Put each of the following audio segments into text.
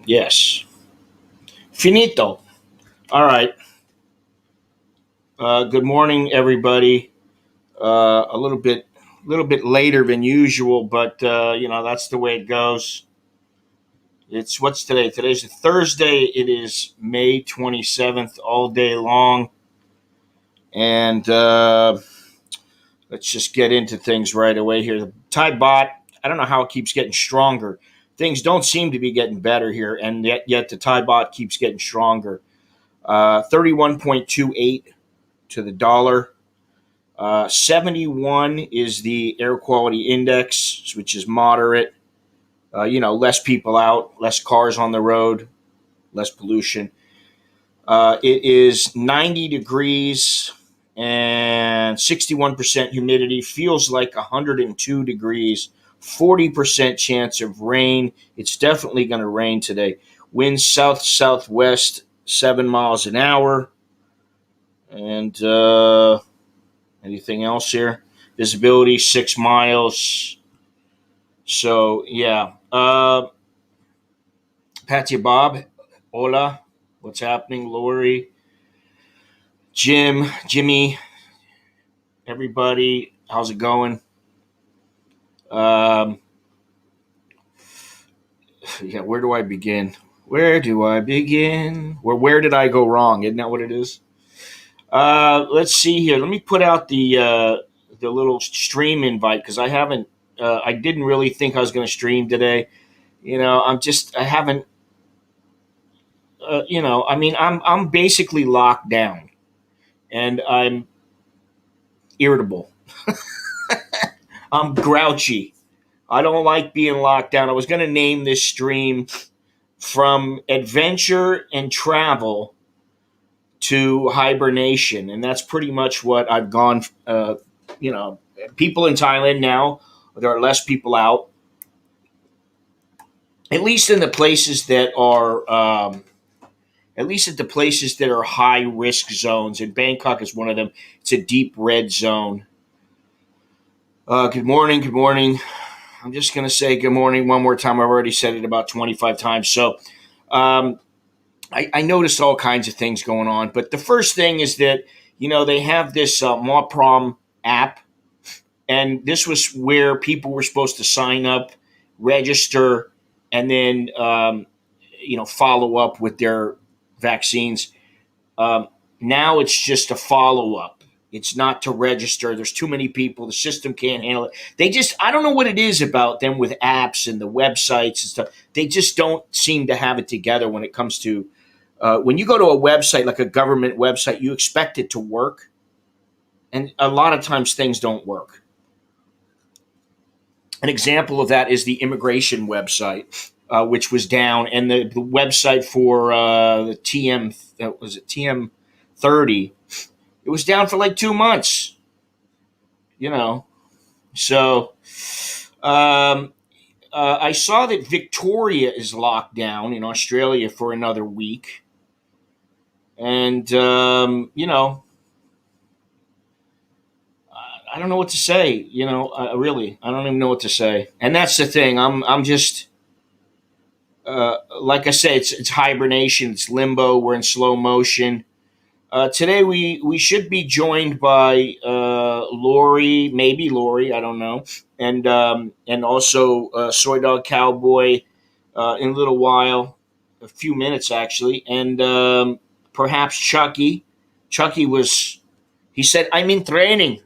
Yes. Finito. All right. Good morning, everybody. A little bit later than usual, but that's the way it goes. It's what's today? Today's a Thursday. It is May 27th, all day long, and let's just get into things right away here. The Thai bot. I don't know how it keeps getting stronger. Things don't seem to be getting better here, and yet the Thai bot keeps getting stronger. 31.28 to the dollar. 71 is the air quality index, which is moderate. Less people out, less cars on the road, less pollution. It is 90 degrees and 61% humidity. Feels like 102 degrees, 40% chance of rain. It's definitely going to rain today. Winds south-southwest, 7 miles an hour. And anything else here? Visibility 6 miles. So yeah. Patsy Bob, hola. What's happening? Lori, Jimmy, everybody. How's it going? Um, yeah. Where do I begin? Where do I begin? Where did I go wrong? Isn't that what it is? Let's see here. Let me put out the little stream invite because I haven't. I didn't really think I was going to stream today. I haven't. I'm basically locked down, and I'm irritable. I'm grouchy. I don't like being locked down. I was going to name this stream from adventure and travel to hibernation, and that's pretty much what I've gone. People in Thailand now, there are less people out. at least in the places that are, at least at the places that are high risk zones, and Bangkok is one of them. It's a deep red zone. Good morning. Good morning. I'm just going to say good morning one more time. I've already said it about 25 times. So um, I noticed all kinds of things going on. But the first thing is that, they have this Mawprom app. And this was where people were supposed to sign up, register, and then, follow up with their vaccines. Um, Now it's just a follow up. It's not to register. There's too many people. The system can't handle it. I don't know what it is about them with apps and the websites and stuff. They just don't seem to have it together when it comes to, when you go to a website, like a government website, you expect it to work. And a lot of times things don't work. An example of that is the immigration website, which was down, and the website for the TM, was it TM30? It was down for like 2 months. You know, so I saw that Victoria is locked down in Australia for another week, and I don't know what to say. Really, I don't even know what to say. And that's the thing. I'm just like I say, it's hibernation, it's limbo. We're in slow motion. Today we should be joined by Lori, maybe Lori, I don't know, and also Soy Dog Cowboy in a little while, a few minutes actually, and perhaps Chucky. Chucky was. He said, "I'm in training.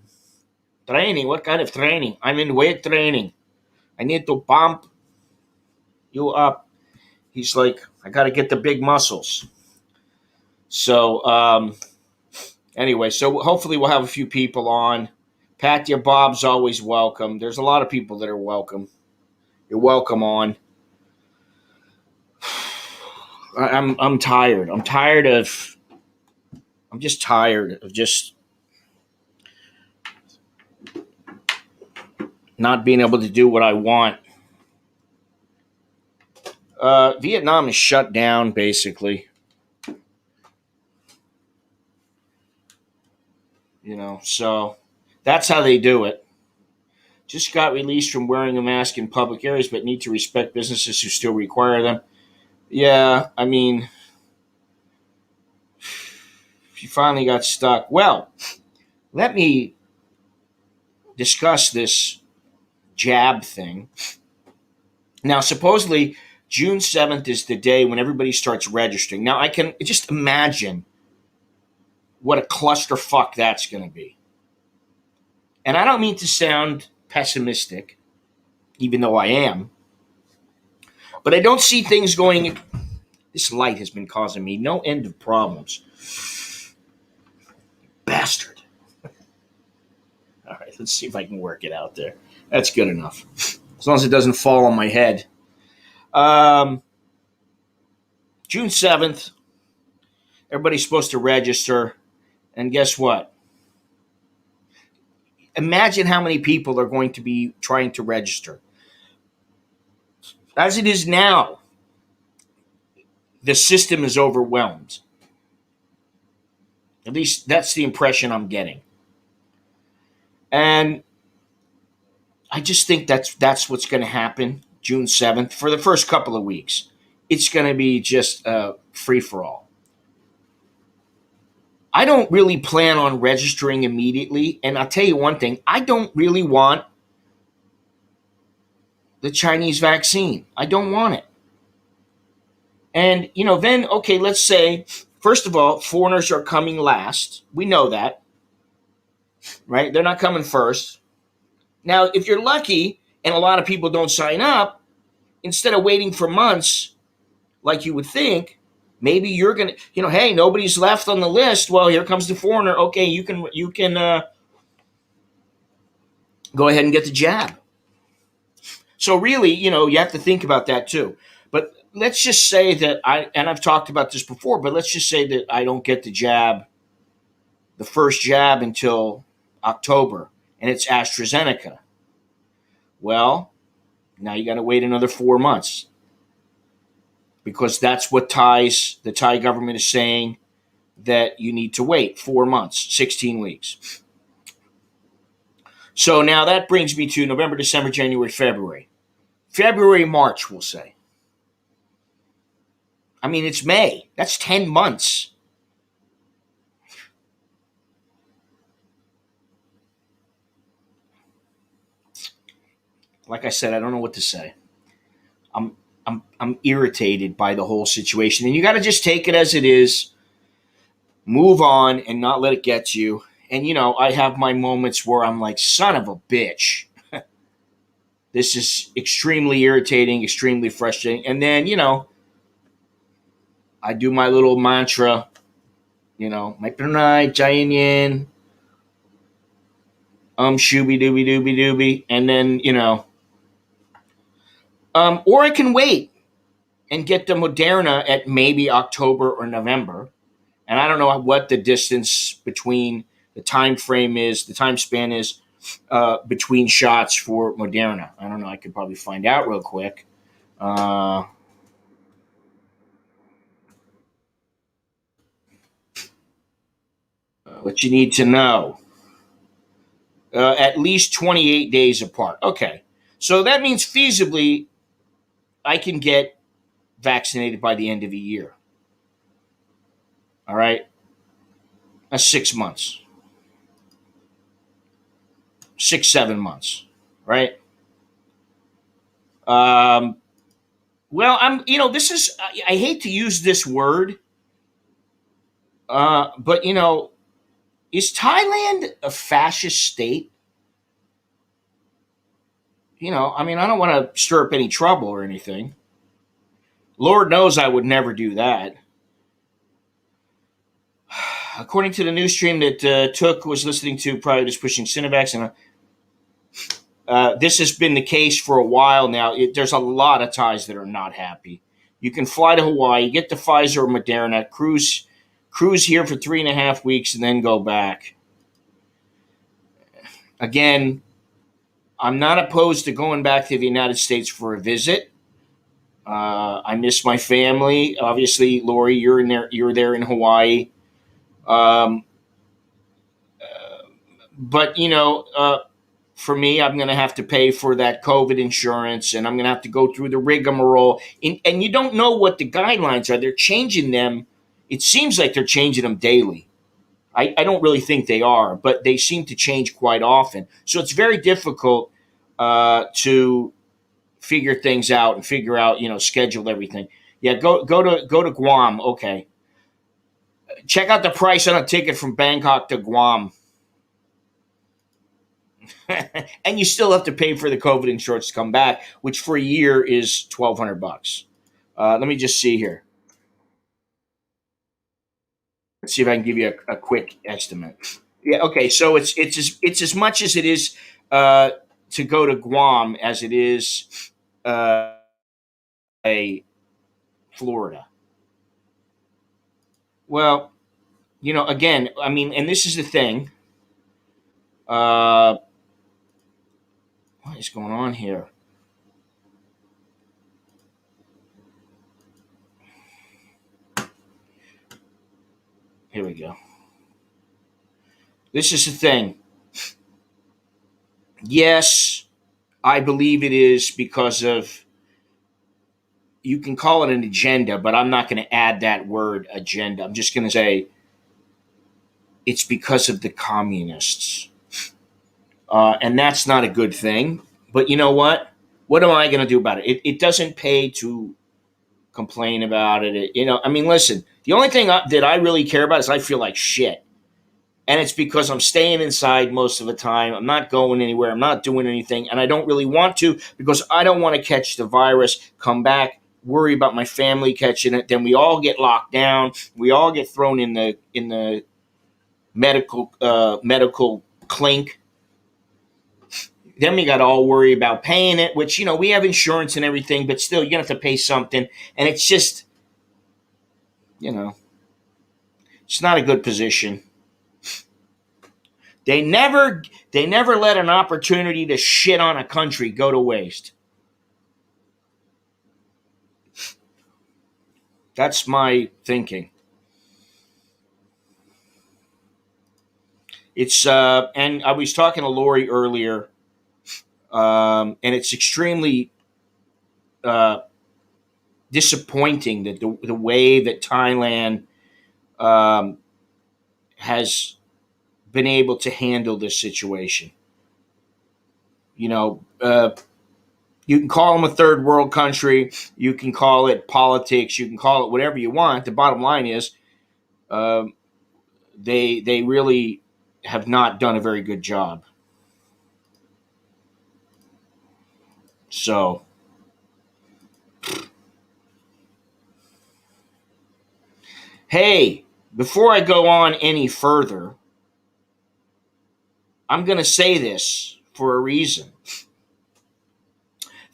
Training? What kind of training? I'm in weight training. I need to pump you up." He's like, "I got to get the big muscles." So anyway, so hopefully we'll have a few people on. Pat, your Bob's always welcome. There's a lot of people that are welcome. You're welcome on. I'm tired. I'm just tired of just not being able to do what I want. Vietnam is shut down basically. So that's how they do it. Just got released from wearing a mask in public areas, but need to respect businesses who still require them. Yeah, I mean, she finally got stuck. Well, let me discuss this jab thing. Now, supposedly, June 7th is the day when everybody starts registering. Now, I can just imagine what a clusterfuck that's going to be. And I don't mean to sound pessimistic, even though I am, but I don't see things going. This light has been causing me no end of problems. Bastard. All right, let's see if I can work it out there. That's good enough. As long as it doesn't fall on my head. June 7th, everybody's supposed to register. And guess what? Imagine how many people are going to be trying to register. As it is now, the system is overwhelmed. At least that's the impression I'm getting. And I just think that's what's going to happen June 7th for the first couple of weeks. It's going to be just free for all. I don't really plan on registering immediately. And I'll tell you one thing, I don't really want the Chinese vaccine. I don't want it. And, then, okay, let's say, first of all, foreigners are coming last. We know that, right? They're not coming first. Now, if you're lucky and a lot of people don't sign up, instead of waiting for months like you would think, maybe you're going to, hey, nobody's left on the list. Well, here comes the foreigner. Okay, you can go ahead and get the jab. So really, you have to think about that too. But let's just say that I've talked about this before, but let's just say that I don't get the first jab until October, and it's AstraZeneca. Well, now you got to wait another 4 months. because that's what the Thai government is saying, that you need to wait 4 months, 16 weeks. So now that brings me to November, December, January, February. February, March, we'll say. I mean, it's May. That's 10 months. Like I said, I don't know what to say. I'm I'm irritated by the whole situation, and you got to just take it as it is, move on, and not let it get to you. And I have my moments where I'm like, son of a bitch. This is extremely irritating, extremely frustrating. And then, I do my little mantra, my pranay, jayin, shooby dooby dooby dooby. And then, or I can wait and get the Moderna at maybe October or November. And I don't know what the distance between the time span is between shots for Moderna. I don't know. I could probably find out real quick. Uh, what you need to know. At least 28 days apart. Okay. So that means feasibly I can get vaccinated by the end of the year. All right. That's 6 months, 6, 7 months. Right. Um, well, this is, I hate to use this word, but, is Thailand a fascist state? I mean, I don't want to stir up any trouble or anything. Lord knows I would never do that. According to the news stream that Took was listening to prior to this pushing Sinovacs, and this has been the case for a while now. There's a lot of Thais that are not happy. You can fly to Hawaii, get the Pfizer or Moderna, cruise here for 3.5 weeks, and then go back. Again, I'm not opposed to going back to the United States for a visit. I miss my family. Obviously, Lori, you're in there. You're there in Hawaii. Um, but for me, I'm going to have to pay for that COVID insurance, and I'm going to have to go through the rigmarole. And you don't know what the guidelines are. They're changing them. It seems like they're changing them daily. I don't really think they are, but they seem to change quite often. So it's very difficult to figure things out and figure out, schedule everything. Yeah, go to Guam. Okay, check out the price on a ticket from Bangkok to Guam. And you still have to pay for the COVID insurance to come back, which for a year is $1,200. Let me just see here. Let's see if I can give you a quick estimate. Yeah, okay. So it's as much as it is to go to Guam as it is a Florida. Well, again, I mean, and this is the thing. What is going on here? Here we go. This is the thing. Yes, I believe it is because of, you can call it an agenda, but I'm not going to add that word agenda. I'm just going to say it's because of the communists. And that's not a good thing. But you know what? What am I going to do about it? It doesn't pay to complain about it. I mean, listen, the only thing that I really care about is I feel like shit. And it's because I'm staying inside most of the time. I'm not going anywhere. I'm not doing anything. And I don't really want to, because I don't want to catch the virus, come back, worry about my family catching it. Then we all get locked down. We all get thrown in the medical clink. Then we got to all worry about paying it, which, we have insurance and everything, but still, you're going to have to pay something. And it's just, it's not a good position. They never let an opportunity to shit on a country go to waste. That's my thinking. It's and I was talking to Lori earlier, and it's extremely uh, disappointing that the way that Thailand um, has been able to handle this situation. You know, you can call them a third world country, you can call it politics, you can call it whatever you want. The bottom line is, um, they really have not done a very good job. So, hey, before I go on any further, I'm going to say this for a reason.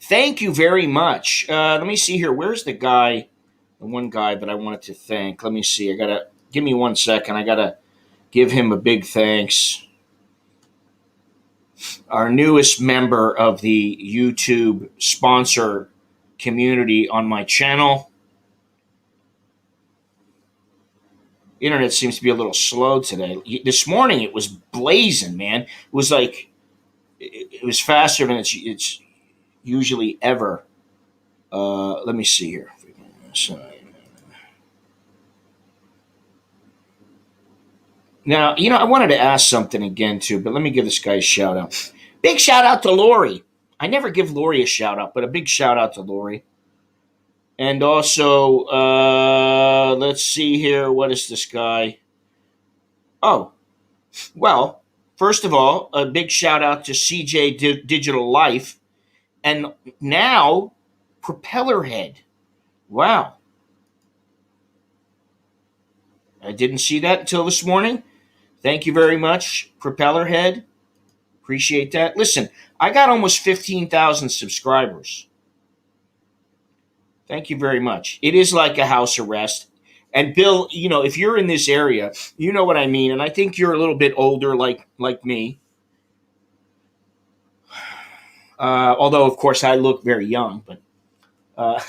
Thank you very much. Let me see here. Where's the guy, the one guy that I wanted to thank? Let me see. I got to give me 1 second. I got to give him a big thanks. Our newest member of the YouTube sponsor community on my channel. Internet seems to be a little slow today. This morning it was blazing, man. It was like it was faster than it's usually ever. Let me see here. Now, I wanted to ask something again too, but let me give this guy a shout out. Big shout out to Lori. I never give Lori a shout out, but a big shout out to Lori. And also, let's see here. What is this guy? Oh, well, first of all, a big shout out to CJ Digital Life. And now, Propellerhead. Wow. I didn't see that until this morning. Thank you very much, Propellerhead. Appreciate that. Listen, I got almost 15,000 subscribers. Thank you very much. It is like a house arrest. And Bill, if you're in this area, you know what I mean. And I think you're a little bit older, like me. Although, of course, I look very young. But uh,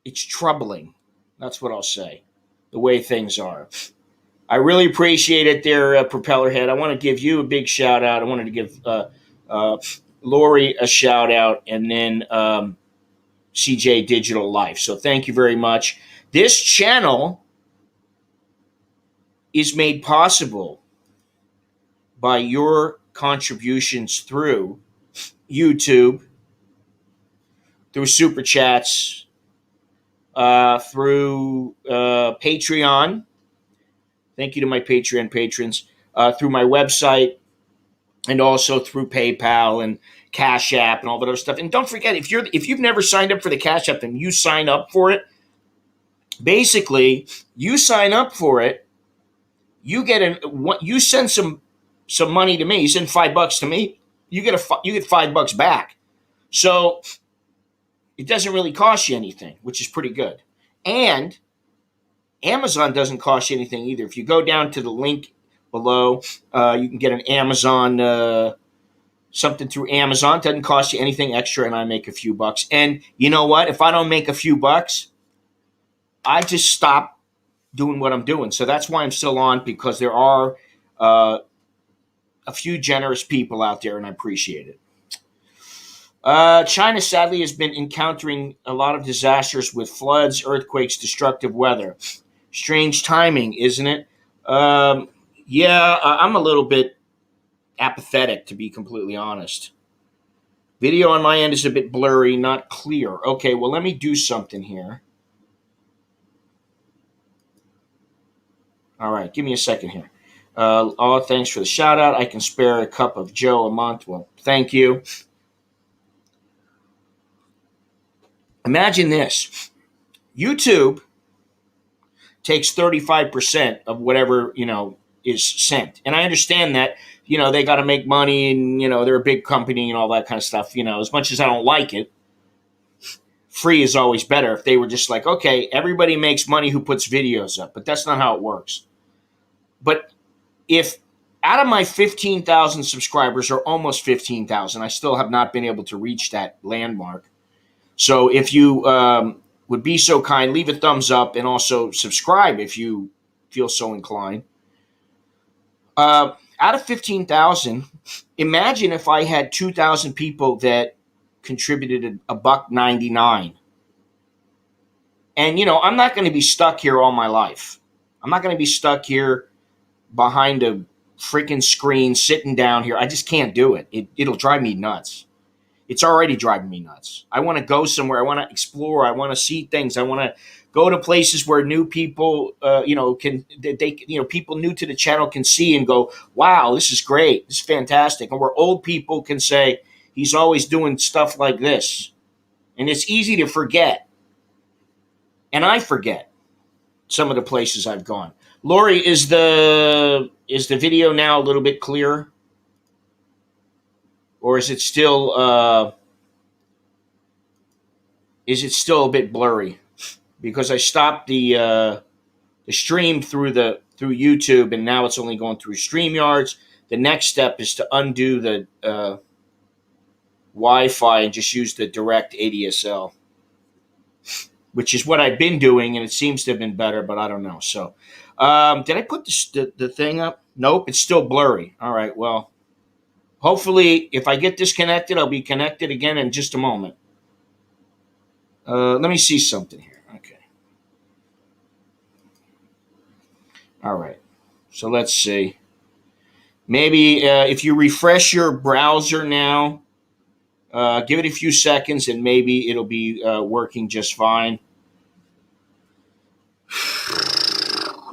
it's troubling. That's what I'll say. The way things are. I really appreciate it there, Propellerhead. I want to give you a big shout out. I wanted to give Lori a shout out, and then CJ Digital Life. So thank you very much. This channel is made possible by your contributions through YouTube, through Super Chats, through Patreon. Thank you to my Patreon patrons. Through my website, and also through PayPal and Cash App and all that other stuff. And don't forget, if you've never signed up for the Cash App, then you sign up for it. Basically, you sign up for it. You get you send some money to me. You send $5 to me. You get $5 back. So it doesn't really cost you anything, which is pretty good. And Amazon doesn't cost you anything either. If you go down to the link below, you can get an Amazon something through Amazon. It doesn't cost you anything extra, and I make a few bucks. And you know what? If I don't make a few bucks, I just stop doing what I'm doing. So that's why I'm still on, because there are a few generous people out there, and I appreciate it. China sadly has been encountering a lot of disasters with floods, earthquakes, destructive weather. Strange timing, isn't it? Yeah, I'm a little bit apathetic, to be completely honest. Video on my end is a bit blurry, not clear. Okay, well, let me do something here. All right, give me a second here. Thanks for the shout out. I can spare a cup of Joe a month. Well, thank you. Imagine this. YouTube takes 35% of whatever, is sent. And I understand that, they got to make money, and, they're a big company and all that kind of stuff. As much as I don't like it, free is always better. If they were just like, okay, everybody makes money who puts videos up, but that's not how it works. But if Out of my 15,000 subscribers, or almost 15,000, I still have not been able to reach that landmark. So if you would be so kind, leave a thumbs up and also subscribe if you feel so inclined. Out of 15,000, imagine if I had 2,000 people that contributed a buck 99. And I'm not going to be stuck here all my life. I'm not going to be stuck here behind a freaking screen sitting down here. I just can't do it. It'll drive me nuts. It's already driving me nuts. I want to go somewhere. I want to explore. I want to see things. I want to go to places where new people, people new to the channel can see and go, wow, this is great. This is fantastic. And where old people can say, he's always doing stuff like this. And it's easy to forget. And I forget some of the places I've gone. Lori, is the video now a little bit clearer? Or is it still a bit blurry? Because I stopped the stream through YouTube, and now it's only going through StreamYards. The next step is to undo the Wi-Fi and just use the direct ADSL, which is what I've been doing, and it seems to have been better, but I don't know. So, did I put the thing up? Nope, it's still blurry. All right, well, hopefully, if I get disconnected, I'll be connected again in just a moment. Let me see something here. Okay. All right. So let's see. Maybe if you refresh your browser now, give it a few seconds, and maybe it'll be working just fine.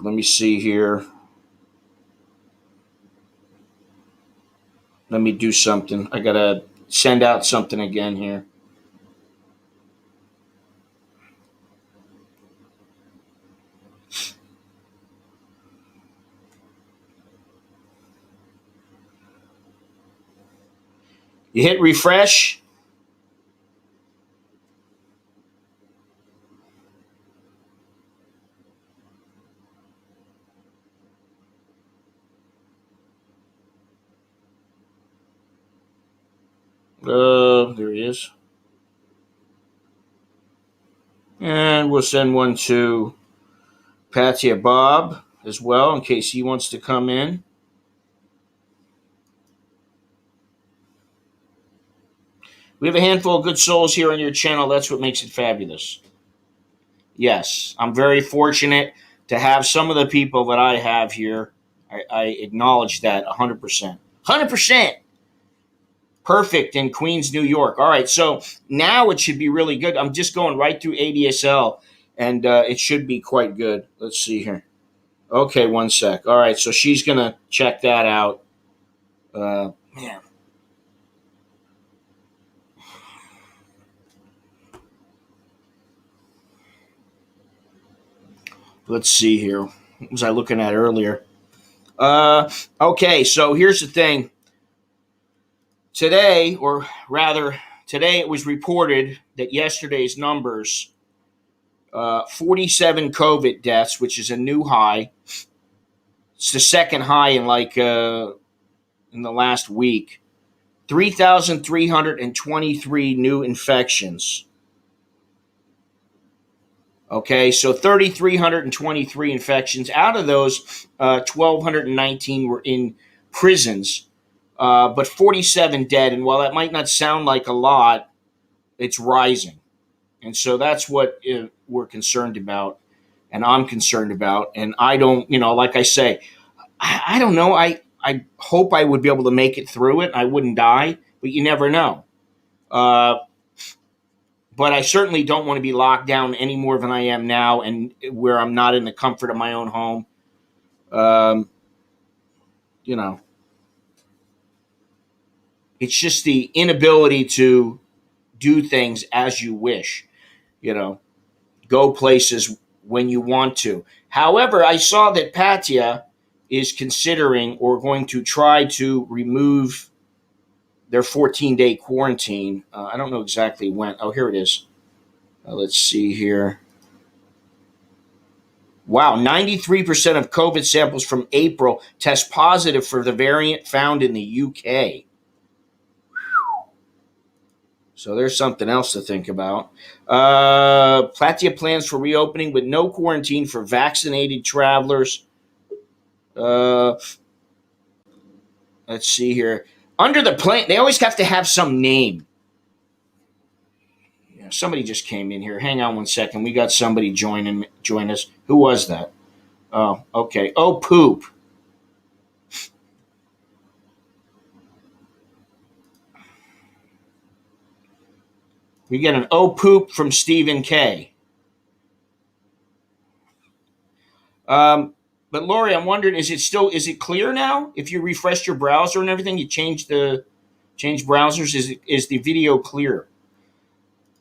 Let me see here. Let me do something. I got to send out something again here. You hit refresh. There he is. And we'll send one to Patsy Bob as well, in case he wants to come in. We have a handful of good souls here on your channel. That's what makes it fabulous. Yes, I'm very fortunate to have some of the people that I have here. I acknowledge that 100%. 100%! Perfect in Queens, New York. All right, so now it should be really good. I'm just going right through ADSL, and it should be quite good. Let's see here. Okay, one sec. All right, so she's going to check that out. Man. Let's see here. What was I looking at earlier? Okay, so here's the thing. Today, or rather, today it was reported that yesterday's numbers, 47 COVID deaths, which is a new high. It's the second high in in the last week. 3,323 new infections. Okay, so 3,323 infections. Out of those, 1,219 were in prisons, but 47 dead. And while that might not sound like a lot, it's rising. And so that's what we're concerned about, and I'm concerned about. And I don't, like I say, I don't know. I hope I would be able to make it through it. I wouldn't die, but you never know. But I certainly don't want to be locked down any more than I am now, and where I'm not in the comfort of my own home. It's just the inability to do things as you wish, go places when you want to. However, I saw that Pattaya is considering or going to try to remove their 14-day quarantine. I don't know exactly when. Oh, here it is. Let's see here. Wow, 93% of COVID samples from April test positive for the variant found in the UK. So there's something else to think about. Pattaya plans for reopening with no quarantine for vaccinated travelers. Uh, let's see here. Under the plan, they always have to have some name. Yeah, somebody just came in here. Hang on one second. We got somebody join us. Who was that? Oh, okay. Oh, poop. We get an oh poop from Stephen K. Um, but Lori, I'm wondering, is it clear now? If you refresh your browser and everything, you change browsers. Is the video clear?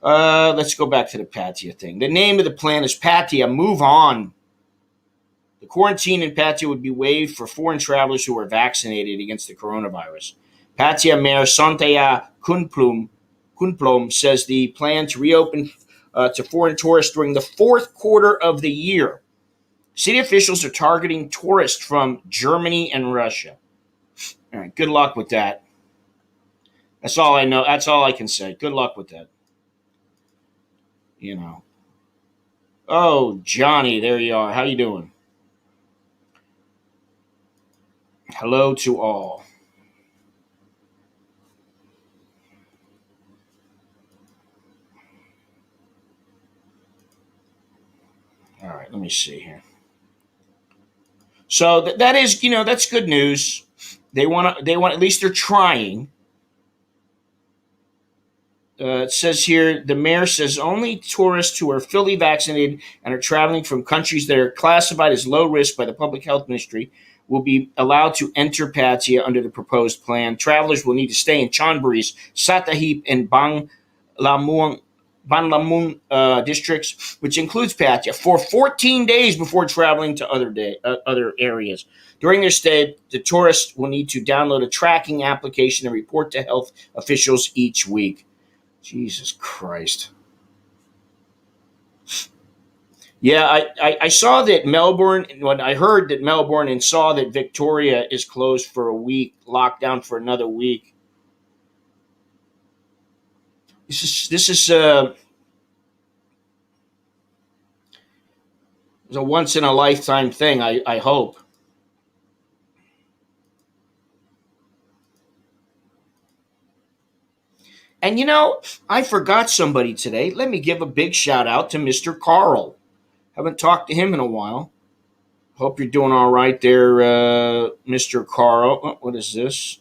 Let's go back to the Pattaya thing. The name of the plan is Pattaya. Move on. The quarantine in Pattaya would be waived for foreign travelers who are vaccinated against the coronavirus. Pattaya Mayor Santaya Kunplom says the plan to reopen to foreign tourists during the fourth quarter of the year. City officials are targeting tourists from Germany and Russia. All right, good luck with that. That's all I know. That's all I can say. Good luck with that. You know. Oh, Johnny, there you are. How you doing? Hello to all. All right, let me see here. So that is, that's good news. They want. At least they're trying. It says here the mayor says only tourists who are fully vaccinated and are traveling from countries that are classified as low risk by the public health ministry will be allowed to enter Pattaya under the proposed plan. Travelers will need to stay in Chonburi's, Satahip, and Banlamun districts, which includes Pattaya, for 14 days before traveling to other areas. During their stay, the tourists will need to download a tracking application and report to health officials each week. Jesus Christ. Yeah, I saw that Melbourne, when I heard that Melbourne and saw that Victoria is closed for a week, locked down for another week. This is a once in a lifetime thing, I hope. And I forgot somebody today. Let me give a big shout out to Mr. Carl. Haven't talked to him in a while. Hope you're doing all right there, Mr. Carl. Oh, what is this?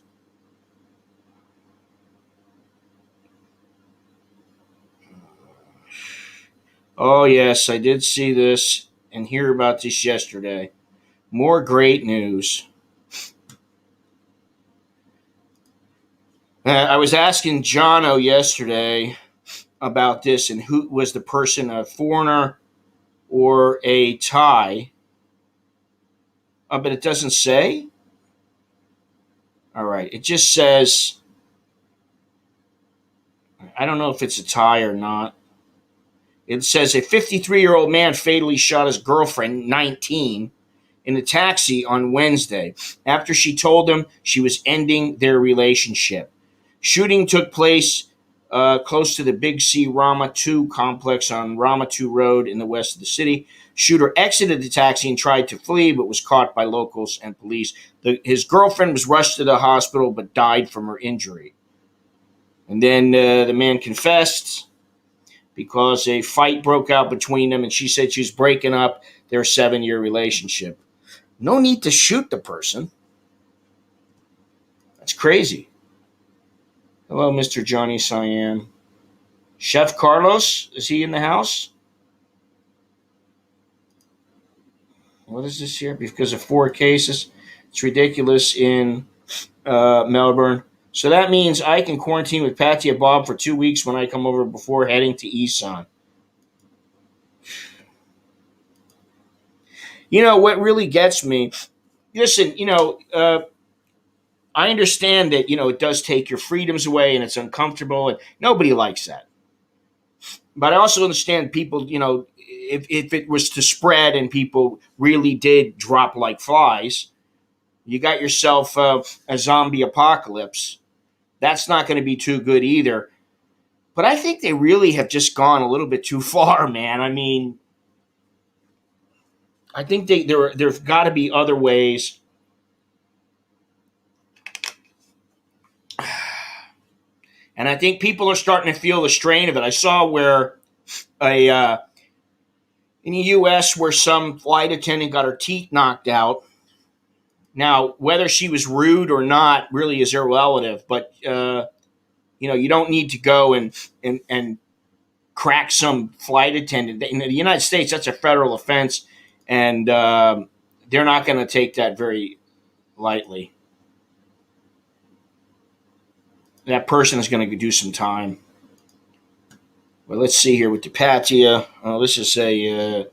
Oh, yes, I did see this and hear about this yesterday. More great news. I was asking Jono yesterday about this and who was the person, a foreigner or a Thai. But it doesn't say. All right, it just says, I don't know if it's a Thai or not. It says a 53-year-old man fatally shot his girlfriend, 19, in a taxi on Wednesday after she told him she was ending their relationship. Shooting took place close to the Big C Rama 2 complex on Rama 2 Road in the west of the city. Shooter exited the taxi and tried to flee, but was caught by locals and police. His girlfriend was rushed to the hospital, but died from her injury. And then the man confessed because a fight broke out between them, and she said she was breaking up their 7-year relationship. No need to shoot the person. That's crazy. Hello, Mr. Johnny Cyan. Chef Carlos, is he in the house? What is this here? Because of 4 cases. It's ridiculous in Melbourne. So that means I can quarantine with Pattaya Bob for 2 weeks when I come over before heading to Isan. What really gets me, listen, I understand that, it does take your freedoms away and it's uncomfortable and nobody likes that. But I also understand people, if it was to spread and people really did drop like flies, you got yourself a zombie apocalypse. That's not going to be too good either. But I think they really have just gone a little bit too far, man. I mean, I think there's got to be other ways. And I think people are starting to feel the strain of it. I saw where in the U.S. where some flight attendant got her teeth knocked out. Now, whether she was rude or not really is irrelevant. But you don't need to go and crack some flight attendant. In the United States, that's a federal offense, and they're not going to take that very lightly. That person is going to do some time. Well, let's see here with the Pattaya. This is a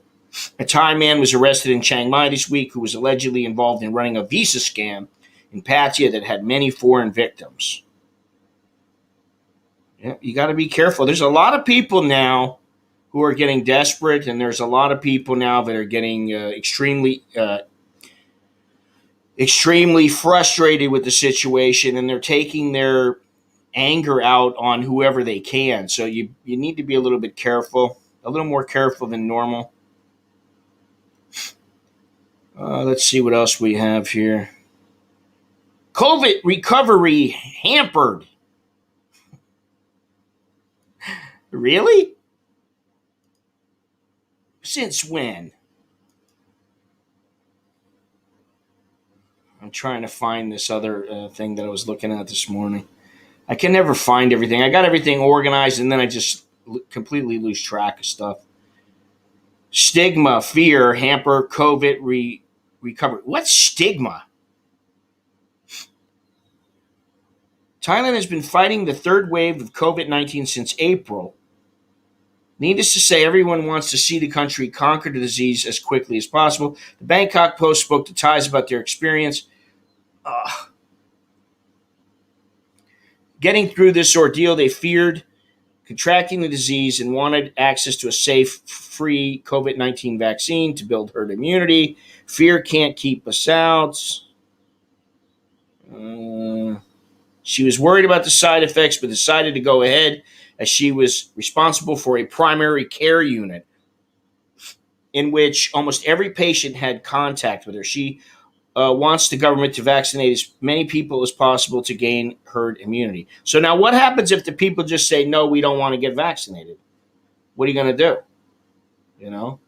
Thai man was arrested in Chiang Mai this week who was allegedly involved in running a visa scam in Pattaya that had many foreign victims. Yeah, you got to be careful. There's a lot of people now who are getting desperate, and there's a lot of people now that are getting extremely frustrated with the situation, and they're taking their anger out on whoever they can. So you need to be a little bit careful, a little more careful than normal. Let's see what else we have here. COVID recovery hampered. Really? Since when? I'm trying to find this other thing that I was looking at this morning. I can never find everything. I got everything organized, and then I just completely lose track of stuff. Stigma, fear, hamper COVID recovery. What's stigma? Thailand has been fighting the third wave of COVID-19 since April. Needless to say, everyone wants to see the country conquer the disease as quickly as possible. The Bangkok Post spoke to Thais about their experience. Getting through this ordeal, they feared contracting the disease and wanted access to a safe, free COVID-19 vaccine to build herd immunity. Fear can't keep us out. She was worried about the side effects, but decided to go ahead as she was responsible for a primary care unit in which almost every patient had contact with her. She wants the government to vaccinate as many people as possible to gain herd immunity. So now what happens if the people just say, no, we don't want to get vaccinated? What are you going to do?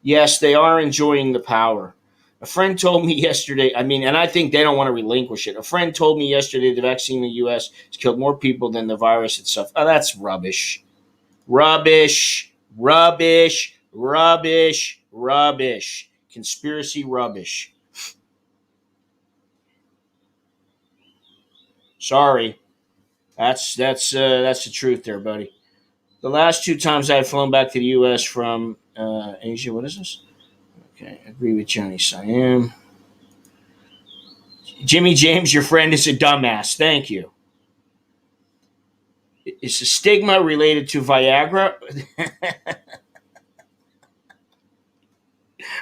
Yes, they are enjoying the power. A friend told me yesterday, and I think they don't want to relinquish it. A friend told me yesterday the vaccine in the U.S. has killed more people than the virus itself. Oh, that's rubbish. Rubbish. Rubbish. Rubbish. Rubbish. Conspiracy rubbish. Sorry. That's the truth there, buddy. The last 2 times I've flown back to the U.S. from Asia, what is this? Okay, I agree with Johnny Siam. Jimmy James, your friend is a dumbass. Thank you. Is the stigma related to Viagra?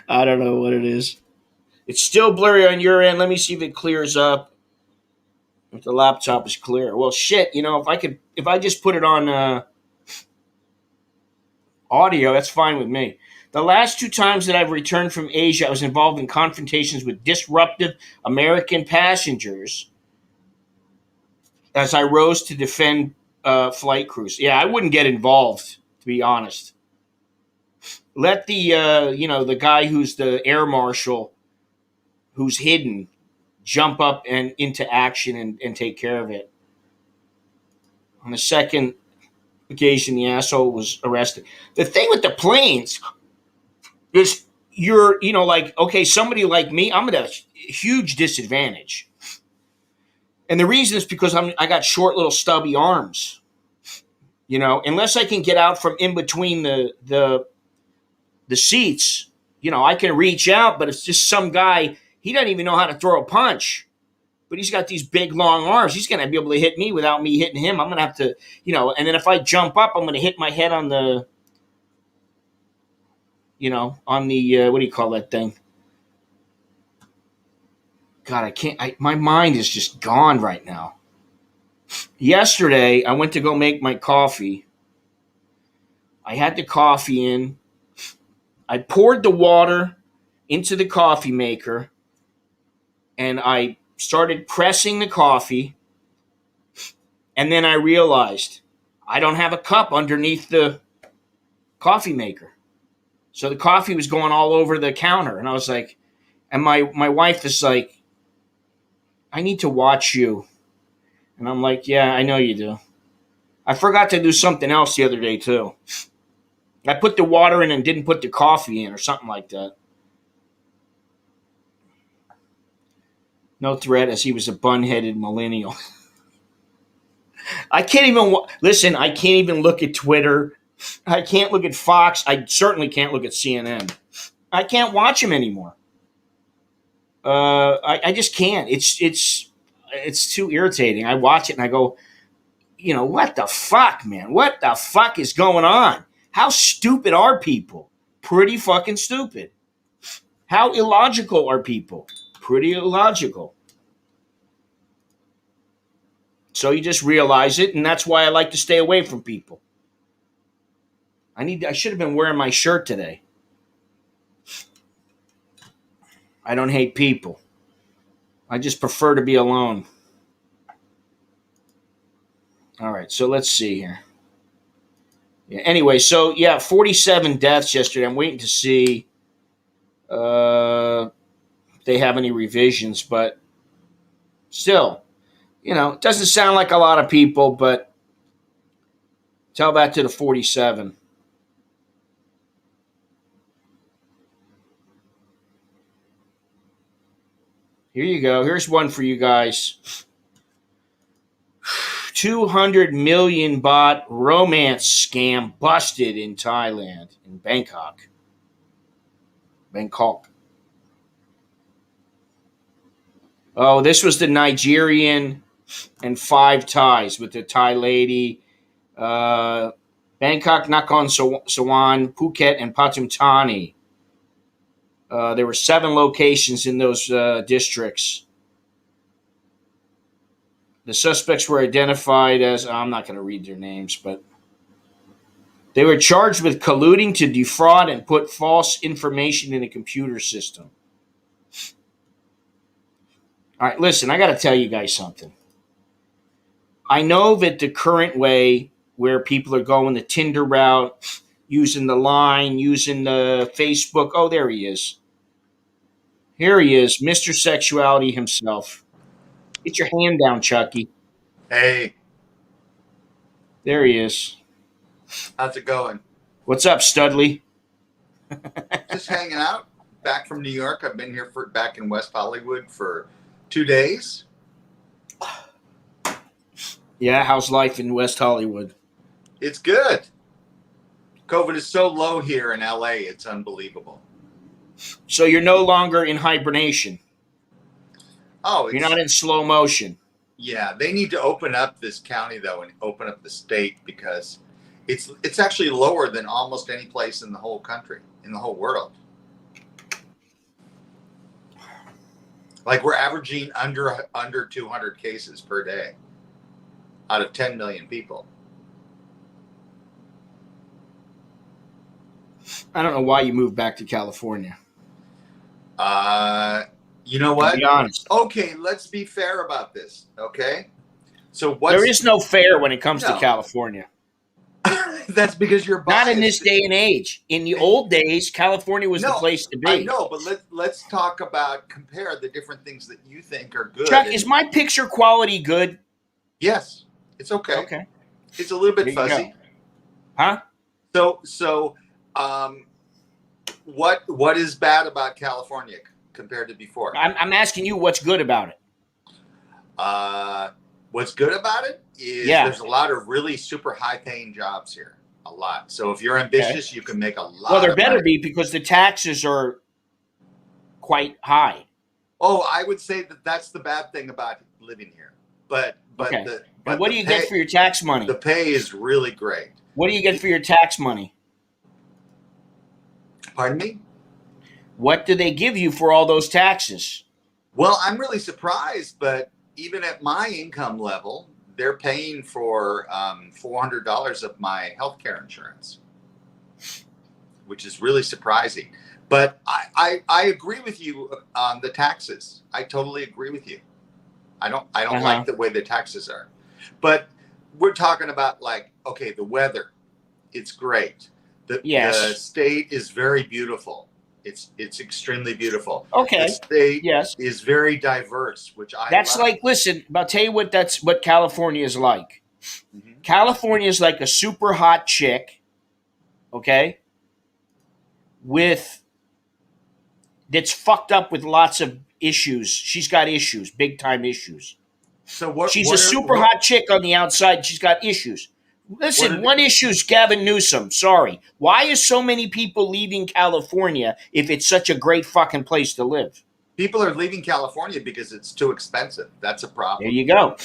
I don't know what it is. It's still blurry on your end. Let me see if it clears up. If the laptop is clear. Well, shit. If I just put it on audio, that's fine with me. The last 2 times that I've returned from Asia, I was involved in confrontations with disruptive American passengers as I rose to defend flight crews. Yeah, I wouldn't get involved, to be honest. Let the the guy who's the air marshal, who's hidden, jump up and into action and take care of it. On the second occasion, the asshole was arrested. The thing with the planes is okay, somebody like me, I'm at a huge disadvantage. And the reason is because I got short little stubby arms. Unless I can get out from in between the seats, I can reach out, but it's just some guy, he doesn't even know how to throw a punch. but he's got these big long arms. He's going to be able to hit me without me hitting him. I'm going to have to, and then if I jump up, I'm going to hit my head on the, on the, what do you call that thing? God, I can't, my mind is just gone right now. Yesterday, I went to go make my coffee. I had the coffee in. I poured the water into the coffee maker, and I started pressing the coffee. And then I realized I don't have a cup underneath the coffee maker. So the coffee was going all over the counter. And I was like, and my wife is like, I need to watch you. And I'm like, yeah, I know you do. I forgot to do something else the other day, too. I put the water in and didn't put the coffee in or something like that. No threat, as he was a bun-headed millennial. I can't even listen. I can't even look at Twitter. I can't look at Fox. I certainly can't look at CNN. I can't watch them anymore. I just can't. It's too irritating. I watch it and I go, what the fuck, man? What the fuck is going on? How stupid are people? Pretty fucking stupid. How illogical are people? Pretty illogical. So you just realize it, and that's why I like to stay away from people. I should have been wearing my shirt today. I don't hate people. I just prefer to be alone. All right, so let's see here. Yeah, anyway, 47 deaths yesterday. I'm waiting to see if they have any revisions, but still, it doesn't sound like a lot of people, but tell that to the 47. Here you go. Here's one for you guys. 200 million baht romance scam busted in Thailand, in Bangkok. Oh, this was the Nigerian and 5 Thais with the Thai lady. Bangkok, Nakhon Sawan, Phuket, and Pathum Thani. There were 7 locations in those districts. The suspects were identified as, I'm not going to read their names, but they were charged with colluding to defraud and put false information in a computer system. All right, listen, I got to tell you guys something. I know that the current way where people are going the Tinder route, using the Line, using the Facebook. Oh, there he is. Here he is, Mr. Sexuality himself. Get your hand down, Chucky. Hey, There he is. how's it going? What's up, Studley? Just hanging out. Back from New York. I've been here back in West Hollywood for 2 days. Yeah, how's life in West Hollywood? It's good. COVID is so low here in LA, it's unbelievable. So you're no longer in hibernation. Oh, You're not in slow motion. Yeah, they need to open up this county though and open up the state because it's actually lower than almost any place in the whole country, in the whole world. Like we're averaging under 200 cases per day out of 10 million people. I don't know why you moved back to California. You know what? To be honest. Okay, let's be fair about this. Okay, so there is no fair when it comes to California. That's because you're biased. Not in this day and age. In the old days, California was the place to be. I know, but let's talk about compare the different things that you think are good. Chuck, is my picture quality good? Yes, it's okay. Okay, it's a little bit fuzzy. Huh? So, what is bad about California compared to before? I'm asking you what's good about it. What's good about it is there's a lot of really super high paying jobs here. A lot. So if you're ambitious, you can make a lot. Well, there better be because the taxes are quite high. Oh, I would say that that's the bad thing about living here. But Okay. the And but what the do you get pay for your tax the money? pay is really great. What do you get for your tax money? Pardon me? What do they give you for all those taxes? Well, I'm really surprised, but even at my income level, they're paying for $400 of my health care insurance, which is really surprising. But I agree with you on the taxes. I totally agree with you. I don't like Uh-huh. the way the taxes are. But we're talking about, like, okay, the weather. It's great. The Yes. state is very beautiful. It's extremely beautiful. The Okay. state Yes. is very diverse, which I That's love. like, listen, I'll tell you what that's what California is like. Mhm. California is like a super hot chick, okay, with that's fucked up with lots of issues. She's got issues, big time issues. So She's a super hot chick on the outside. She's got issues. what Listen, are the, one issue is Gavin Newsom. Sorry. Why is so many people leaving California if it's such a great fucking place to live? people are leaving California because it's too expensive. That's a There problem. you go.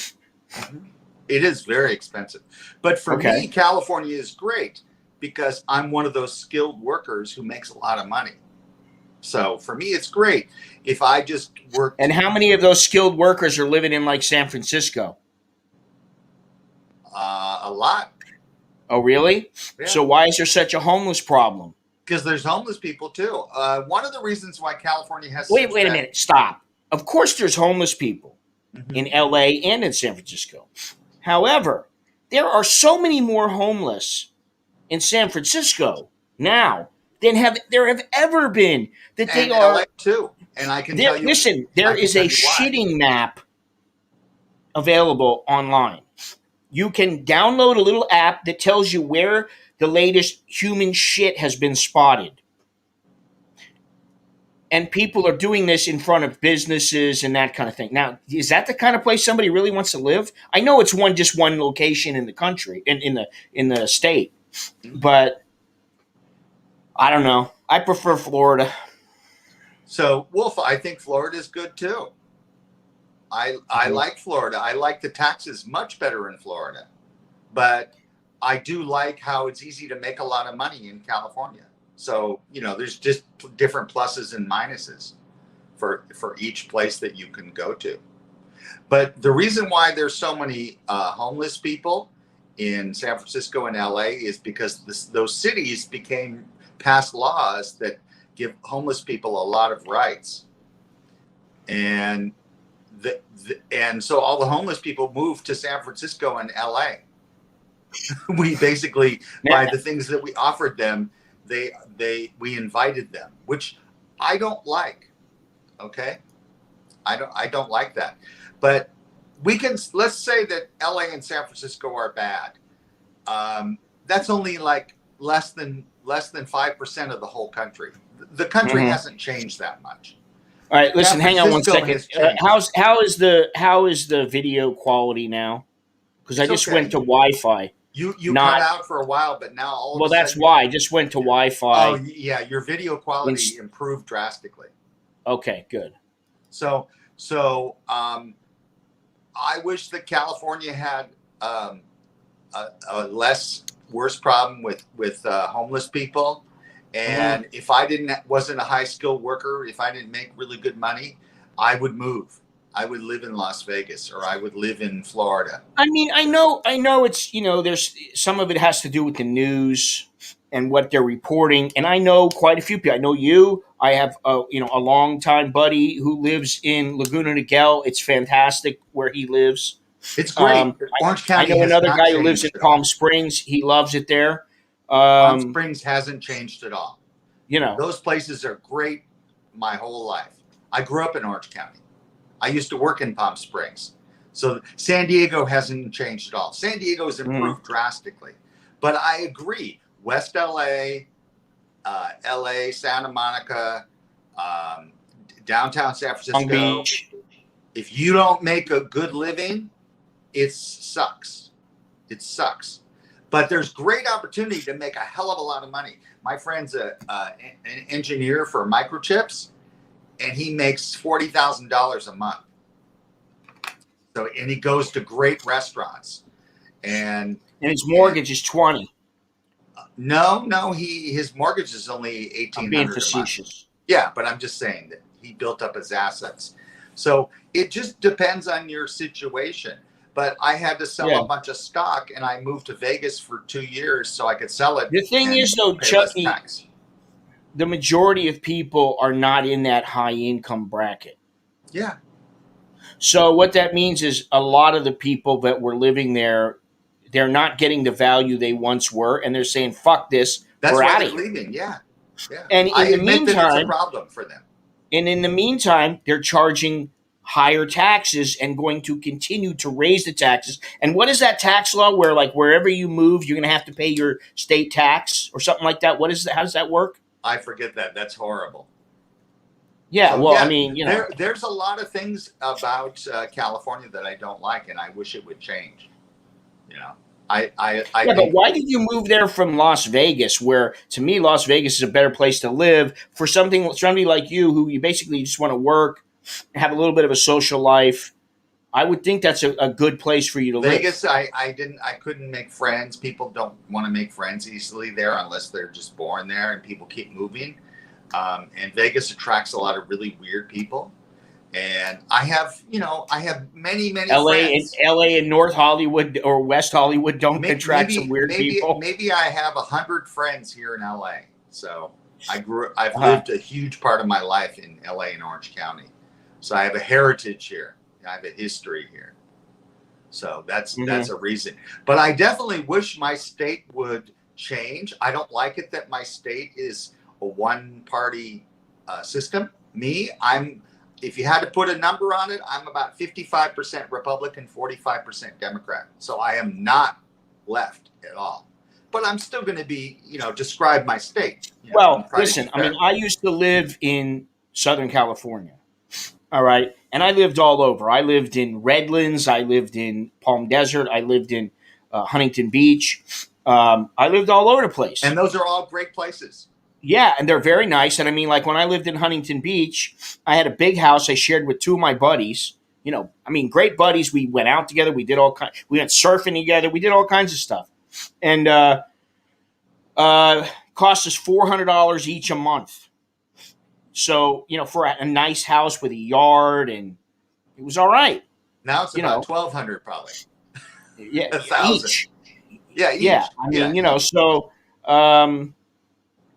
Mhm. It is very expensive. But for me, Okay. California is great because I'm one of those skilled workers who makes a lot of money. So for me, it's great. If I just And worked how many of those skilled workers are living in like San Francisco? a lot, Oh, really? yeah, So why is there such a homeless problem? because there's homeless people too. One of the reasons why California has Wait, such wait a bad. minute. Stop. Of course, there's homeless people in Mhm. LA and in San Francisco. However, there are so many more homeless in San Francisco now than have there have ever been. That they And LA are too. And I can there. tell you, Listen, there I can is a tell you why. shitting map available online. You can download a little app that tells you where the latest human shit has been spotted. And people are doing this in front of businesses and that kind of thing. Now, is that the kind of place somebody really wants to live? I know it's just one location in the country, in the state, but I don't know. I prefer Florida. So, Wolf, I think Florida is good too. I Mhm. like Florida. I like the taxes much better in Florida. But I do like how it's easy to make a lot of money in California. So, there's just different pluses and minuses for each place that you can go to. But the reason why there's so many homeless people in San Francisco and LA is because those cities became passed laws that give homeless people a lot of rights, and and so all the homeless people moved to San Francisco and LA. We basically, by the things that we offered them, we invited them, which I don't like. Okay, I don't like that. But let's say that LA and San Francisco are bad. That's only like less than 5% of the whole country. The country Mhm. hasn't changed that much. All right, San listen. Hang on one Francisco second. has changed. How is the video quality now? Because I It's just went okay. to Wi-Fi. You cut Not out for a while, but now all of a well. That's sudden, why I just went to oh Wi-Fi. yeah, your video In, quality improved drastically. okay, good. So I wish that California had um, a less worse problem with homeless people. Mhm. And if I didn't wasn't a high skilled worker, if I didn't make really good money, I would move. I would live in Las Vegas, or I would live in Florida. I mean, I know it's there's some of it has to do with the news and what they're reporting, and I know quite a few people. I know you. I have a longtime buddy who lives in Laguna Niguel. It's fantastic where he lives. It's great. Um, Orange I County know has another not guy who lives in changed at Palm all. Springs. He loves it there. Palm Um, Springs hasn't changed at all. you know, Those places are great my whole life. I grew up in Orange County. I used to work in Palm Springs. So San Diego hasn't changed at all. San Diego has mm, improved drastically. But I agree. West LA, LA, Santa Monica, um, downtown San Long Francisco, Beach. if you don't make a good living, it sucks. It sucks. But there's great opportunity to make a hell of a lot of money. My friend's an engineer for microchips, and he makes $40,000 a month. So, and he goes to great restaurants, and his mortgage is 20. No, his mortgage is only I'm being 1,800 a month. facetious. Yeah, but I'm just saying that he built up his assets. So it just depends on your situation. But I had to sell a bunch of stock, and I moved to Vegas for 2 years so I could sell it. The thing is, though, Chucky, the majority of people are not in that high income bracket. Yeah. So what that means is a lot of the people that were living there, they're not getting the value they once were, and they're saying, "Fuck this, we're out of here." Leaving. Yeah. And in the meantime, it's a problem for them. And in the meantime, they're charging higher taxes and going to continue to raise the taxes. And what is that tax law where, like, wherever you move, you're going to have to pay your state tax or something like that? What is that? How does that work? I forget that. That's horrible. Yeah, so, I mean, there's a lot of things about California that I don't like, and I wish it would change. But why did you move there from Las Vegas, where to me Las Vegas is a better place to live for somebody like you who you basically just want to work, have a little bit of a social life? I would think that's a good place for you to live. Vegas, I couldn't make friends. People don't want to make friends easily there unless they're just born there, and people keep moving. And Vegas attracts a lot of really weird people. And I have many friends. LA and North Hollywood or West Hollywood don't attract some weird people. Maybe I have 100 friends here in LA. So I've lived a huge part of my life in LA and Orange County. So I have a heritage here. I have a history here. So that's a reason. But I definitely wish my state would change. I don't like it that my state is a one-party system. If you had to put a number on it, I'm about 55% Republican, 45% Democrat. So I am not left at all. But I'm still going to be, describe my state. Well, listen, I mean, I used to live in Southern California. All right. And I lived all over. I lived in Redlands. I lived in Palm Desert. I lived in Huntington Beach. I lived all over the place. And those are all great places. Yeah, and they're very nice. And I mean, like when I lived in Huntington Beach, I had a big house I shared with two of my buddies. Great buddies. We went out together. We went surfing together. We did all kinds of stuff. And cost us $400 each a month. So, for a nice house with a yard, and it was all right. Now it's about $1,200 probably. Yeah, each. Yeah, each. Yeah, I mean, so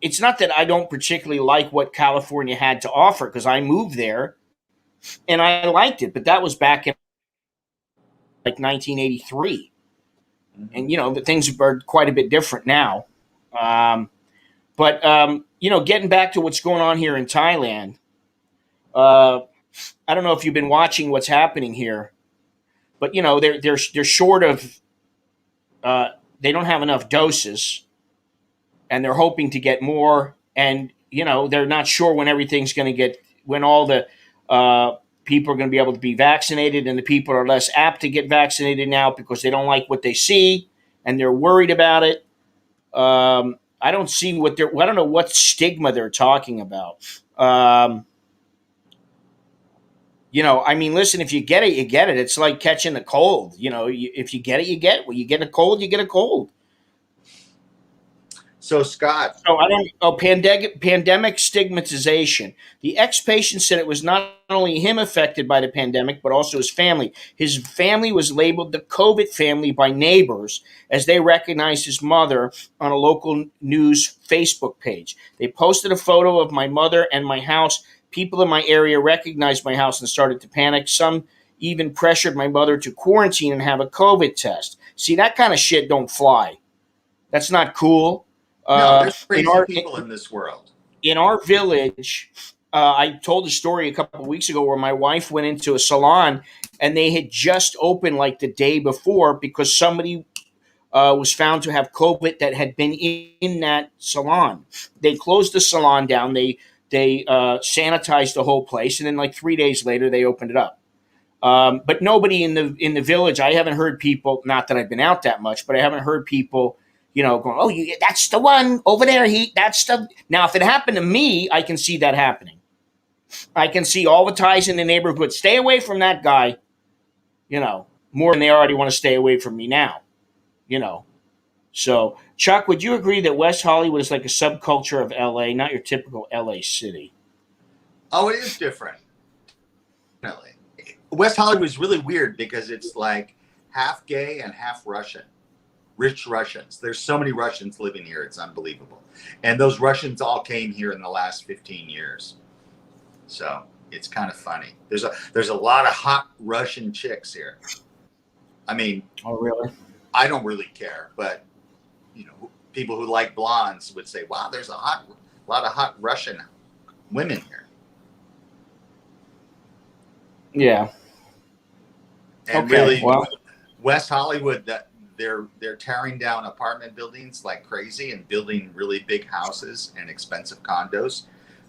it's not that I don't particularly like what California had to offer, because I moved there and I liked it, but that was back in like 1983. And, the things are quite a bit different now. But getting back to what's going on here in Thailand, I don't know if you've been watching what's happening here, but, they're short of, they don't have enough doses, and they're hoping to get more. And, they're not sure when everything's going to when all the people are going to be able to be vaccinated, and the people are less apt to get vaccinated now because they don't like what they see and they're worried about it. I don't see I don't know what stigma they're talking about. Listen, if you get it, you get it. It's like catching a cold. If you get it, you get it. When you get a cold, you get a cold. So, Scott. Pandemic stigmatization. The ex-patient said it was not only him affected by the pandemic, but also his family. His family was labeled the COVID family by neighbors as they recognized his mother on a local news Facebook page. They posted a photo of my mother and my house. People in my area recognized my house and started to panic. Some even pressured my mother to quarantine and have a COVID test. See, that kind of shit don't fly. That's not cool. No, there's crazy people in this world. In our village, I told a story a couple of weeks ago where my wife went into a salon and they had just opened like the day before because somebody was found to have COVID that had been in that salon. They closed the salon down. They sanitized the whole place, and then like 3 days later they opened it up. But nobody in the village. I haven't heard people. Not that I've been out that much, but I haven't heard people. Going, oh, that's the one over there. Now, if it happened to me, I can see that happening. I can see all the ties in the neighborhood. Stay away from that guy, more than they already want to stay away from me now, you know. So, Chuck, would you agree that West Hollywood is like a subculture of LA, not your typical LA city? Oh, it is different. Definitely. West Hollywood is really weird because it's like half gay and half Russian. Rich Russians. There's so many Russians living here. It's unbelievable. And those Russians all came here in the last 15 years. So it's kind of funny. There's a lot of hot Russian chicks here. I mean, oh really? I don't really care, but people who like blondes would say, "Wow, there's a lot of hot Russian women here." Yeah. And okay, really, well, West Hollywood, that they're tearing down apartment buildings like crazy and building really big houses and expensive condos.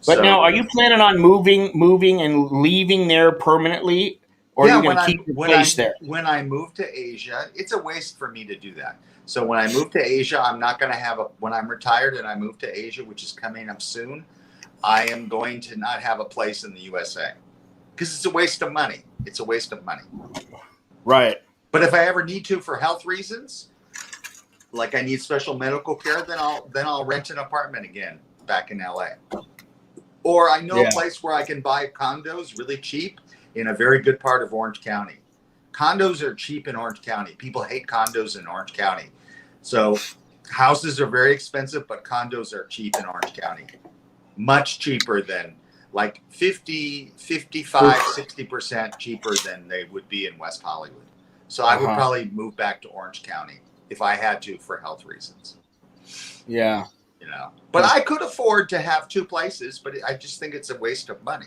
but So now, are you planning on moving and leaving there permanently, or are yeah, you going to keep your place there? when I move to Asia, it's a waste for me to do that. So when I move to Asia, I'm not going to have when I'm retired and I move to Asia, which is coming up soon, I am going to not have a place in the USA because it's a waste of money. It's a waste of money. Right. But if I ever need to for health reasons, like I need special medical care, then I'll rent an apartment again back in LA. Or I know a place where I can buy condos really cheap in a very good part of Orange County. Condos are cheap in Orange County. People hate condos in Orange County. So houses are very expensive, but condos are cheap in Orange County. Much cheaper than like 50, 55, 60% cheaper than they would be in West Hollywood. So I would probably move back to Orange County if I had to for health reasons. Yeah. But I could afford to have two places, but I just think it's a waste of money.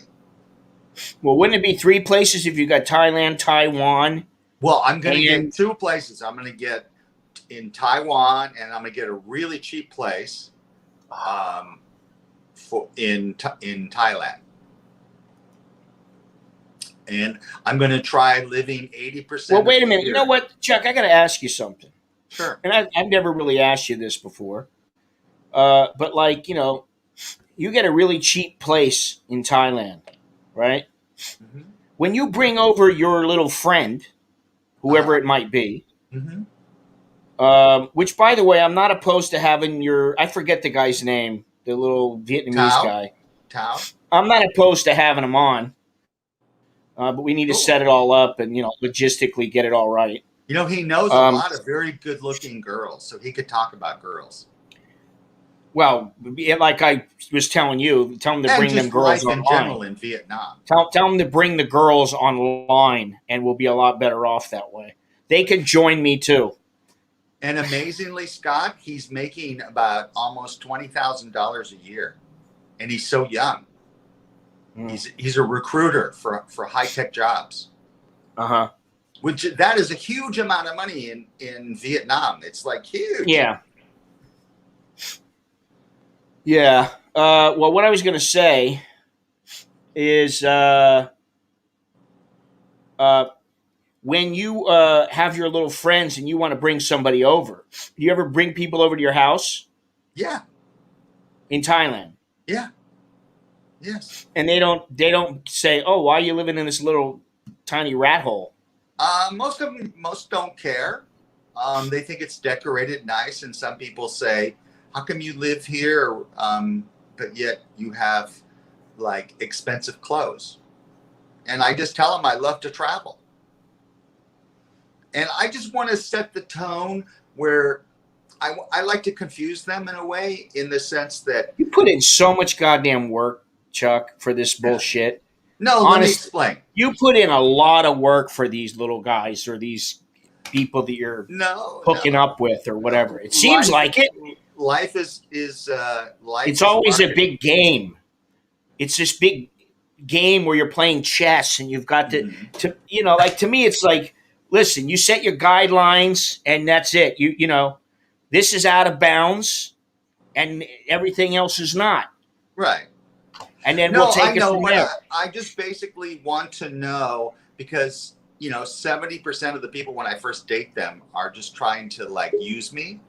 Well, wouldn't it be three places if you got Thailand, Taiwan? Well, I'm going to get two places. I'm going to get in Taiwan, and I'm going to get a really cheap place in Thailand. And I'm going to try living 80%. Well, wait a minute. You know what, Chuck? I got to ask you something. Sure. And I've never really asked you this before. But you get a really cheap place in Thailand, right? Mm-hmm. When you bring over your little friend, whoever it might be, which, by the way, I'm not opposed to having I forget the guy's name, the little Vietnamese guy. Tao. I'm not opposed to having him on, but we need to set it all up and, logistically get it all right. He knows a lot of very good-looking girls, so he could talk about girls. Well, like I was telling you, tell him to bring them girls online. In general in Vietnam. Tell them to bring the girls online, and we'll be a lot better off that way. They can join me too. And amazingly, Scott, he's making about almost $20,000 a year, and he's so young. He's a recruiter for high-tech jobs. Which that is a huge amount of money in Vietnam. It's like huge. Yeah. Yeah. Well, what I was going to say is when you have your little friends and you want to bring somebody over, do you ever bring people over to your house? Yeah. In Thailand? Yeah. Yes. And they don't say, "Oh, why are you living in this little tiny rat hole?" Most don't care. They think it's decorated nice, and some people say, "How come you live here, but yet you have like expensive clothes?" And I just tell them I love to travel, and I just want to set the tone where I like to confuse them in a way, in the sense that you put in so much goddamn work, Chuck, for this bullshit. No, honestly, let me explain. You put in a lot of work for these little guys or these people that you're hooking up with or whatever. It seems like it. Life is life. It's always a big game. It's this big game where you're playing chess and you've got to like, to me, it's like, listen, you set your guidelines and that's it. This is out of bounds and everything else is not. Right. And then we'll take it from there. I just basically want to know, because 70% of the people when I first date them are just trying to like use me,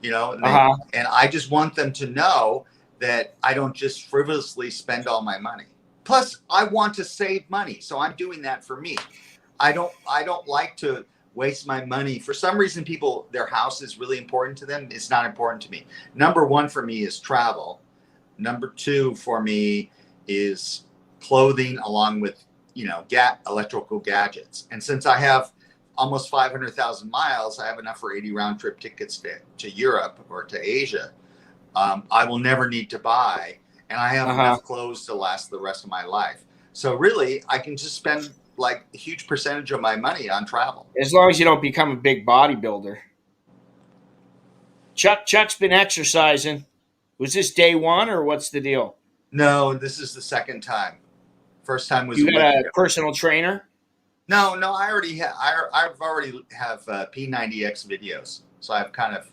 and I just want them to know that I don't just frivolously spend all my money. plus I want to save money, so I'm doing that for me. I don't like to waste my money. For some reason, people, their house is really important to them. It's not important to me. Number one for me is travel. Number two for me is clothing, along with electrical gadgets. And since I have almost 500,000 miles, I have enough for 80 round trip tickets to Europe or to Asia. I will never need to buy, and I have enough clothes to last the rest of my life. So really, I can just spend like a huge percentage of my money on travel. As long as you don't become a big bodybuilder. Chuck's been exercising. Was this day one or what's the deal? No, this is the second time. First time was you got a personal trainer? No, I already have. I've already have P90X videos, so I've kind of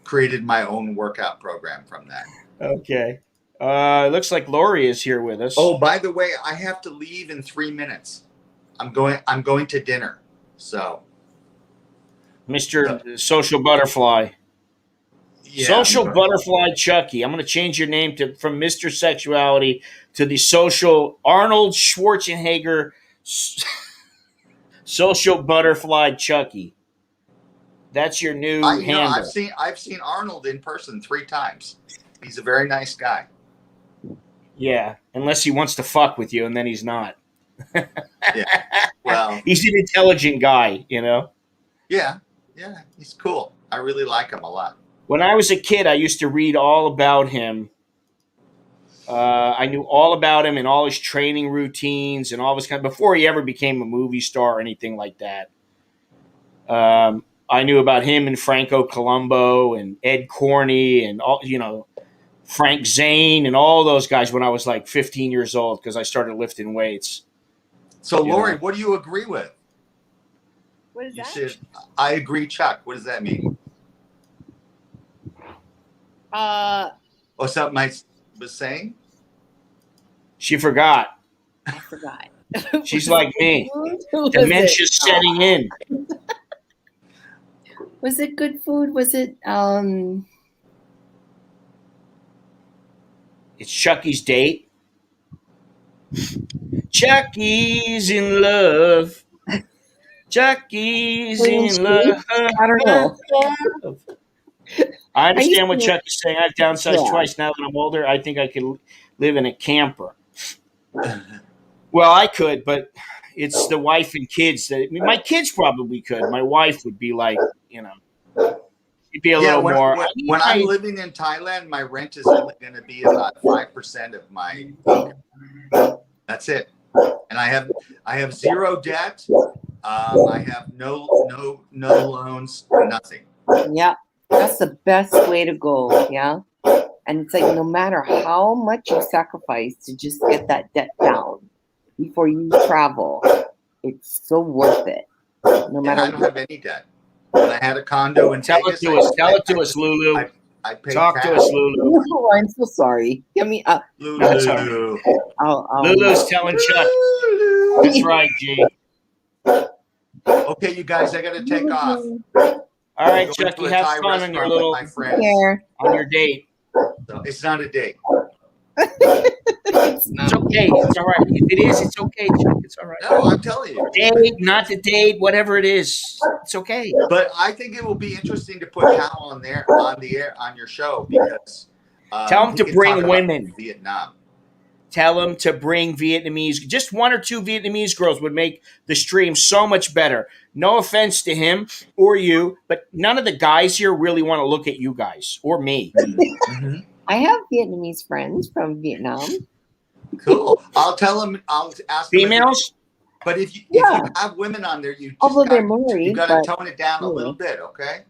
created my own workout program from that. Okay. It looks like Lori is here with us. Oh, by the way, I have to leave in 3 minutes. I'm going to dinner. So, Mr. Social Butterfly. Yeah, Social Butterfly Chucky. I'm going to change your name from Mr. Sexuality to the Social Arnold Schwarzenegger Social Butterfly Chucky. That's your new handle. I've seen Arnold in person 3 times. He's a very nice guy. Yeah, unless he wants to fuck with you, and then he's not. Yeah. Well, he's an intelligent guy, Yeah, he's cool. I really like him a lot. When I was a kid, I used to read all about him. I knew all about him and all his training routines and all this kind of, before he ever became a movie star or anything like that. I knew about him and Franco Columbo and Ed Corney and all, Frank Zane and all those guys when I was like 15 years old because I started lifting weights. So, Lori, what do you agree with? What is that? I agree, Chuck. What does that mean? Something I was saying? She forgot. I forgot. She's like me. Dementia's setting in. Was it good food? Was it It's Chucky's date. Chucky's in love. Chucky's in love. I don't know. I understand what Chuck is saying. I've downsized twice. Now that I'm older, I think I could live in a camper. Well, I could, but it's the wife and kids. My kids probably could. My wife would be like, she'd be a little more. When I'm living in Thailand, my rent is only going to be about 5% of my income. That's it. And I have zero debt. I have no loans, nothing. Yeah. That's the best way to go, yeah? And it's like no matter how much you sacrifice to just get that debt down before you travel, it's so worth it. No matter I don't have any debt. When I had a condo in Vegas, tell it to us, Lulu. I paid Talk cash. to us, Lulu. Oh, I'm so sorry. Get me up. Lulu. Lulu's telling Chuck. That's right, G. Okay, you guys, I got to take off. All right, Chuck, you have fun on your on your date. So it's not a date. It's okay. It's all right. If it is, it's okay, Chuck. It's all right. No, I'm telling you. Date, not the date, whatever it is. It's okay. But I think it will be interesting to put Hal on the air on your show because tell him to bring women. Vietnam. Tell him to bring Vietnamese. Just 1 or 2 Vietnamese girls would make the stream so much better. No offense to him or you, but none of the guys here really want to look at you guys or me. Mm-hmm. I have Vietnamese friends from Vietnam. Cool. I'll tell them. I'll ask females. But if you have women on there, you got to tone it down a little bit, okay?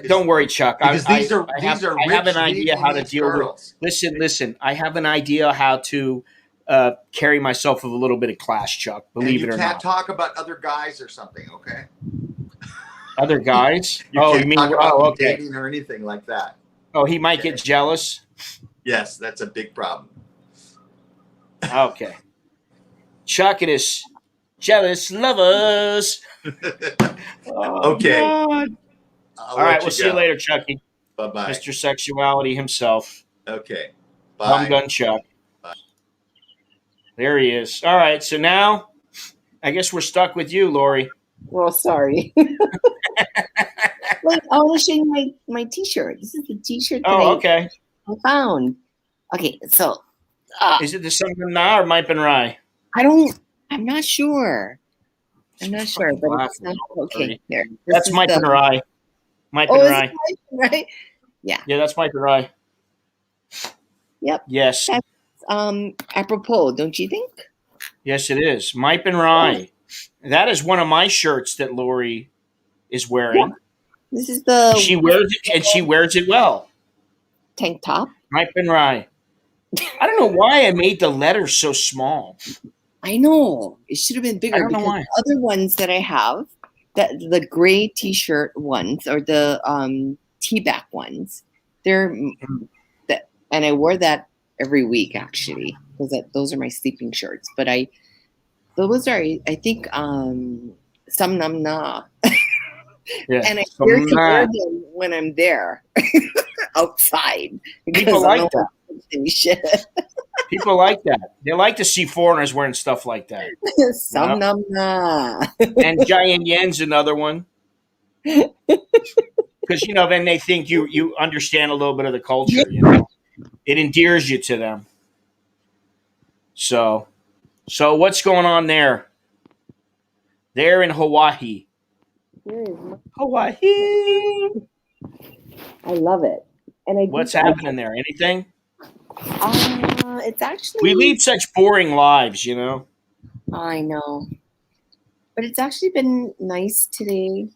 Don't worry, Chuck. I have an idea how to deal with. Listen. I have an idea how to carry myself with a little bit of class, Chuck. Believe it or not. You can't talk about other guys or something, okay? Other guys? You mean about dating or anything like that? Oh, he might get jealous. Yes, that's a big problem. Okay. Chuck, it is jealous lovers. Okay. God. All right, we'll see you later, Chucky. Bye-bye. Mr. Sexuality himself. Okay. Bye. Gun Chuck. There he is. All right. So now I guess we're stuck with you, Lori. Well, sorry. Wait, I want to show you my T-shirt. This is the T-shirt that Oh, okay. I found. Okay, so Is it the Sunken Na or Mipe and Rye? I'm not sure. I'm not sure, but it's not okay. There. That's Mipe and Rye. Mipe and Oh, is Rye. it Mipe and Rye? Yeah. Yeah, that's Mipe and Rye. Yep. Yes. That's apropos, don't you think? Yes, it is. Mipe and Rye. That is one of my shirts that Lori is wearing. Yeah. This is the She wears it, and she wears it well. tank top. Mipe and Rye. I don't know why I made the letters so small. I know it should have been bigger. I don't know because why. the other ones that I have, that the gray T-shirt ones or the T-back ones, they're that, and I wore that every week actually because those are my sleeping shirts. But those are I think some nam na, Yeah. and I fear to wear them when I'm there outside because People like that. Shit. People like that. They like to see foreigners wearing stuff like that. Some nam na. And Giant Yen's another one. Because, then they think you understand a little bit of the culture, It endears you to them. So what's going on there? They're in Hawaii. Hawaii. I love it. And What's happening there? Anything? It's actually We lead such boring lives, I know, but it's actually been nice today.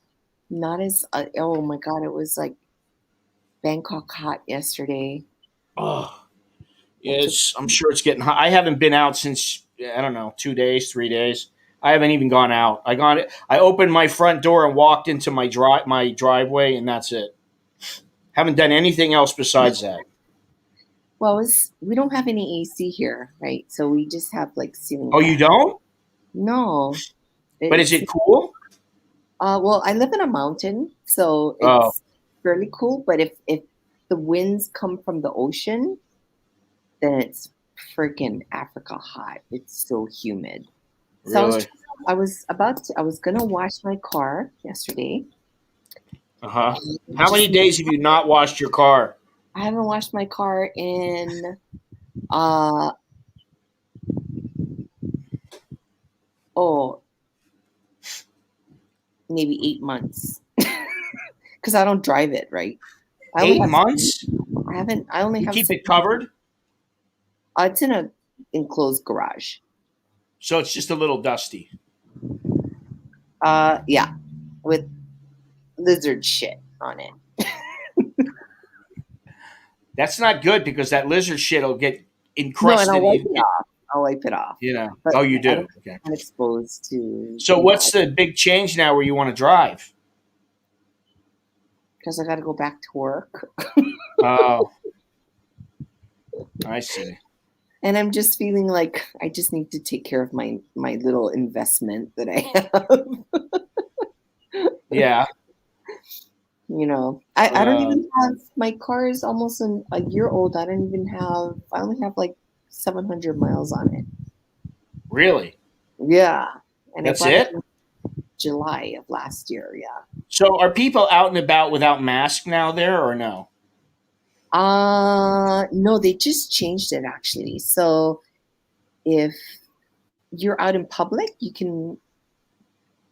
Not as oh my god, it was like Bangkok hot yesterday. Oh, yes, I'm sure it's getting hot. I haven't been out since I don't know 2 days, 3 days. I haven't even gone out. I opened my front door and walked into my driveway, and that's it. Haven't done anything else besides that. Well, we don't have any AC here, right? So we just have like ceiling. Oh, you don't? No. But is it cool? Well, I live in a mountain, so it's fairly cool. But if the winds come from the ocean, then it's freaking Africa hot. It's so humid. Really? So I was gonna wash my car yesterday. Uh-huh. How many days have you not washed your car? I haven't washed my car in maybe 8 months. Because I don't drive it, right? 8 months? I only have keep it covered? It's in a enclosed garage. So it's just a little dusty. Yeah. With lizard shit on it. That's not good because that lizard shit will get encrusted. No, and I'll wipe it off. But you do. Okay. I'm exposed to. So what's the big change now where you want to drive? Because I got to go back to work. Oh, I see. And I'm just feeling like I just need to take care of my little investment that I have. Yeah. I don't even have, my car is almost a year old. I only have like 700 miles on it. Really? Yeah. And that's it? July of last year, yeah. So are people out and about without masks now there or no? No, they just changed it actually. So if you're out in public, you can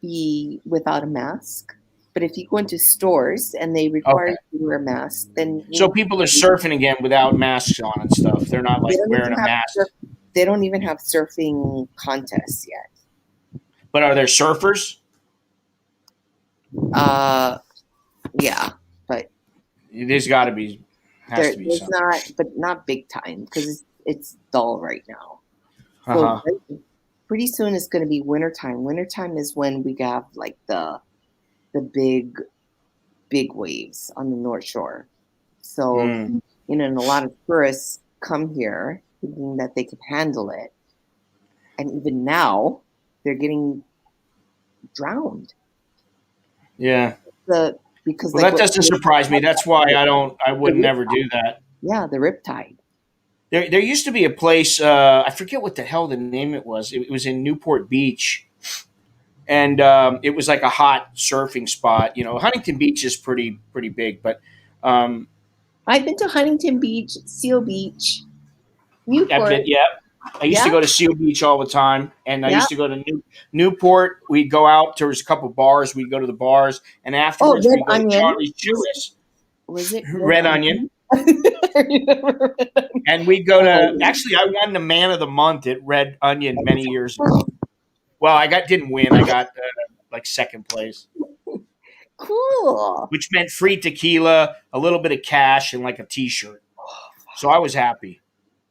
be without a mask. But if you go into stores and they require you to wear a mask, then so people are surfing again without masks on and stuff. They're not like wearing a mask. They don't even have surfing contests yet. But are there surfers? Yeah, but there's got to be. Has to be there's not, but not big time because it's dull right now. Uh-huh. So pretty soon it's going to be wintertime. Wintertime is when we have like the big waves on the North Shore. So, and a lot of tourists come here thinking that they can handle it. And even now, they're getting drowned. Yeah. Because that doesn't surprise me. That's why I would never do that. Yeah, the riptide. There used to be a place. I forget what the hell the name it was. It was in Newport Beach, and it was like a hot surfing spot. You know, Huntington Beach is pretty big, but um, I've been to Huntington Beach, Seal Beach, I've Newport. been, yeah. I used to Yeah, go to Seal Beach all the time, and I yeah. used to go to Newport. We'd go out. There was a couple bars. We'd go to the bars, and Oh, afterwards Red we'd go to Onion. Charlie's Chili's, Was it Red Red Onion, Onion? I remember Red Onion. and we'd go to. Oh, Actually, I won the Man of the Month at Red Onion many years ago. Well, didn't win. I got like second place, cool. which meant free tequila, a little bit of cash, and like a T-shirt. So I was happy.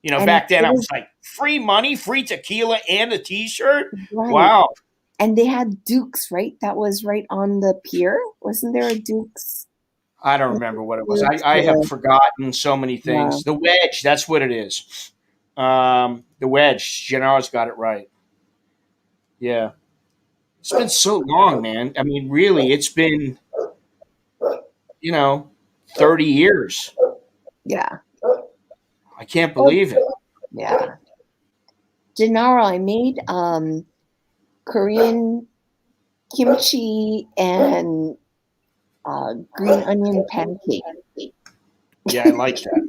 You know, And back then it I was was like, free money, free tequila, and a T-shirt. right. Wow. And they had Duke's, right? That was right on the pier. Wasn't there a Duke's? I don't remember what it was. Duke's, I have forgotten so many yeah. things. The wedge, that's what it is. The wedge. Gennar's got it right. Yeah. It's been so long, man. I mean, really, it's been, 30 years. Yeah. I can't believe it. Yeah. Gennaro, I made Korean kimchi and green onion pancake. Yeah, I like that.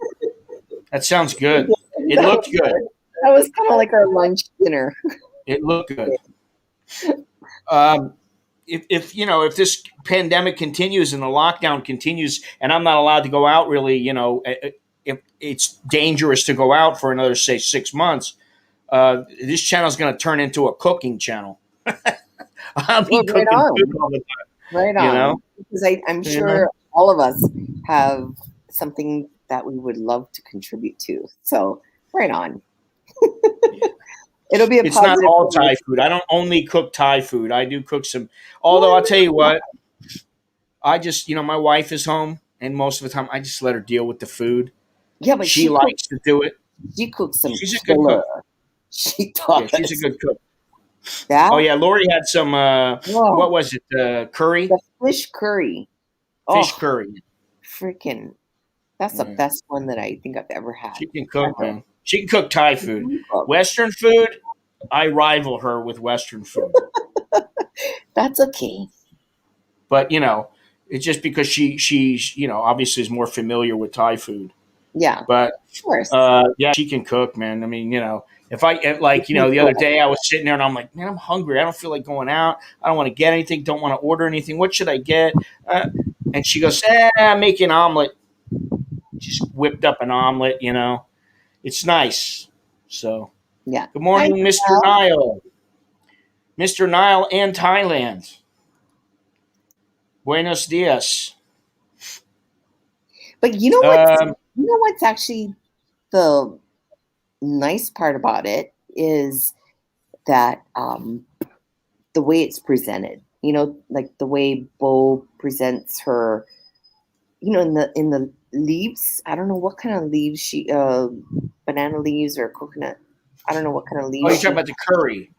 That sounds good. It looked good. That was kind of like our lunch dinner. It looked good. If this pandemic continues and the lockdown continues, and I'm not allowed to go out, really, if it's dangerous to go out for another, say, 6 months, this channel is going to turn into a cooking channel. I'll be Well, right cooking on. food all the time. Right on. Because I'm sure all of us have something that we would love to contribute to. So, right on. It'll be a It's positive. not all Thai food. I don't only cook Thai food. I do cook some. Although I'll tell you what, I just, my wife is home, and most of the time I just let her deal with the food. Yeah, but she likes to do it. She cooks some. She's a good cook. She does. Yeah, she's a good cook. Yeah. Oh yeah, Lori had some. What was it? Curry. The fish curry. Fish curry. Freaking! That's the best one that I think I've ever had. She can cook, man. She can cook Thai food. Western food, I rival her with Western food. That's okay. But it's just because she's obviously is more familiar with Thai food. Yeah. But of course. Yeah, she can cook, man. I mean, if I the other day I was sitting there and I'm like, man, I'm hungry. I don't feel like going out. I don't want to get anything. Don't want to order anything. What should I get? And she goes, make an omelet. Just whipped up an omelet. It's nice. So yeah. Good morning, Mr. Nile. Mr. Nile and Thailand. Buenos dias. But you know what's actually the nice part about it is that the way it's presented. Like the way Bo presents her. In the leaves. I don't know what kind of leaves she banana leaves or coconut. I don't know what kind of leaves. Oh, you're talking about the curry.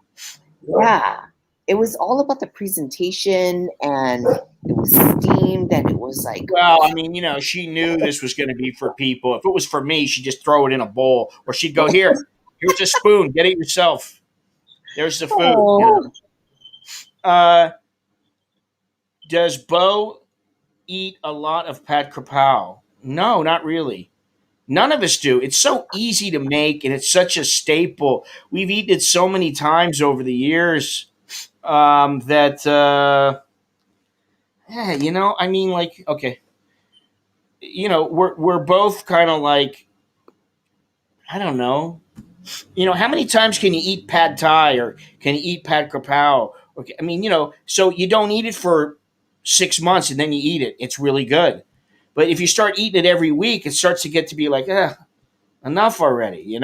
Yeah. It was all about the presentation, and it was steamed, and it was like. Well, I mean, she knew this was going to be for people. If it was for me, she'd just throw it in a bowl, or she'd go, here's a spoon, get it yourself. There's the food. Does Bo eat a lot of pad krapao? No, not really. None of us do. It's so easy to make, and it's such a staple. We've eaten it so many times over the years that, I mean, like, okay. We're both kind of like, I don't know. How many times can you eat pad thai or can you eat pad krapao? Okay, I mean, so you don't eat it for 6 months and then you eat it. It's really good. But if you start eating it every week, it starts to get to be like, enough already,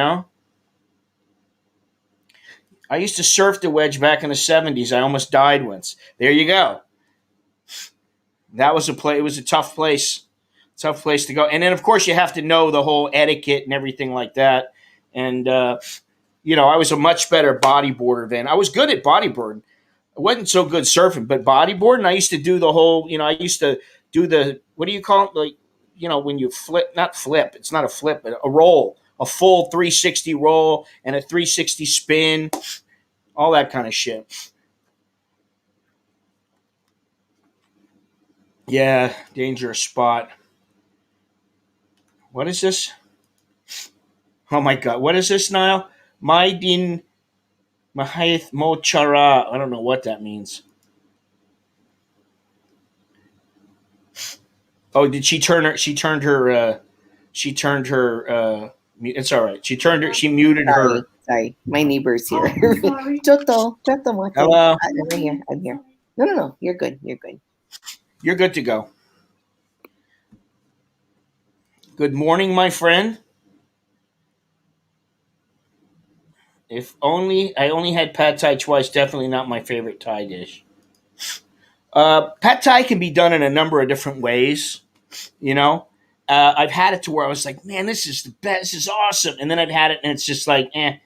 I used to surf the wedge back in the 70s. I almost died once. There you go. That was it was a tough place to go. And then, of course, you have to know the whole etiquette and everything like that. And, I was a much better bodyboarder then. I was good at bodyboarding. I wasn't so good surfing, but bodyboarding, I used to do the whole, I used to do the, what do you call it? Like, when you flip, not flip, it's not a flip, but a roll. a full 360 roll and a 360 spin, all that kind of shit. Yeah, dangerous spot. What is this? Oh my god, what is this, Niall? Maidin Mahayth Mochara. I don't know what that means. Oh, did she turn her? She turned her. She turned her. It's all right. She turned her. She muted her. Sorry. My neighbor's here. Choto, mate. Hello. I'm here. I'm here. No. You're good. You're good. You're good to go. Good morning, my friend. If only I only had pad thai twice. Definitely not my favorite Thai dish. Pad thai can be done in a number of different ways. You know, I've had it to where I was like, man, this is the best. This is awesome. And then I've had it, and it's just like, eh.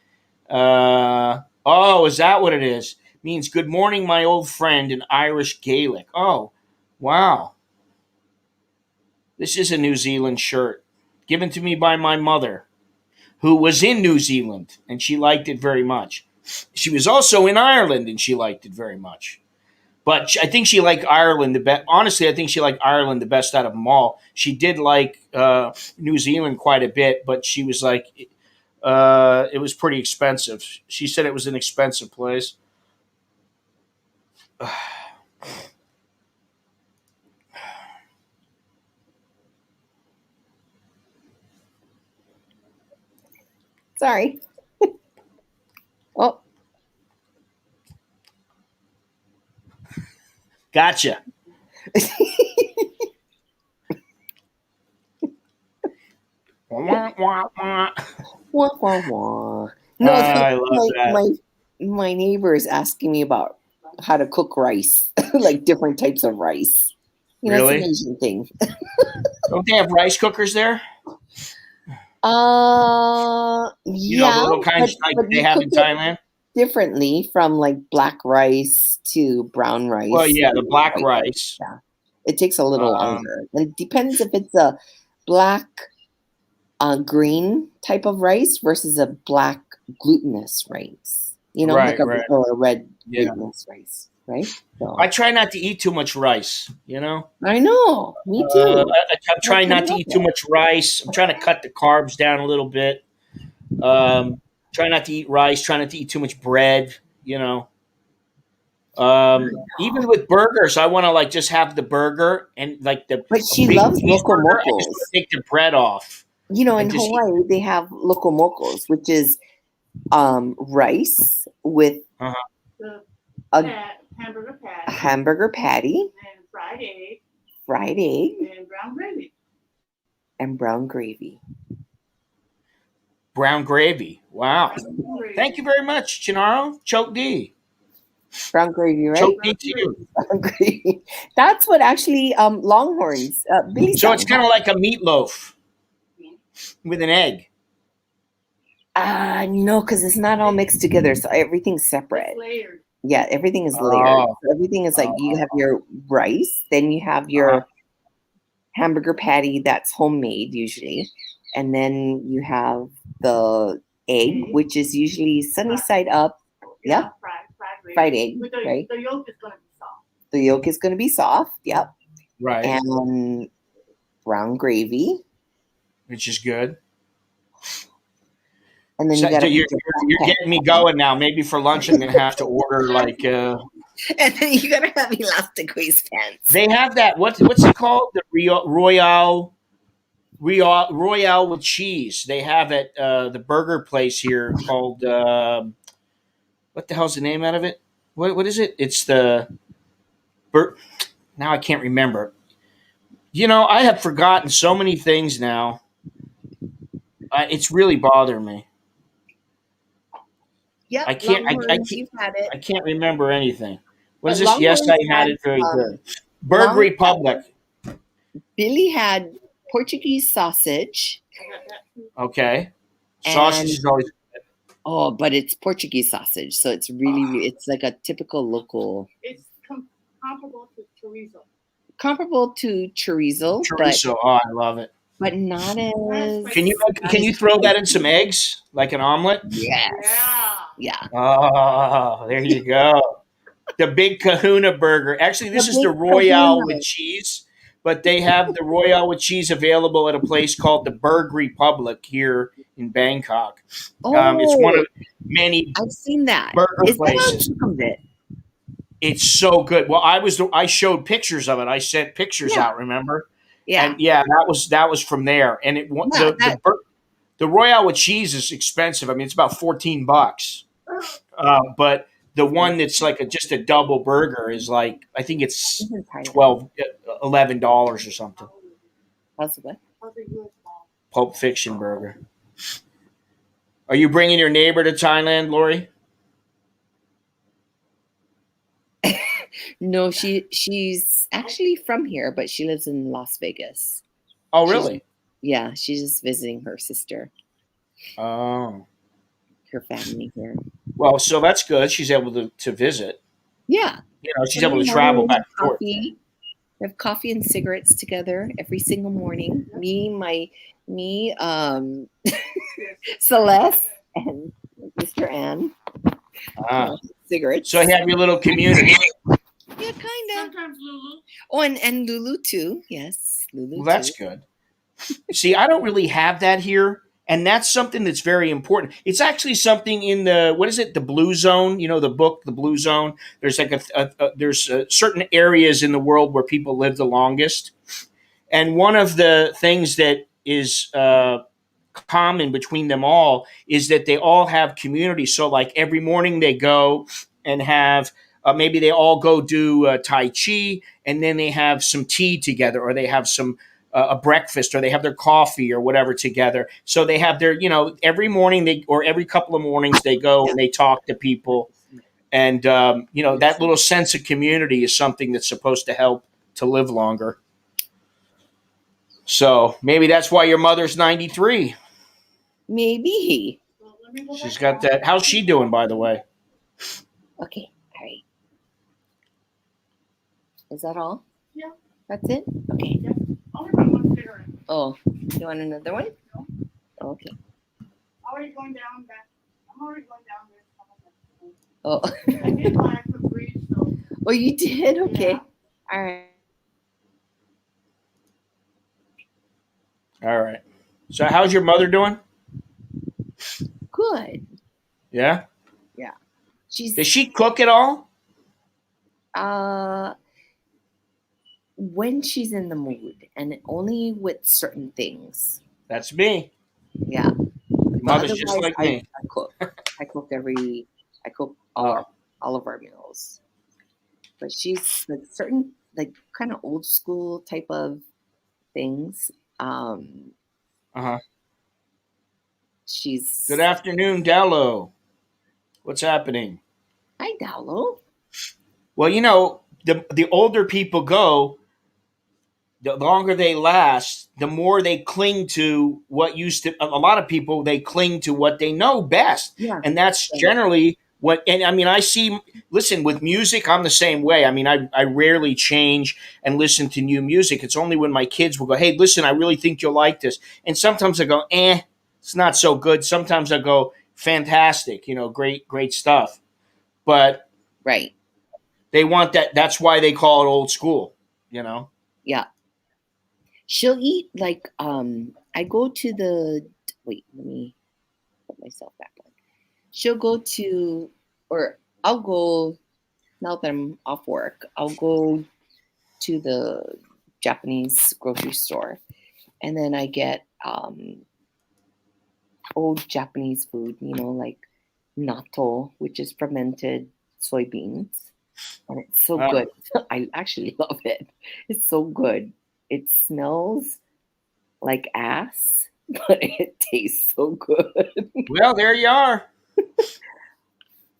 Oh, is that what it is? It means good morning, my old friend in Irish Gaelic. Oh, wow. This is a New Zealand shirt given to me by my mother, who was in New Zealand, and she liked it very much. She was also in Ireland, and she liked it very much. But I think she liked Ireland the best. Honestly, I think she liked Ireland the best out of them all. She did like New Zealand quite a bit, but she was like, it was pretty expensive. She said it was an expensive place. Sorry. Oh. Gotcha. Wah, wah, wah. Wah, wah, wah. No, I love that. my neighbor is asking me about how to cook rice, like different types of rice. You know, it's Really? an Asian thing. Don't they have rice cookers there? You know, the Yeah, little kinds like but they you have cook in it Thailand? differently from like black rice to brown Well, rice yeah, the to black white rice. rice. Yeah, it takes a little Um, longer. And it depends if it's a black green type of rice versus a black glutinous rice. You know, like right, right. or a red Yeah. glutinous rice, right? So I try not to eat too much rice, you know? I know, me too. I'm trying not to eat too much rice. I'm trying to cut the carbs down a little bit. Try not to eat rice, try not to eat too much bread, you know. Even with burgers, I want to like just have the burger and like the But a she big loves cheeseburger. I just locomocos. want to take the bread off You know, in and just eat. Hawaii they have locomocos, which is rice with Uh-huh. a hamburger patty, and fried egg, and brown gravy. Brown gravy. Wow. Thank you very much, Chinaro. Choke D. Brown gravy, right? Choke D to you. Brown gravy. That's what actually Longhorns, Billy. So it's kind of like a meatloaf with an egg. No, because it's not all mixed together, so everything's separate. It's layered. Yeah, everything is layered. Oh. So everything is like you have your rice, then you have your hamburger patty that's homemade usually, and then you have the egg, which is usually sunny side up. Yeah, Yep, fried egg, But right? the yolk is gonna be soft. The yolk is going to be soft. Yep, Right. and brown gravy, Which is good. and then So, you got you're getting me going now. Maybe for lunch I'm gonna have to order like and then you gotta have elastic waistbands. they have that what's it called? The Royale with cheese. They have at the burger place here called what the hell's the name out of it? What is it? It's the now I can't remember. You know, I have forgotten so many things now. It's really bothering me. Yep, I can't. you've had it. I can't remember anything. What is But this? Yes, I Longhorns had it very good. Burg Longhorns Republic. Billy had Portuguese sausage. I got that too. Okay. Sausage is always Oh, but it's Portuguese sausage, so it's really it's like a typical local, It's comparable to chorizo. comparable to chorizo, chorizo. Oh, I love it. but not as. Can you throw that in some eggs like an omelet? Yes. Yeah. Yeah. Oh, there you go. The big Kahuna burger. Actually, this is the big Royale kahuna. with cheese, but they have the Royale with cheese available at a place called the Burg Republic here in Bangkok. It's one Oh, of many I've seen that. burger Is that on places. Sukhumvit? It's so good. Well, I showed pictures of it. I sent pictures Yeah. out. Remember? Yeah. And yeah, that was from there. And Yeah, the Royale with cheese is expensive. I mean, it's about $14. But the one that's like just a double burger is like I think it's It's in Thailand. 12 $11 or something. How's it? Pulp Fiction burger. Are you bringing your neighbor to Thailand, Lori? No, she's actually from here, but she lives in Las Vegas. Oh, She's- really? Yeah, she's just visiting her sister, Oh, her family here. well, so that's good. She's able to visit. Yeah. You know, she's So able to we travel have back and forth. coffee. We have coffee and cigarettes together every single morning. Me, Celeste, and Mr. Ann. Ah, Cigarettes. so you have your little community. Yeah, kind of. Sometimes Lulu. Oh, and Lulu too. Yes, Lulu Well, that's too. good. See, I don't really have that here, and that's something that's very important. It's actually something in the what is it? The Blue Zone. You know, the book, The Blue Zone. There's like there's certain areas in the world where people live the longest, and one of the things that is common between them all is that they all have community. So, like every morning, they go and have. Maybe they all go do Tai Chi, and then they have some tea together, or they have some a breakfast, or they have their coffee or whatever together. So they have their, every morning or every couple of mornings they go and they talk to people, and that little sense of community is something that's supposed to help to live longer. So maybe that's why your mother's 93. Maybe. Well, let me go She's back got that. How's she doing, by the way? Okay. All right. Is that all? Yeah. That's it? Okay. I'll bring one cigarette. Oh, you want another one? No. Okay. Already going down back. I'm already going down there. Oh. I did my actual breathe, so Oh, you did? Okay. Yeah. All right. All right. So how's your mother doing? Good. Yeah. She's Does she cook at all? when she's in the mood, and only with certain things. That's me. Yeah. Your mother's just Otherwise, like me. I cook. I cook Oh. all of our meals. But she's like certain like kind of old school type of things. Uh-huh. She's Good afternoon, Dallo. What's happening? Hi, Dowlo. Well, the older people go, the longer they last, the more they cling to what used to. A lot of people, they cling to what they know best, Yeah. and that's generally what. And I mean, I see. Listen, with music, I'm the same way. I mean, I rarely change and listen to new music. It's only when my kids will go, "Hey, listen, I really think you'll like this," and sometimes I go, it's not so good. Sometimes I go, fantastic, great stuff. But Right. they want that. That's why they call it old school. Yeah. She'll eat like I go to the wait, let me put myself back on. She'll go to or I'll go now that I'm off work, I'll go to the Japanese grocery store and then I get old Japanese food, like natto, which is fermented soybeans. And it's so good. I actually love it. It's so good. It smells like ass, but it tastes so good. Well, there you are.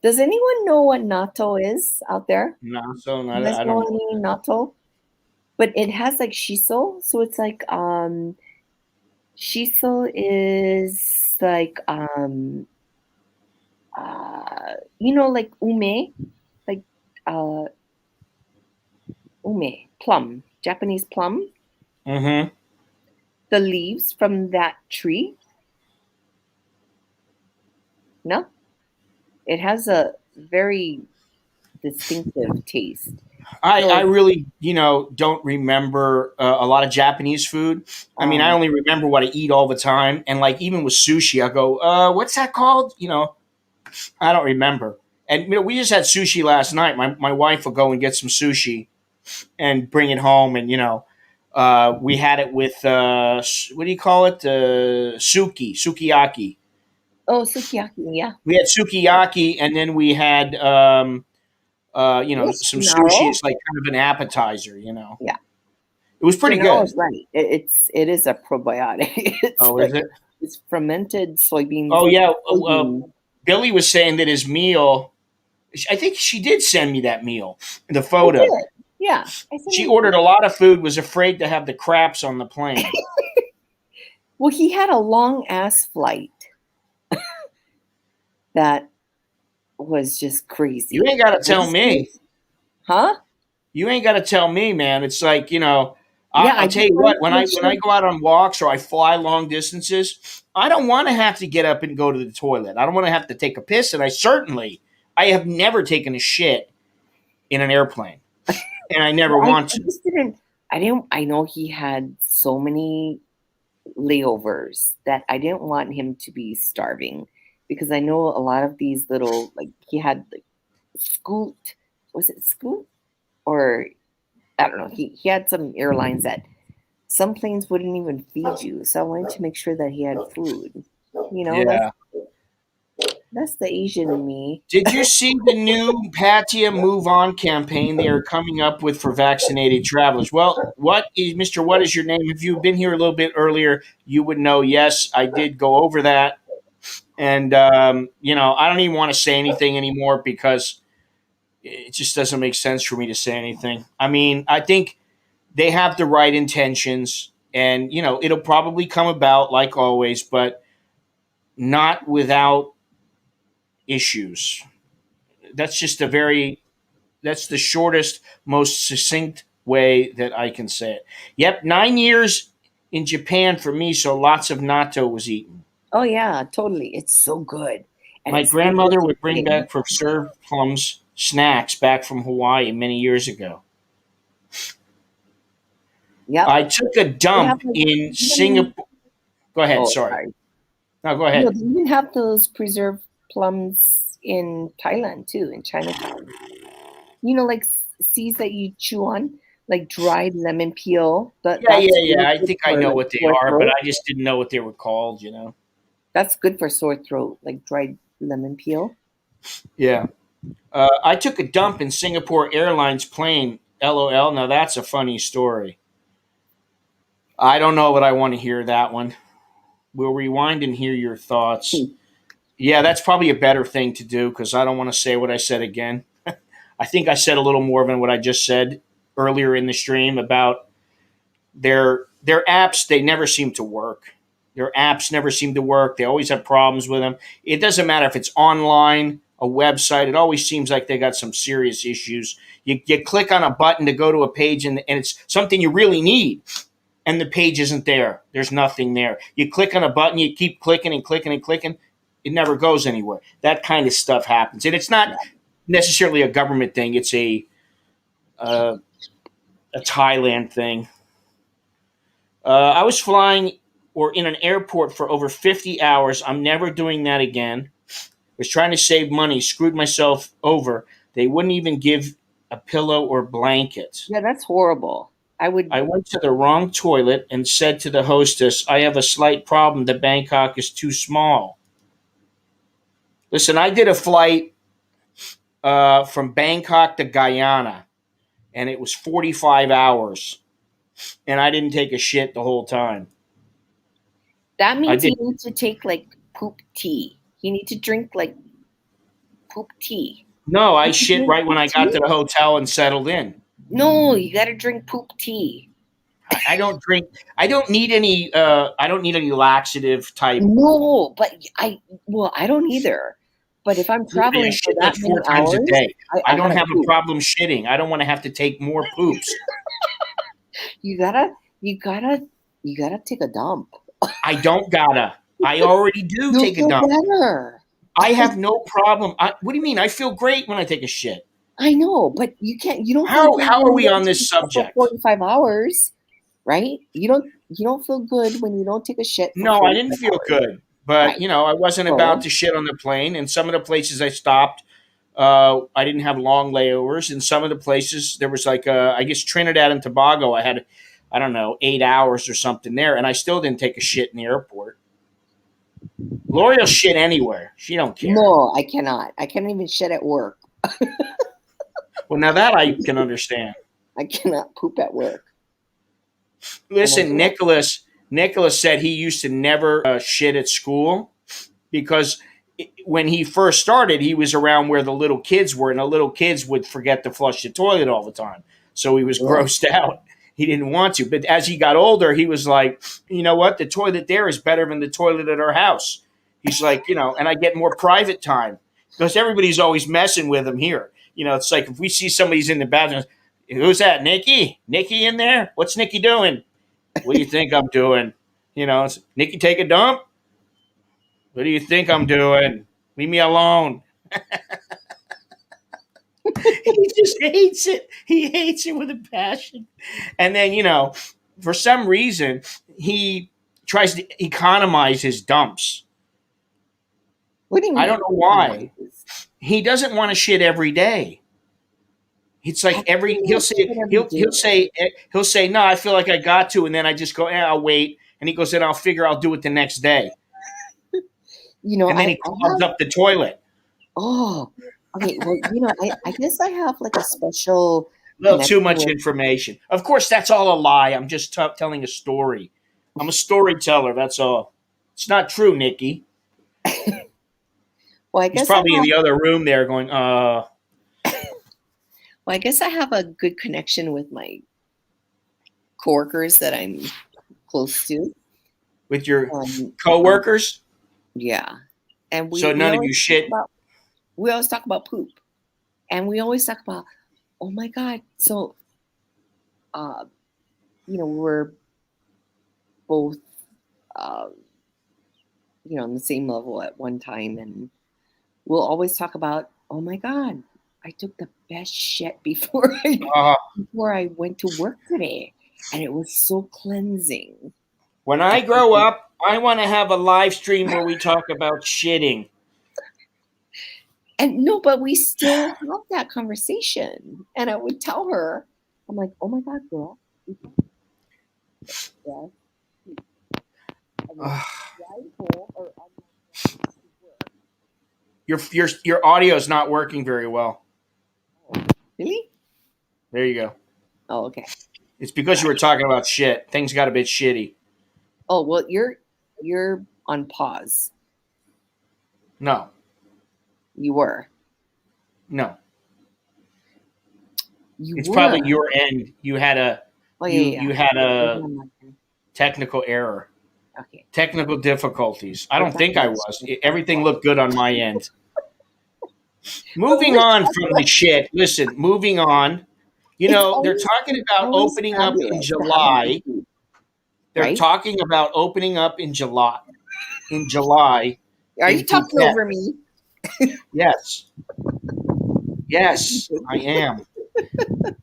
Does anyone know what natto is out there? No, so You not, guys I know don't. any natto? But it has like shiso, so it's like shiso is like like ume, like uh ume, plum, Japanese plum. Mm-hmm. the leaves from that tree? No. It has a very distinctive taste. I So, really, don't remember a lot of Japanese food. I mean, I um, only remember what I eat all the time. And like, even with sushi, I go, what's that called? I don't remember. And, we just had sushi last night. My wife will go and get some sushi and bring it home. And, we had it with, what do you call it? Sukiyaki. oh, sukiyaki, yeah. We had sukiyaki, and then we had, Yes, some sushi. Shinaro. It's like kind of an appetizer. Yeah, It was pretty Shinaro good. is right. It is a probiotic. It's Oh, is like it? it's fermented soybeans. Oh, yeah. Soybean. Billy was saying that his meal. I think she did send me that meal, the I photo. did. Yeah, I sent She him. ordered a lot of food. Was afraid to have the craps on the plane. Well, he had a long ass flight that was just You crazy. ain't got to tell me. Business? Huh? You ain't got to tell me, man. It's like Yeah, I I'll tell just you wanted what. to When I make when sure. I go out on walks or I fly long distances, I don't want to have to get up and go to the toilet. I don't want to have to take a piss, and I have never taken a shit in an airplane, and I never Well, want I to. just didn't. I didn't. I know he had so many layovers that I didn't want him to be starving because I know a lot of these little like he had like Scoot. Was it Scoot or I don't know. He had some airlines that some planes wouldn't even feed you, so I wanted to make sure that he had food. You know, that's Yeah. that's the Asian in me. Did you see the new Patia Move On campaign they are coming up with for vaccinated travelers? Well, Mr. What is your name? If you've been here a little bit earlier, you would know. Yes, I did go over that, and I don't even want to say anything anymore because it just doesn't make sense for me to say anything. I mean, I think they have the right intentions, and it'll probably come about like always, but not without issues. That's just a very That's the shortest, most succinct way that I can say it. Yep, 9 years in Japan for me, so lots of natto was eaten. Oh yeah, totally. It's so good, and My it's so grandmother would bring versatile. back preserved plums snacks back from Hawaii many years ago. Yep. I took a They have dump like in even. Singapore. Go ahead, Oh, sorry. sorry. No, go No, ahead. they even have those preserved plums in Thailand too, in Chinatown. Like seeds that you chew on, like dried lemon peel. But Yeah, that's yeah, really yeah. I good think I for know like what they sore are, but throat. I just didn't know what they were called. That's good for sore throat, like dried lemon peel. Yeah. I took a dump in Singapore Airlines plane. LOL. Now that's a funny story. I don't know, but I want to hear that one. We'll rewind and hear your thoughts. Yeah, that's probably a better thing to do because I don't want to say what I said again. I think I said a little more than what I just said earlier in the stream about their apps. They never seem to work. Their apps never seem to work. They always have problems with them. It doesn't matter if it's online, a website. It always seems like they got some serious issues. You click on a button to go to a page, and it's something you really need, and the page isn't there. There's nothing there. You click on a button, you keep clicking and clicking and clicking. It never goes anywhere. That kind of stuff happens, and it's not necessarily a government thing. It's uh, a Thailand thing. I was flying or in an airport for over 50 hours. I'm never doing that again. Was trying to save money, screwed myself over. They wouldn't even give a pillow or blanket. Yeah, that's horrible. I would. I went to the wrong toilet and said to the hostess, I have a slight problem. The Bangkok is too small. Listen, I did a flight from Bangkok to Guyana, and it was 45 hours, and I didn't take a shit the whole time. That I means did. you need to take like poop tea. You need to drink like poop tea. No, I You can shit drink right when poop I got tea? to the hotel and settled in. No, you got to drink poop tea. I don't drink. I don't need any. I don't need any laxative type. No, but I don't either. But if I'm I traveling for shit like that many 4 times a hours, day. I I don't gotta have a poop. problem shitting. I don't want to have to take more poops. You gotta You gotta take a dump. I don't gotta. I already do You'll take a feel dump. better. I have no problem. What do you mean? I feel great when I take a shit. I know, but you can't. You don't feel How good how when are you we don't on take a this shit for subject? 45 hours, right? You don't feel good when you don't take a shit for No, I 45 didn't feel hours, good. But, right? I wasn't about So to shit on the plane. And some of the places I stopped, I didn't have long layovers. And some of the places, there was like, I guess Trinidad and Tobago, I had, I don't know, 8 hours or something there. And I still didn't take a shit in the airport. Lori will shit anywhere. She don't care. no, I cannot. I can't even shit at work. Well, now that I can understand. I cannot poop at work. Listen, Nicholas said he used to never shit at school because when he first started, he was around where the little kids were, and the little kids would forget to flush the toilet all the time. So he was Yeah. grossed out. He didn't want to. But as he got older, he was like, you know what? The toilet there is better than the toilet at our house. He's like, and I get more private time because everybody's always messing with him here. It's like if we see somebody's in the bathroom, who's that? Nikki? Nikki in there? What's Nikki doing? What do you think I'm doing? Nikki take a dump? What do you think I'm doing? Leave me alone. He just hates it. He hates it with a passion. And then, for some reason, he tries to economize his dumps. What do you I mean? don't know why. He doesn't want to shit every day. It's like he'll say no, I feel like I got to, and then I just go, I'll wait, and he goes, then I'll figure I'll do it the next day, and then he clogs up the toilet. Oh, okay. Well, I guess I have like a special A little too connection much with. information. Of course, that's all a lie. I'm just telling a story. I'm a storyteller. That's all. It's not true, Nikki. Well, I He's guess probably in the other room there going, Well, I guess I have a good connection with my coworkers that I'm close to. with your coworkers. Yeah, and So none of you shit. We always talk about poop, and we always talk about, oh my god. So, we're both, on the same level at one time, and we'll always talk about, oh my god, I took the best shit before I went to work today, and it was so cleansing. When I grow up, I want to have a live stream where we talk about shitting. And no, but we still have that conversation. And I would tell her, I'm like, oh my god, girl. Your audio is not working very well. Really? There you go. Oh, okay. It's because you were talking about shit. Things got a bit shitty. Oh, well, you're on pause. No. You were. No. It's probably your end. You had a you had a technical error. Okay. Technical difficulties. I don't think I was. Everything looked good on my end. Moving on from the shit. Listen, moving on. They're talking about opening up in July. They're talking about opening up in July. In July. Are you talking over me? Yes. Yes, I am.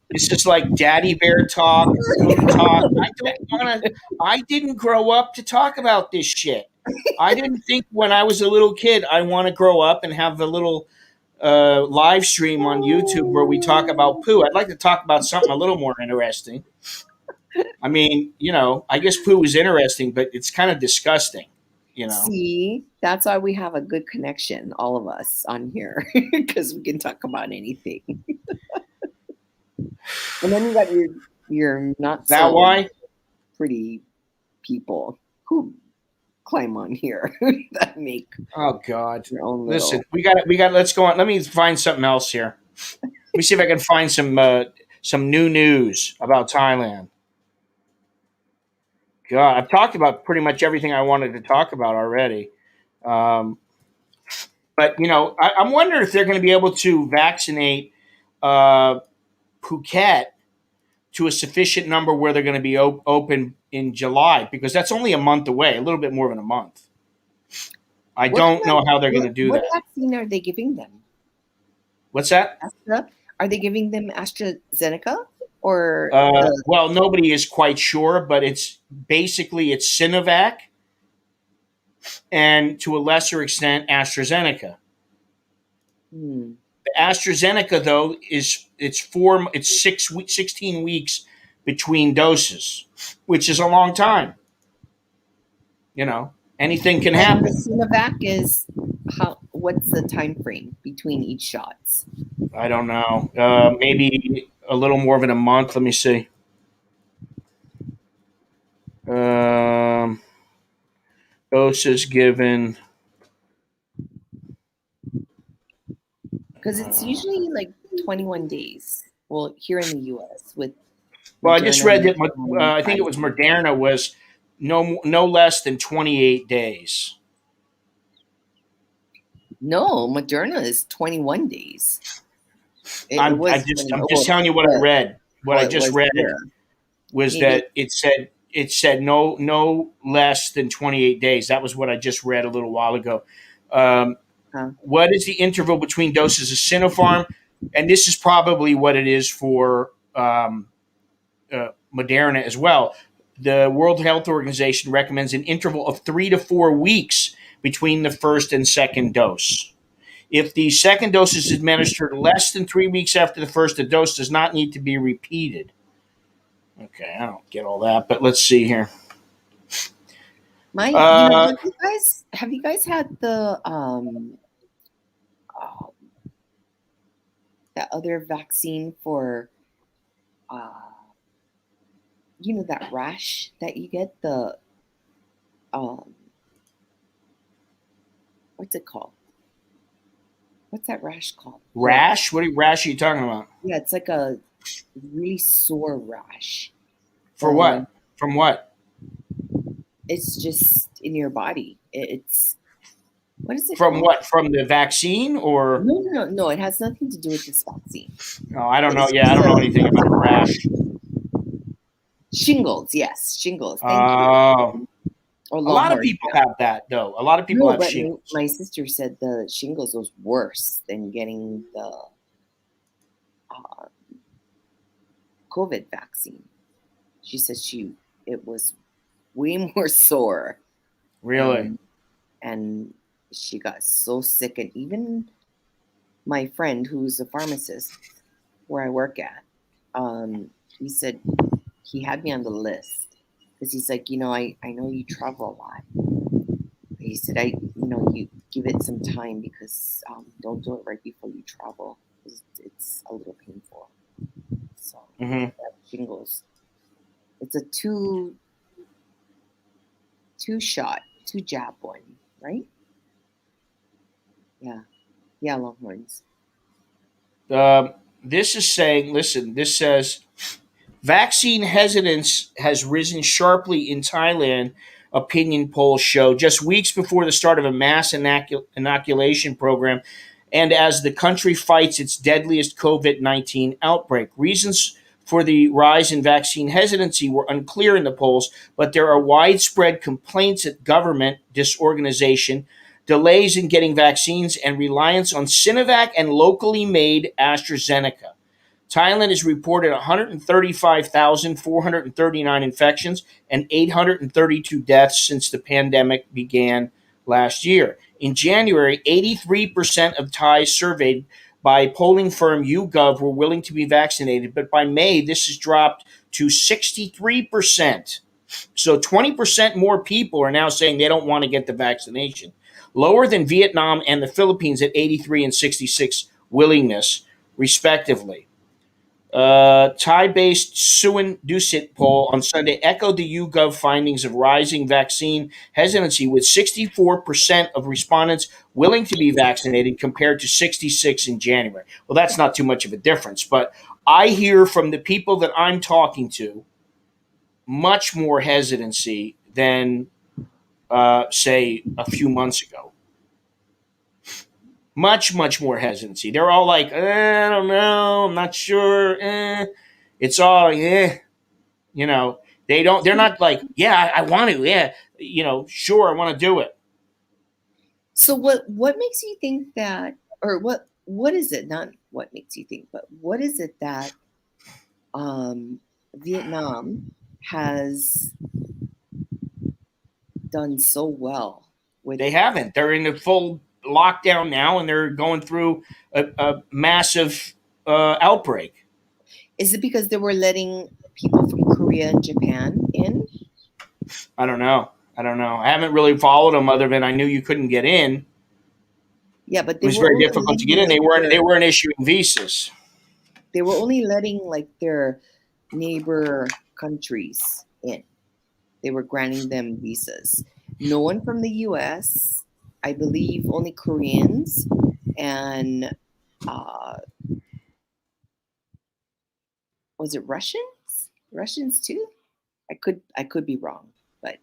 This is like daddy bear talk, food talk. I didn't grow up to talk about this shit. I didn't think when I was a little kid I want to grow up and have a little live stream on YouTube where we talk about poo. I'd like to talk about something a little more interesting. I mean, I guess poo is interesting, but it's kind of disgusting. See, that's why we have a good connection, all of us on here, because we can talk about anything. And then you got your not so pretty people who climb on here that make their own Listen, we got let's go on. Let me find something else here. Let me see if I can find some new news about Thailand. God, I've talked about pretty much everything I wanted to talk about already. But I'm wondering if they're going to be able to vaccinate Phuket to a sufficient number where they're going to be open in July, because that's only a month away, a little bit more than a month. I What don't kind know how they're going to do what that. vaccine are they giving them? What's that? Astra? Are they giving them AstraZeneca or the? Well, nobody is quite sure, but it's basically it's Sinovac and to a lesser extent AstraZeneca. Hmm. The AstraZeneca though it's 16 weeks between doses, which is a long time. You know, anything can And the happen. Sinovac is how? What's the time frame between each shots? I don't know. Maybe a little more than a month. Let me see. Um, Doses given. Because it's usually like 21 days. Well, here in the U.S. with Well, I just Moderna read that. and I think it was Pfizer. Moderna was no less than 28 days. No, Moderna is 21 days. It I'm I was just 20. I'm just Oh, telling you what I well, read. What I it just was read here. was Maybe. that it said no less than 28 days. That was what I just read a little while ago. Um, Huh? what is the interval between doses of Sinopharm? And this is probably what it is for Moderna as well. The World Health Organization recommends an interval of 3 to 4 weeks between the first and second dose. If the second dose is administered less than 3 weeks after the first, the dose does not need to be repeated. Okay, I don't get all that, but let's see here. Uh, Have you guys had the uh, that other vaccine for uh that rash that you get, the um what's it called? What's that rash called? rash? What rash are you talking about? Yeah, it's like a really sore rash. For Um, what? From what? it's just in your body. It's what is it From called? what? From the vaccine or? No, no, no, no. It has nothing to do with this vaccine. No, I don't know. It's Yeah, I just don't know anything about a rash. shingles. Yes, shingles. Thank you. Oh, Or a lot of longhorn. people have that though. A lot of people No, have but shingles. my sister said the shingles was worse than getting the uh, COVID vaccine. She said it was way more sore, Really? and she got so sick. And even my friend, who's a pharmacist where I work at, he said he had me on the list because he's like, I know you travel a lot. He said, you give it some time because don't do it right before you travel. It's a little painful. So Hmm. that shingles. It's a two jab one, right? Yeah, yeah, Longhorns. This is saying, listen, this says vaccine hesitance has risen sharply in Thailand, opinion polls show, just weeks before the start of a mass inoculation program and as the country fights its deadliest COVID 19 outbreak. Reasons for the rise in vaccine hesitancy were unclear in the polls, but there are widespread complaints at government disorganization, delays in getting vaccines, and reliance on Sinovac and locally made AstraZeneca. Thailand has reported 135,439 infections and 832 deaths since the pandemic began last year. In January, 83% of Thais surveyed by polling firm YouGov were willing to be vaccinated, but by May, this has dropped to 63%. So 20% more people are now saying they don't want to get the vaccination, lower than Vietnam and the Philippines at 83 and 66 willingness, respectively. Thai-based Suan Dusit poll on Sunday echoed the YouGov findings of rising vaccine hesitancy, with 64% of respondents willing to be vaccinated compared to 66 in January. Well, that's not too much of a difference, but I hear from the people that I'm talking to much more hesitancy than, say, a few months ago. Much more hesitancy. They're all like, I don't know, I'm not sure. It's all, you know, They don't. They're not like, yeah, I want to. Yeah, sure, I want to do it. So what makes you think that, or what is it? Not what makes you think, but what is it that Vietnam has done so well with? They haven't. They're in a full lockdown now, and they're going through a massive outbreak. Is it because they were letting people from Korea and Japan in? I don't know. I haven't really followed them other than I knew you couldn't get in. Yeah, but It they was were very only difficult to letting, get in. like, They weren't issuing visas. they were only letting like their neighbor countries in. They were granting them visas. No one from the U.S. I believe only Koreans and was it Russians? Russians too? I could be wrong, but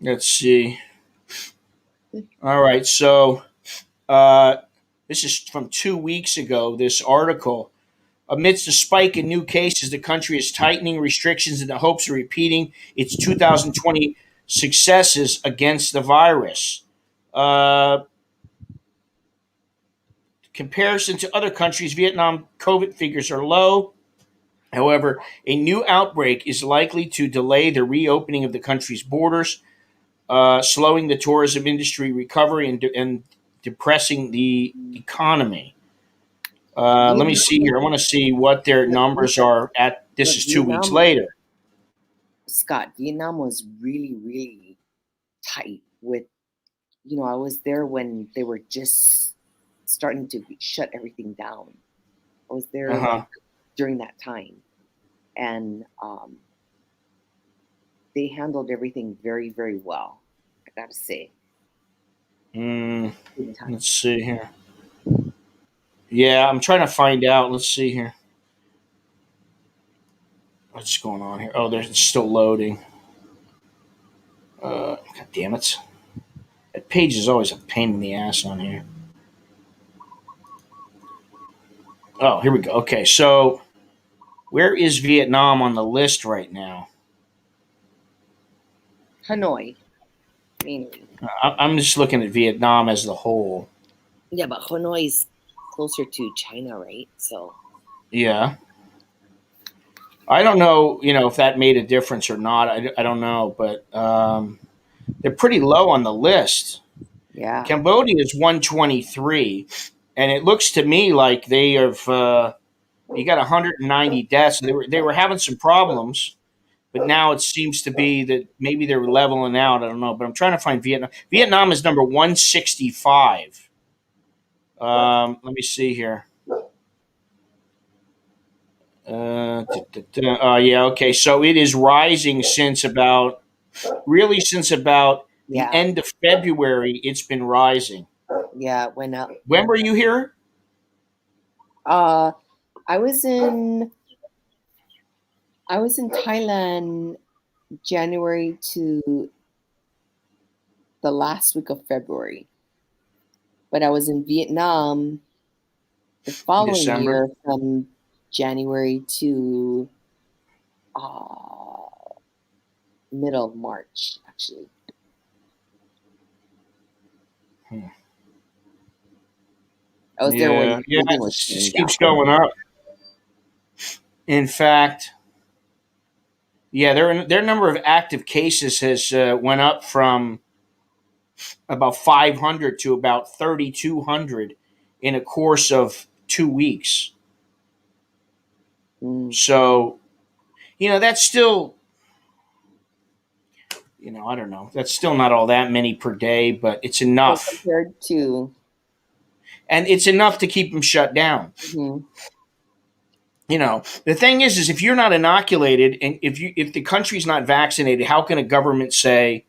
Let's see. All right, so uh, this is from 2 weeks ago. This article. Amidst a spike in new cases, the country is tightening restrictions in the hopes of repeating its 2020 successes against the virus. Uh, Comparison to other countries, Vietnam COVID figures are low. However, a new outbreak is likely to delay the reopening of the country's borders, slowing the tourism industry recovery and depressing the economy. Let me Vietnam see here. I want to see what their numbers are at. This but is 2 weeks Vietnam, later. Scott, Vietnam was really, really tight with, I was there when they were just starting to shut everything down. I was there Uh like huh. during that time. And they handled everything very, very well. I gotta say. Good time. Let's see here. Yeah, I'm trying to find out. Let's see here. What's going on here? Oh, it's still loading. God damn it. That page is always a pain in the ass on here. Oh, here we go. Okay, so where is Vietnam on the list right now? Hanoi, mainly. I'm just looking at Vietnam as the whole. Yeah, but Hanoi is closer to China, right? So Yeah. I don't know, if that made a difference or not. I don't know, but they're pretty low on the list. yeah. Cambodia is 123, and it looks to me like they have. You got 190 deaths. They were having some problems, but now it seems to be that maybe they're leveling out. I don't know, but I'm trying to find Vietnam. Vietnam is number 165. Let me see here. Yeah, okay. So it is rising since about the Yeah. end of February. It's been rising. Yeah, it went up. When were you here? Uh I was in Thailand January to the last week of February. But I was in Vietnam the following December. year from January to uh middle of March, actually. Hmm. I was there Yeah, when yeah. everything It was just shutting keeps down. going up. In fact, yeah, their number of active cases has went up from about 500 to about 3,200 in a course of 2 weeks. Mm. So that's still I don't know. That's still not all that many per day, but it's So enough, compared to and it's enough to keep them shut down. mhm. The thing is if you're not inoculated and if the country's not vaccinated, how can a government say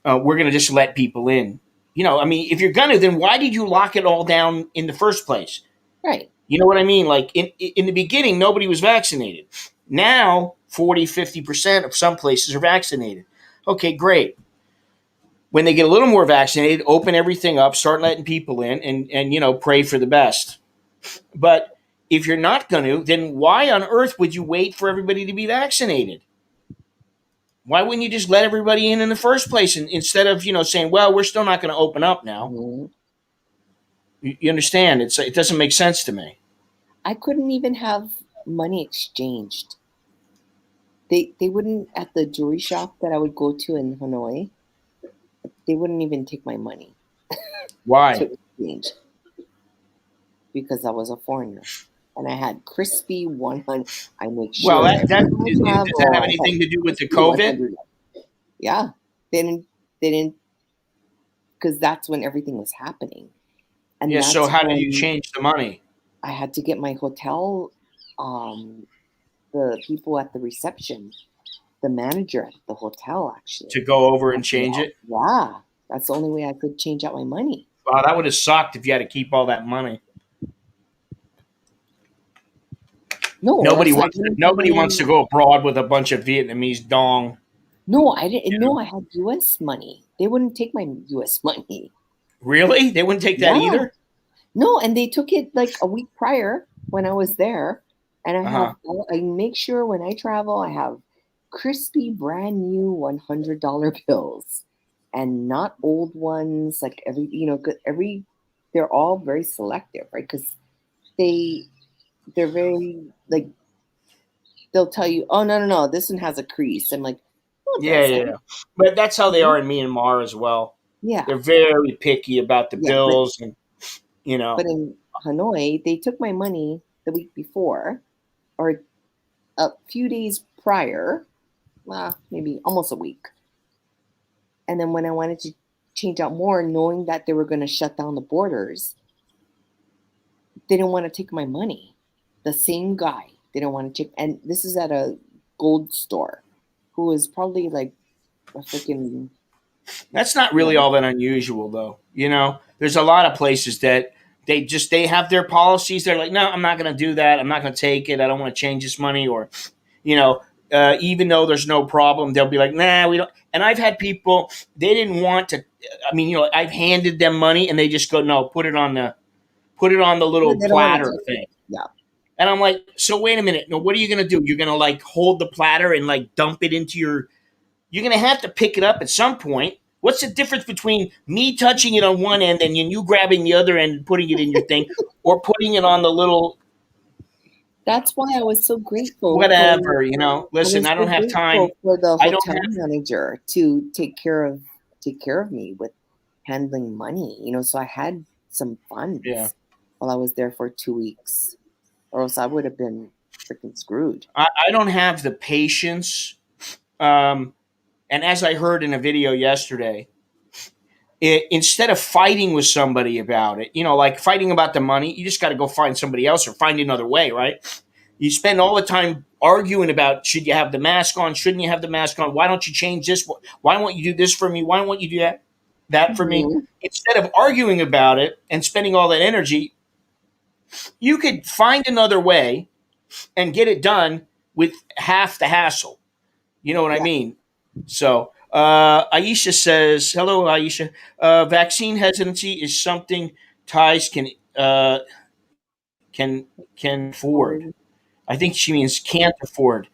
we're going to just let people in? I mean, if you're going to, then why did you lock it all down in the first place? Right. You know what I mean? Like in the beginning, nobody was vaccinated. Now, 40-50% of some places are vaccinated. Okay, great. When they get a little more vaccinated, open everything up, start letting people in, and pray for the best. But if you're not going to, then why on earth would you wait for everybody to be vaccinated? Why wouldn't you just let everybody in the first place, and instead of saying, well, we're still not going to open up now? Mhm. You understand? It doesn't make sense to me. I couldn't even have money exchanged. They wouldn't, at the jewelry shop that I would go to in Hanoi, they wouldn't even take my money Why? to exchange because I was a foreigner. And I had crispy 100. I make sure Well, every that time I does that travel, have I had anything to do with the crispy COVID? 100. Yeah, they didn't, because that's when everything was happening, and Yeah. So that's how did you when change the money? I had to get my hotel. The people at the reception, the manager at the hotel, actually To go over and helped me change out. it? Yeah, that's the only way I could change out my money. Wow, that would have sucked if you had to keep all that money. No, or Nobody else I wants to, wouldn't have nobody wants to any. go abroad with a bunch of Vietnamese dong. No, I didn't. You know? No, I had U.S. money. They wouldn't take my U.S. money. Really? They wouldn't take that Yeah. either? No, and they took it like a week prior when I was there. And I make sure when I travel, I have crispy, brand new $100 bills and not old ones. Like they're all very selective, right? Because they're very like, they'll tell you, oh, no, this one has a crease. I'm like, no, it Yeah, doesn't. yeah. But that's how they Mhm. are in Myanmar as well. Yeah, They're very picky about the yeah. But bills, and in Hanoi, they took my money the week before or a few days prior, maybe almost a week. And then when I wanted to change out more, knowing that they were going to shut down the borders, they didn't want to take my money. The same guy didn't want to take, and this is at a gold store, who was probably like a freaking, that's not you really know, all that unusual, though. There's a lot of places that they have their policies. They're like, no, I'm not going to do that. I'm not going to take it. I don't want to change this money, or you know, even though there's no problem, they'll be like, nah, we don't. And I've had people, they didn't want to. I mean, I've handed them money and they just go, no, put it on the yeah, little they don't want to platter take thing. it. Yeah. And I'm like, so wait a minute. No, what are you going to do? You're going to like hold the platter and like dump it into your. You're going to have to pick it up at some point. What's the difference between me touching it on one end and you grabbing the other end and putting it in your thing, or putting it on the little That's why I was so grateful for. whatever? I Listen, was I so don't have time. grateful for the I don't hotel manager to take care of me with handling money. So I had some Yeah. funds while I was there for 2 weeks, or else I would have been freaking screwed. I don't have the patience. And as I heard in a video yesterday, instead of fighting with somebody about it, like fighting about the money, you just got to go find somebody else or find another way, right? You spend all the time arguing about should you have the mask on, shouldn't you have the mask on? Why don't you change this? Why won't you do this for me? Why won't you do that for me? Mhm. Instead of arguing about it and spending all that energy, you could find another way and get it done with half the hassle. You know what I Yeah. mean? So Aisha says, "Hello, Aisha. Vaccine hesitancy is something Thais uh, can afford. Or- I think she means can't afford.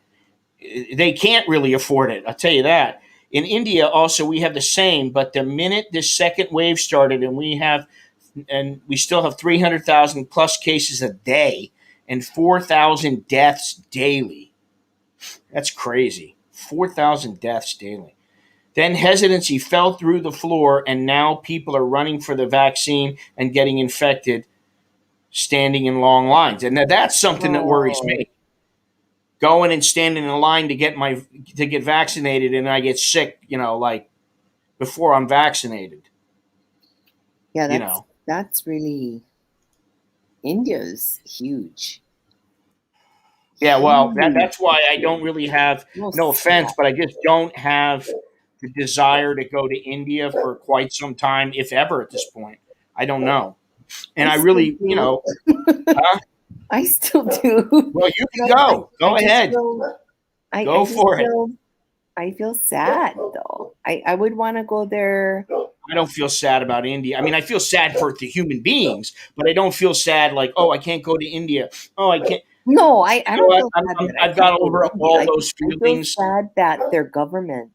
They can't really afford it. I'll tell you that. In India, also we have the same. But the minute this second wave started, and we still have 300,000 plus cases a day and 4,000 deaths daily. That's crazy. 4,000 deaths daily. Then hesitancy fell through the floor, and now people are running for the vaccine and getting infected, standing in long lines. And that's something that worries Oh, me. Going and standing in a line to get vaccinated, and I get sick, like before I'm vaccinated. yeah, You that's know. that's really India's huge. Yeah, well, Huge that's why I don't country. really have, No no offense, snap. but I just don't have the desire to go to India for quite some time, if ever at this point. I don't know. And I I still really, do. huh? I still do. Well, you can But go. I Go just ahead. feel I Go just for it. feel I feel sad though. I would want to go there I don't feel sad about India. I mean, I feel sad for the human beings, but I don't feel sad like, oh, I can't go to India. Oh, I can't. No, I You know don't what? feel sad that I I've can't got go over to India. all those I feel feelings. sad that their government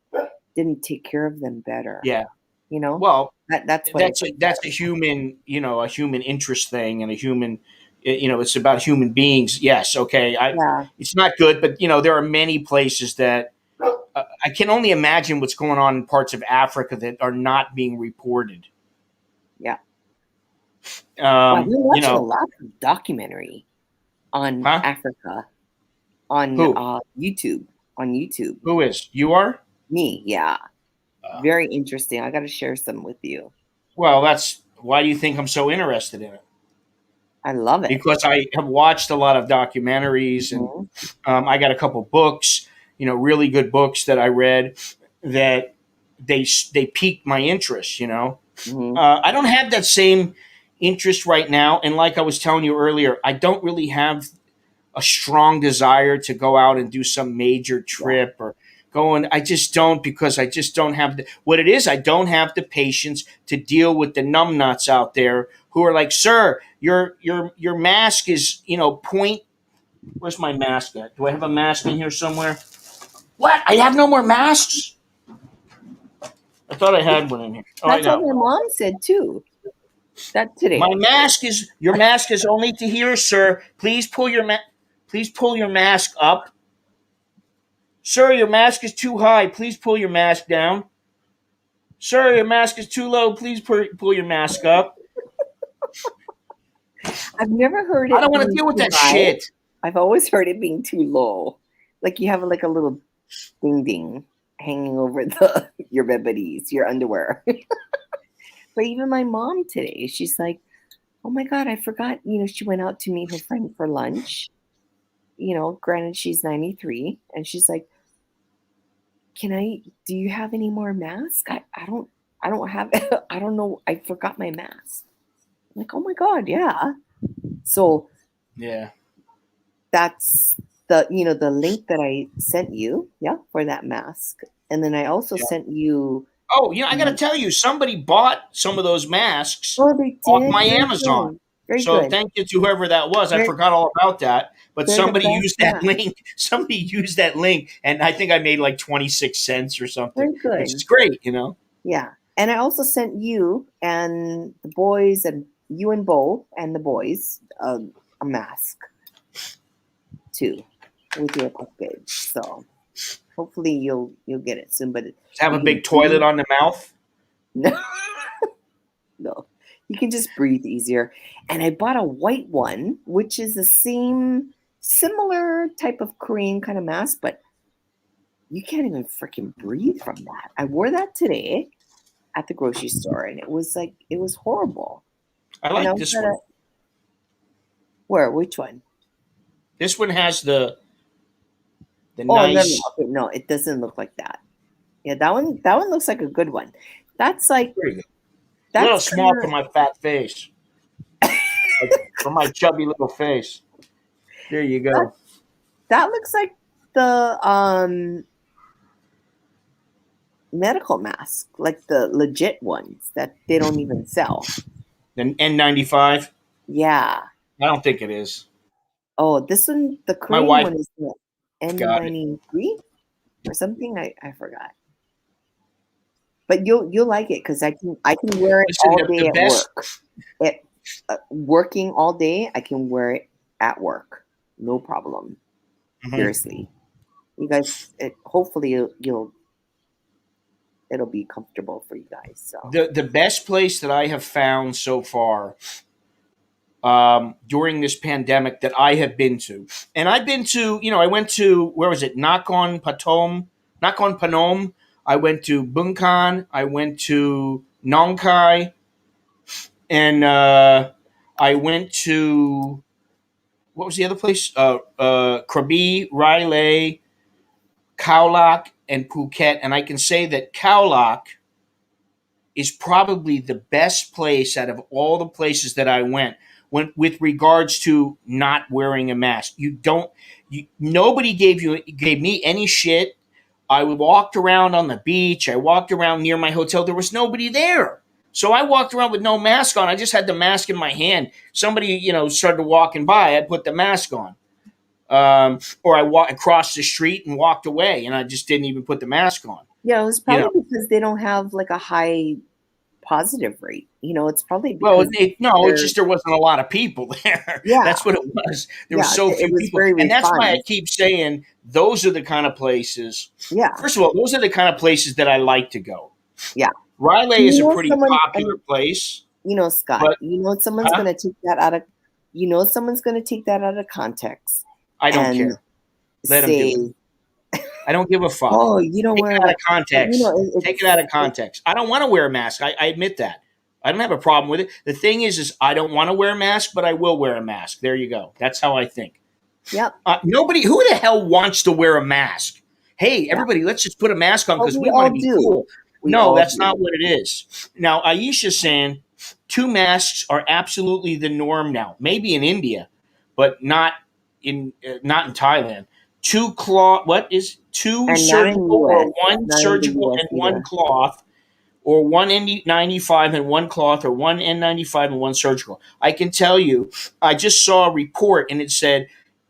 didn't take care of them better. Yeah. You know, Well, that's what it's that's a human, a human interest thing, and a human, it's about human beings. Yes, okay. yeah, It's not good, but there are many places that I can only imagine what's going on in parts of Africa that are not being reported. yeah. I've been You watching a know, lot of documentary on huh? Africa on Who? YouTube. On YouTube, Who is? You are? me, yeah, Uh, very interesting. I got to share some with you. well, that's why do you think I'm so interested in it? I love it. Because I have watched a lot of documentaries, and Mhm, I got a couple books, really good books that I read that they piqued my interest. mhm. I don't have that same interest right now, and like I was telling you earlier, I don't really have a strong desire to go out and do some major Yeah, trip or go and I just don't, because I just don't have what it is. I don't have the patience to deal with the numbnuts out there who are like, sir, your mask is, point. Where's my mask at? Do I have a mask in here somewhere? What? I have no more masks? I thought I had one in here. Oh, I that's what got my one. mom said too. That today. Your mask is only to here, sir. Please pull your mask up. Sir, your mask is too high. Please pull your mask down. Sir, your mask is too low. Please pull your mask up. I've never heard I don't it want to being deal with too that high. shit. I've always heard it being too low. Like you have like a little ding ding hanging over the your bebedies, your underwear. But even my mom today, she's like, "Oh my god, I forgot." She went out to meet her friend for lunch. Granted she's 93, and she's like, "Can I? Do you have any more masks? I don't. I don't have. I don't know. I forgot my mask." I'm like, "Oh my god, yeah." So Yeah. that's the link that I sent you, yeah, for that mask. And then I also Yeah. sent you. Oh, I got to tell you, somebody bought some of those masks Oh, they off did. my Very Amazon. good. Very So good. thank you to whoever that was. I They're, forgot all about that. But they're the somebody best used that mask. link. Somebody used that link, and I think I made like 26 cents or something, Very which is good. great. Yeah. And I also sent you and the boys, and you and Bo and the boys, a mask too with your package. So hopefully you'll get it soon. But Have you a can big toilet breathe. on the mouth. No, no, you can just breathe easier. And I bought a white one, which is the same similar type of Korean kind of mask, but you can't even freaking breathe from that. I wore that today at the grocery store, and it was horrible. I And I like was this at one. where? Which one? This one has the Oh, no, no, nice. okay, no, it doesn't look like that. Yeah, that one looks like a good one. That's like There you go. It's a little that's small kind for of my fat face, like, for my chubby little face. There you that go. that looks like the medical mask, like the legit ones that they don't even sell. The N95. Yeah. I don't think it is. Oh, this one, the My Korean wife one is the got it. N93 or something. I forgot. But you'll like it because I can wear it Listen, all the day at best. work. It Working all day, I can wear it at work, no problem. Mhm. Seriously, you guys. Hopefully it'll be comfortable for you guys. So The best place that I have found so far during this pandemic that I have been to, and I've been to, I went to, where was it? Nakhon Panom. I went to Bangkok. I went to Nong Khai, and I went to, what was the other place? Krabi, Railay, Khao Lak, and Phuket. And I can say that Khao Lak is probably the best place out of all the places that I went with regards to not wearing a mask. Nobody gave me any shit. I walked around on the beach. I walked around near my hotel. There was nobody there. So I walked around with no mask on. I just had the mask in my hand. Somebody, started walking by. I put the mask on. Or I across the street and walked away, and I just didn't even put the mask on. Yeah, it was You know, probably because they don't have like a high positive rate. It's probably well, because it's they're, just there wasn't a lot of people there. yeah, That's what it was. There were yeah, so it few was people, very and that's why I refined. keep saying those are the kind of places. Yeah, First of all, those are the kind of places that I like to go. yeah. Do Riley you is a know pretty someone? popular place, Scott. but Someone's huh? gonna take that out of. Someone's gonna take that out of context I don't and care. Let them do it. say, I don't give a fuck. "Oh, you don't Take wear it out of that." context. Take it out It's of context. I don't want to wear a mask. I admit that. I don't have a problem with it. The thing is I don't want to wear a mask, but I will wear a mask. There you go. That's how I think. yep, Nobody, who the hell wants to wear a mask? Hey, yeah. everybody, let's just put a mask on But because we we want to all be do. cool. We No, all that's not do. what it is. Now, Aisha's saying 2 masks are absolutely the norm now. Maybe in India, but not in Thailand. What is two And not in surgical or U.S. one Not in the surgical U.S. and one either. cloth, or one N95 and one cloth, or one N95 and one surgical. I can tell you, I just saw a report and it said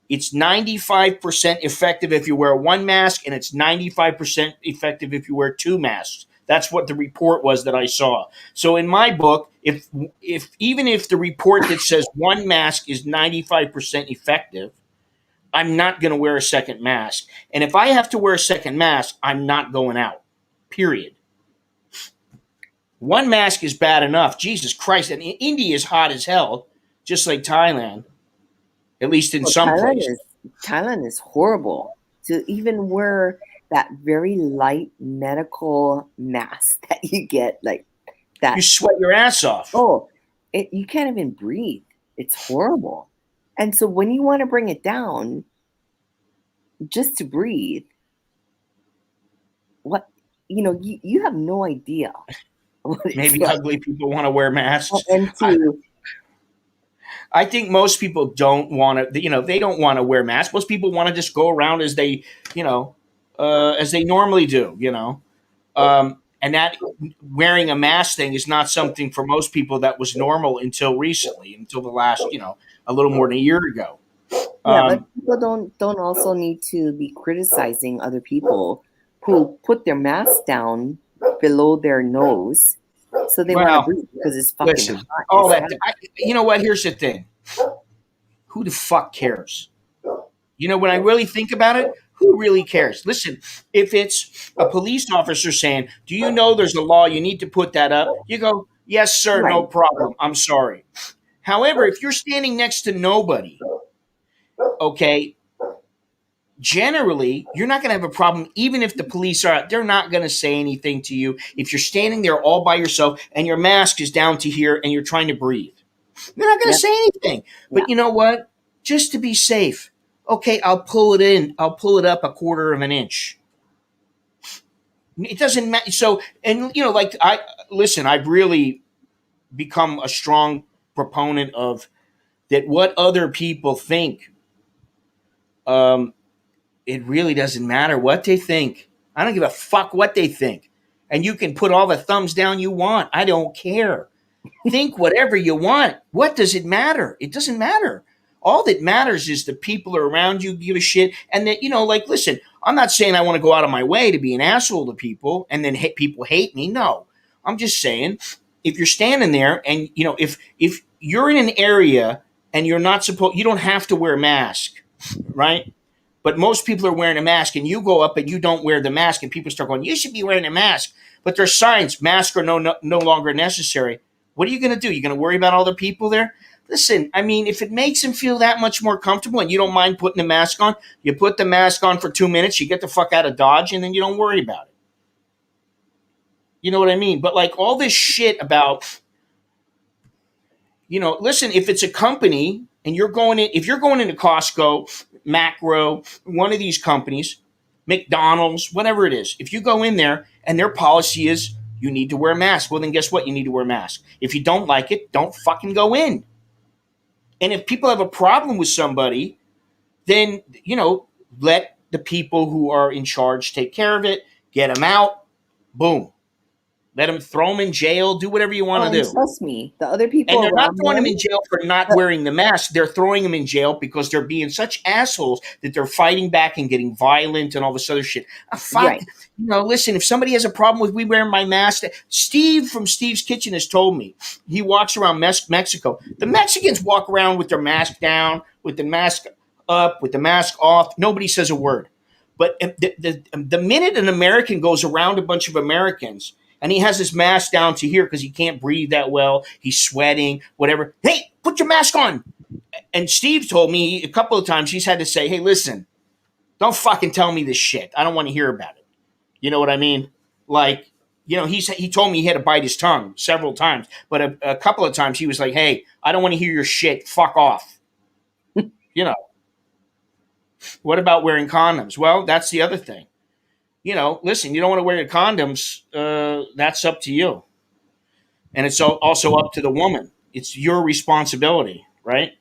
it's 95% effective if you wear one mask, and it's 95% effective if you wear 2 masks. That's what the report was that I saw. So in my book, if even if the report that says one mask is 95% effective, I'm not going to wear a second mask. And if I have to wear a second mask, I'm not going out. Period. One mask is bad enough. Jesus Christ. And India is hot as hell, just like Thailand, at least in Well, some places. Thailand is horrible. To even wear that very light medical mask that you get, like that. You sweat your ass off. Oh, you can't even breathe. It's horrible. And so when you want to bring it down, just to breathe, what you have no idea what it's Maybe like. ugly people want to wear masks. And to I think most people don't want to, they don't want to wear masks. Most people want to just go around as they normally do, and that wearing a mask thing is not something for most people that was normal until recently, until the last, a little more than a year ago. yeah, but people don't also need to be criticizing other people who put their mask down below their nose, so they want to Well, breathe because it's fucking listen, hot. all as that, hell. you know what? Here's the thing. Who the fuck cares? When I really think about it, who really cares? Listen, if it's a police officer saying, "Do you know there's a law? You need to put that up." You go, "Yes, sir, no Right. problem. I'm sorry." However, if you're standing next to nobody, okay, generally you're not going to have a problem. Even if the police are out, they're not going to say anything to you. If you're standing there all by yourself and your mask is down to here and you're trying to breathe, they're not going to Yep. say anything. But Yeah. you know what? Just to be safe, okay, I'll pull it in. I'll pull it up a quarter of an inch. It doesn't matter. So, and like I've really become a strong proponent of that. What other people think, um, it really doesn't matter what they think. I don't give a fuck what they think. And you can put all the thumbs down you want. I don't care. Think whatever you want. What does it matter? It doesn't matter. All that matters is the people around you give a shit. And that, listen, I'm not saying I want to go out of my way to be an asshole to people and then people hate me. No. I'm just saying if you're standing there and, if you're in an area and you don't have to wear a mask, right? But most people are wearing a mask, and you go up and you don't wear the mask, and people start going, "You should be wearing a mask." But there's signs, masks are no longer necessary. What are you going to do? You're going to worry about all the people there? Listen, I mean, if it makes them feel that much more comfortable and you don't mind putting the mask on, you put the mask on for 2 minutes, you get the fuck out of Dodge, and then you don't worry about it. You know what I mean? But like all this shit about, listen, if it's a company and if you're going into Costco, Macro, one of these companies, McDonald's, whatever it is, if you go in there and their policy is you need to wear a mask, well, then guess what? You need to wear a mask. If you don't like it, don't fucking go in. And if people have a problem with somebody, then, let the people who are in charge take care of it, get them out, boom. Let them throw them in jail, do whatever you want Oh, to and do. trust me, the other people And they're not around throwing them them, in jail for not wearing the mask. They're throwing them in jail because they're being such assholes that they're fighting back and getting violent and all this other shit. Fuck. right? Listen, if somebody has a problem with me wearing my mask, Steve from Steve's Kitchen has told me he walks around Mexico. The Mexicans walk around with their mask down, with the mask up, with the mask off. Nobody says a word. But the minute an American goes around a bunch of Americans and he has his mask down to here because he can't breathe that well, he's sweating, whatever. Hey, put your mask on. And Steve told me a couple of times he's had to say, hey, listen, don't fucking tell me this shit. I don't want to hear about it. You know what I mean? Like, he told me he had to bite his tongue several times, but a couple of times he was like, hey, I don't want to hear your shit. Fuck off. you know, what about wearing condoms? Well, that's the other thing. Listen, you don't want to wear your condoms. That's up to you. And it's also up to the woman. It's your responsibility, right?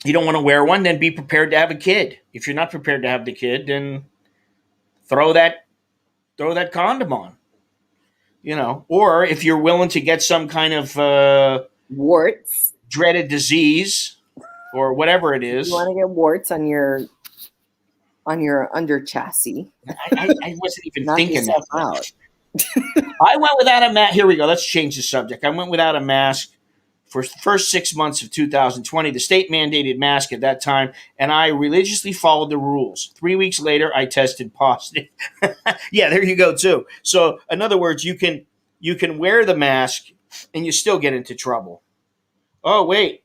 You don't want to wear one, then be prepared to have a kid. If you're not prepared to have the kid, then throw that condom on. Or if you're willing to get some kind of Warts. dreaded disease or whatever it is. You want to get warts on your under chassis. I wasn't even Knock thinking yourself that. out. I went without a mask. Here we go. Let's change the subject. I went without a mask for the first 6 months of 2020. The state mandated mask at that time, and I religiously followed the rules. 3 weeks later, I tested positive. Yeah, there you go too. So, in other words, you can wear the mask and you still get into trouble. Oh wait,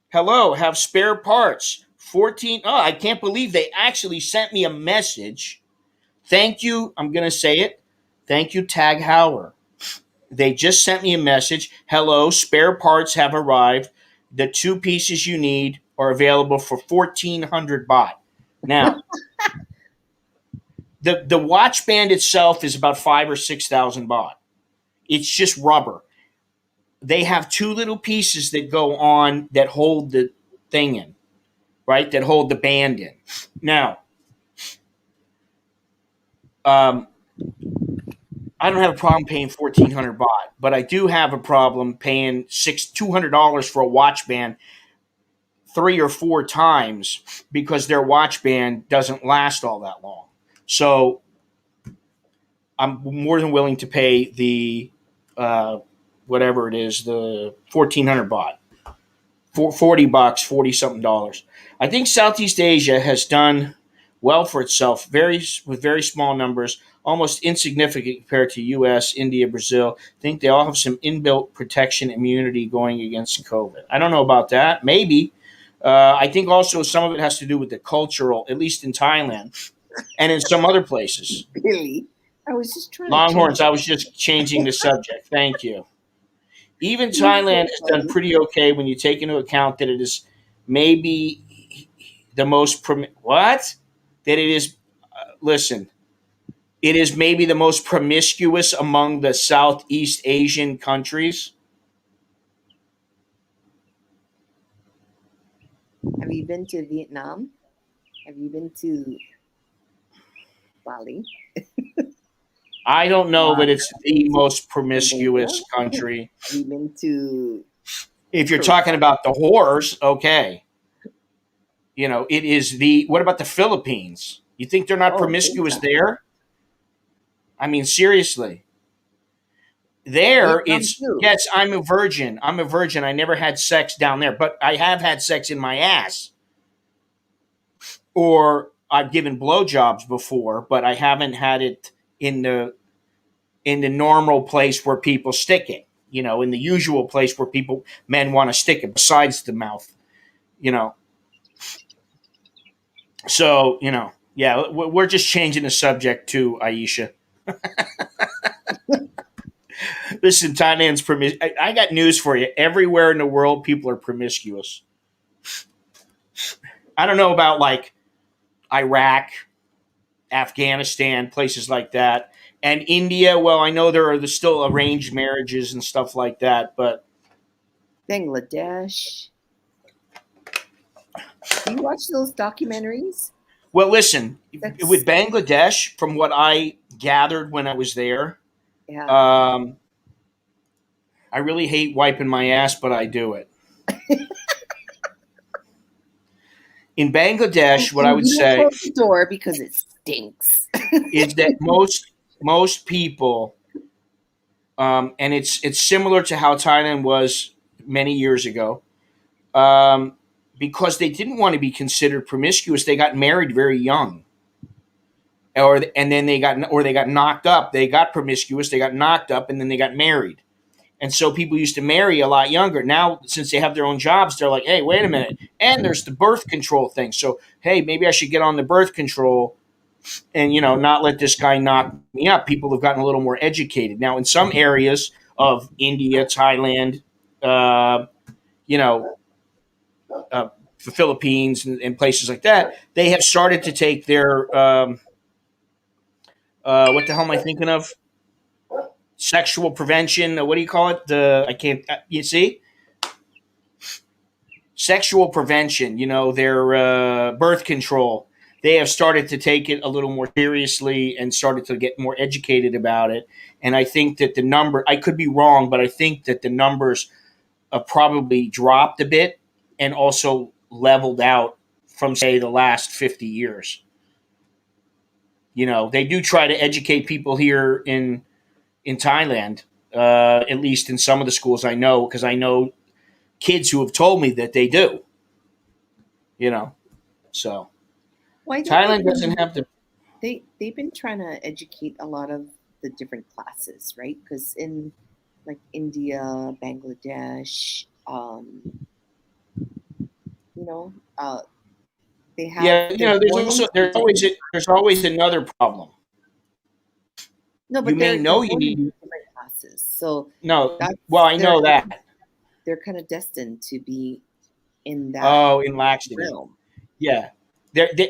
hello, have spare parts. 14. Oh, I can't believe they actually sent me a message. Thank you. I'm gonna say it. Thank you, Tag Heuer. They just sent me a message. Hello, spare parts have arrived. The 2 pieces you need are available for 1,400 baht. Now, the watch band itself is about 5,000 or 6,000 baht. It's just rubber. They have 2 little pieces that go on that hold the thing in, right? That hold the band in. Now, I don't have a problem paying 1,400 baht, but I do have a problem paying $200 for a watch band 3 or 4 times because their watch band doesn't last all that long. So I'm more than willing to pay the whatever it is, the 1,400 baht, for $40, 40 something dollars. I think Southeast Asia has done well for itself, with very small numbers, almost insignificant compared to U.S., India, Brazil. I think they all have some inbuilt protection immunity going against COVID. I don't know about that. Maybe. I think also some of it has to do with the cultural, at least in Thailand and in some other places. Really? I was just trying Longhorns, to I was just changing the subject. Thank you. Even Thailand has done pretty okay when you take into account that it is maybe the most what? That it is. Listen, it is maybe the most promiscuous among the Southeast Asian countries. Have you been to Vietnam? Have you been to Bali? I don't know that it's the most promiscuous country. Have you been to? If you're talking about the whores, okay. It is the. What about the Philippines? You think they're not promiscuous there? I mean, seriously. There, it's yes. I'm a virgin. I never had sex down there, but I have had sex in my ass, or I've given blowjobs before, but I haven't had it in the normal place where people stick it. In the usual place where men want to stick it, besides the mouth. So yeah, we're just changing the subject to Aisha. Listen, Thailand's promiscuous. I got news for you. Everywhere in the world, people are promiscuous. I don't know about like Iraq, Afghanistan, places like that, and India. Well, I know there's still arranged marriages and stuff like that, but Bangladesh. Do you watch those documentaries? Well, listen, That's with Bangladesh, from what I gathered when I was there, yeah. um, I really hate wiping my ass, but I do it. In Bangladesh, what I And would you don't say close the door because it stinks. is that most people, and it's similar to how Thailand was many years ago, um, because they didn't want to be considered promiscuous. They got married very young, and then they got knocked up. They got promiscuous. They got knocked up, and then they got married. And so people used to marry a lot younger. Now, since they have their own jobs, they're like, hey, wait a minute. And there's the birth control thing. So, hey, maybe I should get on the birth control and, not let this guy knock me up. People have gotten a little more educated. Now, in some areas of India, Thailand, uh, you know, the Philippines and places like that, they have started to take their, what the hell am I thinking of? Sexual prevention. What do you call it? I can't, you see? Sexual prevention, their birth control. They have started to take it a little more seriously and started to get more educated about it. And I think that I could be wrong, but I think that the numbers have probably dropped a bit and also leveled out from, say, the last 50 years. They do try to educate people here in Thailand, at least in some of the schools I know, because I know kids who have told me that they do. So Why don't they? Thailand doesn't have the. They've been trying to educate a lot of the different classes, right? Because in like India, Bangladesh, you know, uh, they have Yeah, they're there's born also into different. there's always another problem. No, You but may they're know you born into need. different classes, so No, well, that's I know that. they're kind of destined to be in that Oh, in laxity. realm. Yeah.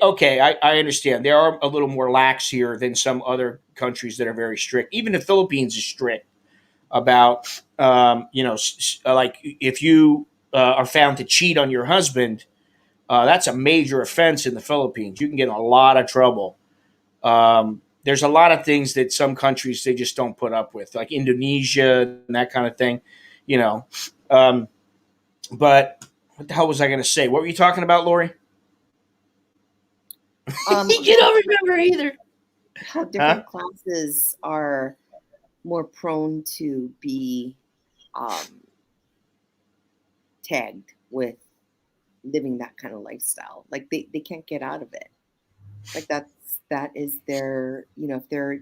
Okay, I understand. They are a little more lax here than some other countries that are very strict. Even the Philippines is strict about, like if you are found to cheat on your husband, that's a major offense in the Philippines. You can get in a lot of trouble. There's a lot of things that some countries they just don't put up with, like Indonesia and that kind of thing, you know. Um, but what the hell was I going to say? What were you talking about, Lori? You don't remember either, How huh? different classes are more prone to be um, tagged with living that kind of lifestyle. Like they can't get out of it. Like that is their, if they're,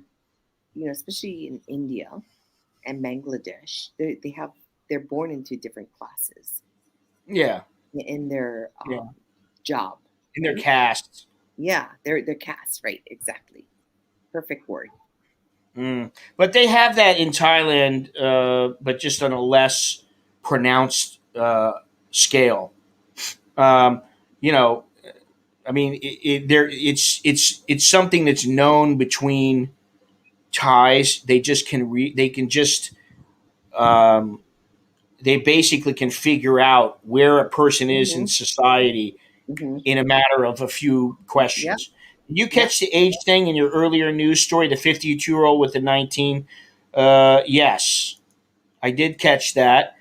especially in India and Bangladesh, they have they're born into different classes Yeah, in their yeah. job, In their right? casts. Yeah, they're caste, right? Exactly. Perfect word. Mm. But they have that in Thailand, but just on a less pronounced scale. Um, you know, I mean, it's something that's known between Thais. They can just um, they basically can figure out where a person is in Hmm. society Hmm. in a matter of a few Yep. questions. Did you Yep. catch the age thing in your earlier news story? The 52-year-old with the 19. Yes, I did catch that.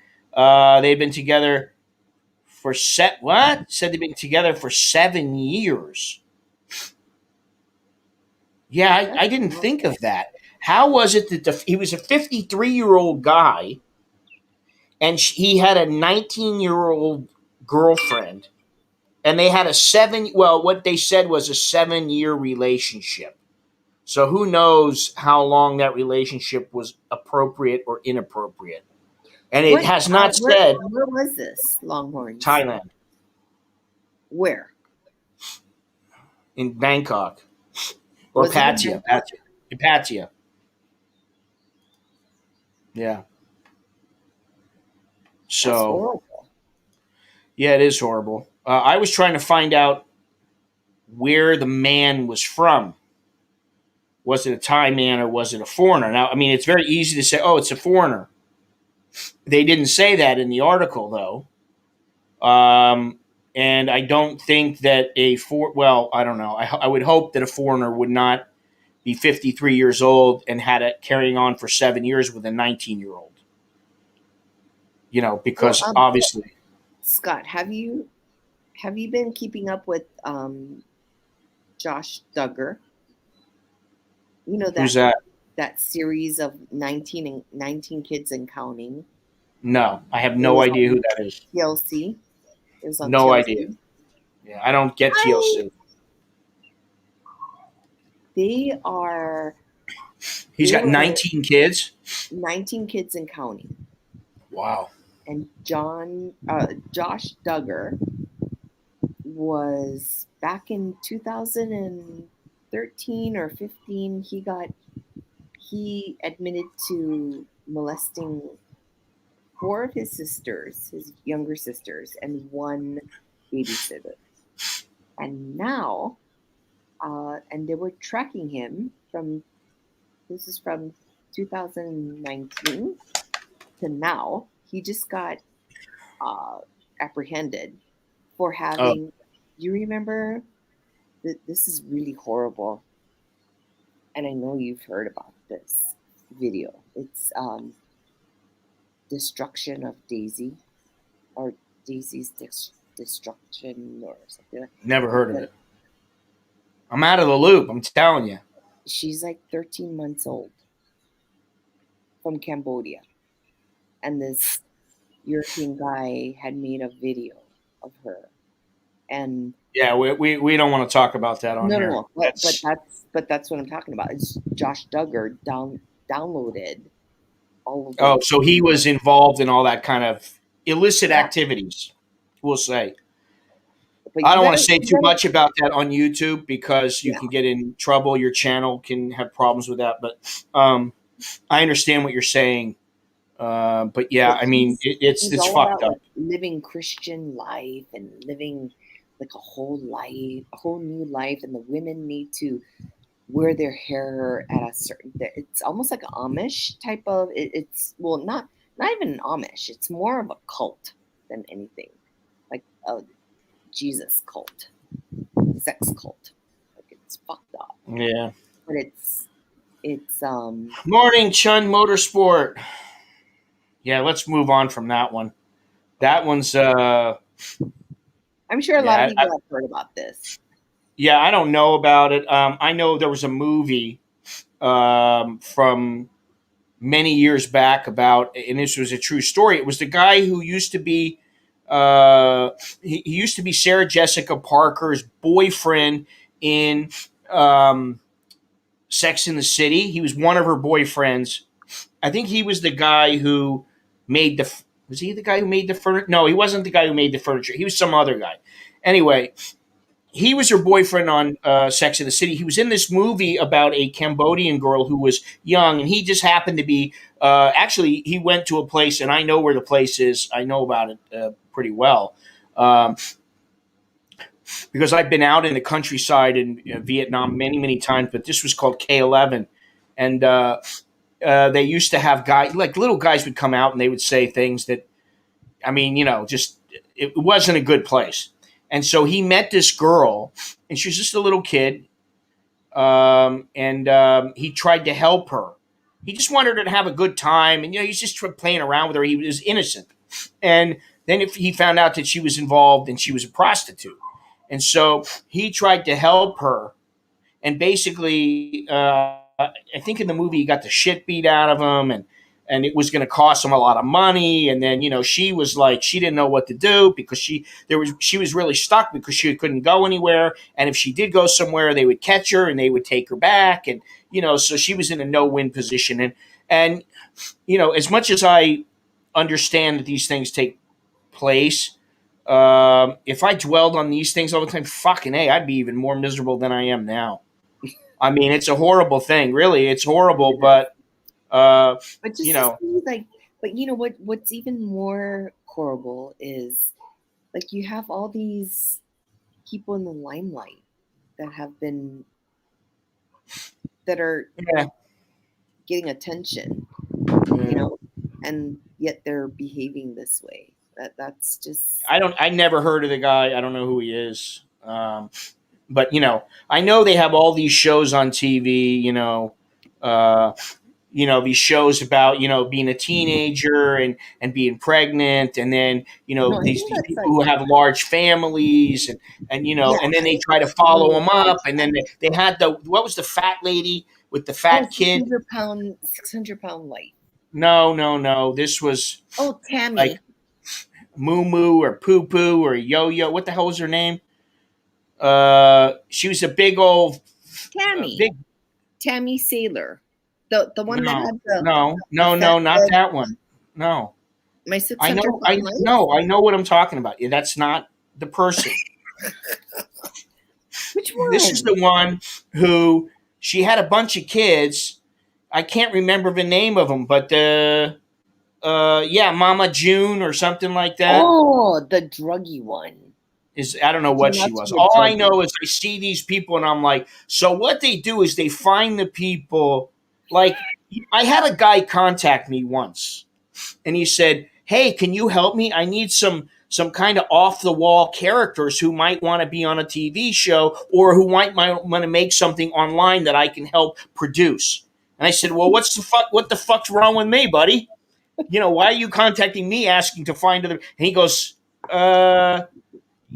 They've been together for what? Said they've been together for 7 years. Yeah, I That's didn't wrong. think of that. How was it that he was a 53-year-old guy and he had a 19-year-old girlfriend and they had what they said was a 7-year relationship. So who knows how long that relationship was appropriate or inappropriate. And it What? has not Where? said Where was this? Longhorns. Thailand, Where in Bangkok, or was it in Pattaya. Bangkok? Pattaya. Yeah. That's So, horrible. yeah, it is horrible. I was trying to find out where the man was from. Was it a Thai man or was it a foreigner? Now, I mean, it's very easy to say, oh, it's a foreigner. They didn't say that in the article, though. And I don't think that I don't know. I would hope that a foreigner would not be 53 years old and had it carrying on for 7 years with a 19-year-old. Well, Because obviously, Scott, have you been keeping up with Josh Duggar? You know who's that? that series of 19 kids and counting. No, I have It no was idea on who that is. TLC. It was on No idea. TLC. Yeah, I don't get I, TLC. they are He's they got were 19 kids. 19 kids and counting. Wow. And Josh Duggar was back in 2013 or 15. He admitted to molesting 4 of his sisters, his younger sisters, and 1 babysitter. And now, and they were tracking him this is from 2019 to now. He just got apprehended for Oh, having, you remember, this is really horrible. And I know you've heard about this video. It's Destruction of Daisy, or Daisy's Destruction, or something like never heard of that. it. I'm out of the loop. I'm telling you. She's like 13 months old, from Cambodia. And this European guy had made a video of her. And Yeah, we don't want to talk about that on here. no. But that's what I'm talking about. It's Josh Duggar downloaded all of Oh, those. so he was involved in all that kind of illicit Yeah. activities, we'll say. But I you don't want gotta, to say you too gotta, much about that on YouTube because you yeah. can get in trouble. Your channel can have problems with that. But I understand what you're saying. But yeah, But I mean, it's he's it's all about fucked up. like living Christian life and living like a whole new life, and the women need to wear their hair at a certain. It's almost like an Amish type of. It's well, not even an Amish. It's more of a cult than anything, like a Jesus cult, sex cult. Like it's fucked up, Yeah. but it's Morning, Chun Motorsport. Yeah, let's move on from that one. That one's I'm sure a lot of yeah, people have heard about this. yeah. I don't know about it. I know there was a movie from many years back about, and this was a true story. It was the guy who used to be, he used to be Sarah Jessica Parker's boyfriend in Sex in the City. He was one of her boyfriends. I think he was the guy who made the. Was he the guy who made the furniture? No, he wasn't the guy who made the furniture. He was some other guy. Anyway, he was her boyfriend on Sex in the City. He was in this movie about a Cambodian girl who was young, and he just happened to be. Actually, he went to a place, and I know where the place is. I know about it pretty well. Because I've been out in the countryside in Vietnam many, many times, but this was called K11. And they used to have guys, like little guys would come out and they would say things that, I mean, just it wasn't a good place. And so he met this girl, and she was just a little kid, and he tried to help her. He just wanted her to have a good time, and he's just playing around with her. He was innocent, and then if he found out that she was involved and she was a prostitute, and so he tried to help her, and basically, I think in the movie he got the shit beat out of him, and it was going to cost him a lot of money. And then she was like, she didn't know what to do because she was really stuck because she couldn't go anywhere, and if she did go somewhere, they would catch her and they would take her back, and so she was in a no-win position. And as much as I understand that these things take place. If I dwelled on these things all the time, fucking A, I'd be even more miserable than I am now. I mean, it's a horrible thing. Really, it's horrible, but But just you to know, see, like, but you know what's even more horrible is like you have all these people in the limelight that have been that are yeah, getting attention, yeah. and yet they're behaving this way. That's just I never heard of the guy. I don't know who he is. But I know they have all these shows on TV. Uh, these shows about being a teenager and being pregnant, and then no. I these think these that's people like who have large families, yeah. and then I they think try to it's follow really them up, and then they had what was the fat lady with the oh fat kid? 600 pound 600 pound life. No, no, no. This was Oh, like Tammy. Moo Moo or Poo Poo or Yo Yo. What the hell was her name? She was a big old, Tammy. big. Tammy Sailor. The one that No, had the no, the no, fat no, not head. that one. No, My I 600 know, I pound life. no, I know what I'm talking about. Yeah, that's not the person. Which This is the one? one who she had a bunch of kids. I can't remember the name of them, but yeah, Mama June or something like that. Oh, the druggy one. I don't know She what she must was. be a All I druggie. know is I see these people and I'm like, so what they do is they find the people. Like, I had a guy contact me once and he said, "Hey, can you help me? I need some kind of off the wall characters who might want to be on a TV show or who might want to make something online that I can help produce." And I said, "Well, what the fuck's wrong with me, buddy? Why are you contacting me asking to find other?" And he goes,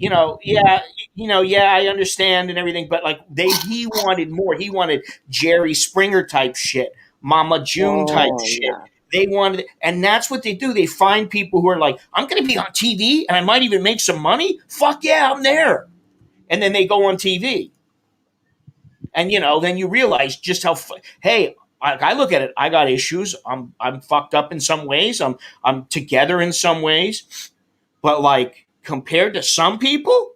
yeah, yeah, I understand and everything, but like he wanted more. He wanted Jerry Springer type shit, Mama June type Oh shit. yeah. They wanted, and that's what they do. They find people who are like, I'm going to be on TV and I might even make some money. Fuck yeah, I'm there. And then they go on TV, and then you realize just how. Hey, I look at it. I got issues. I'm fucked up in some ways. I'm together in some ways, but like compared to some people,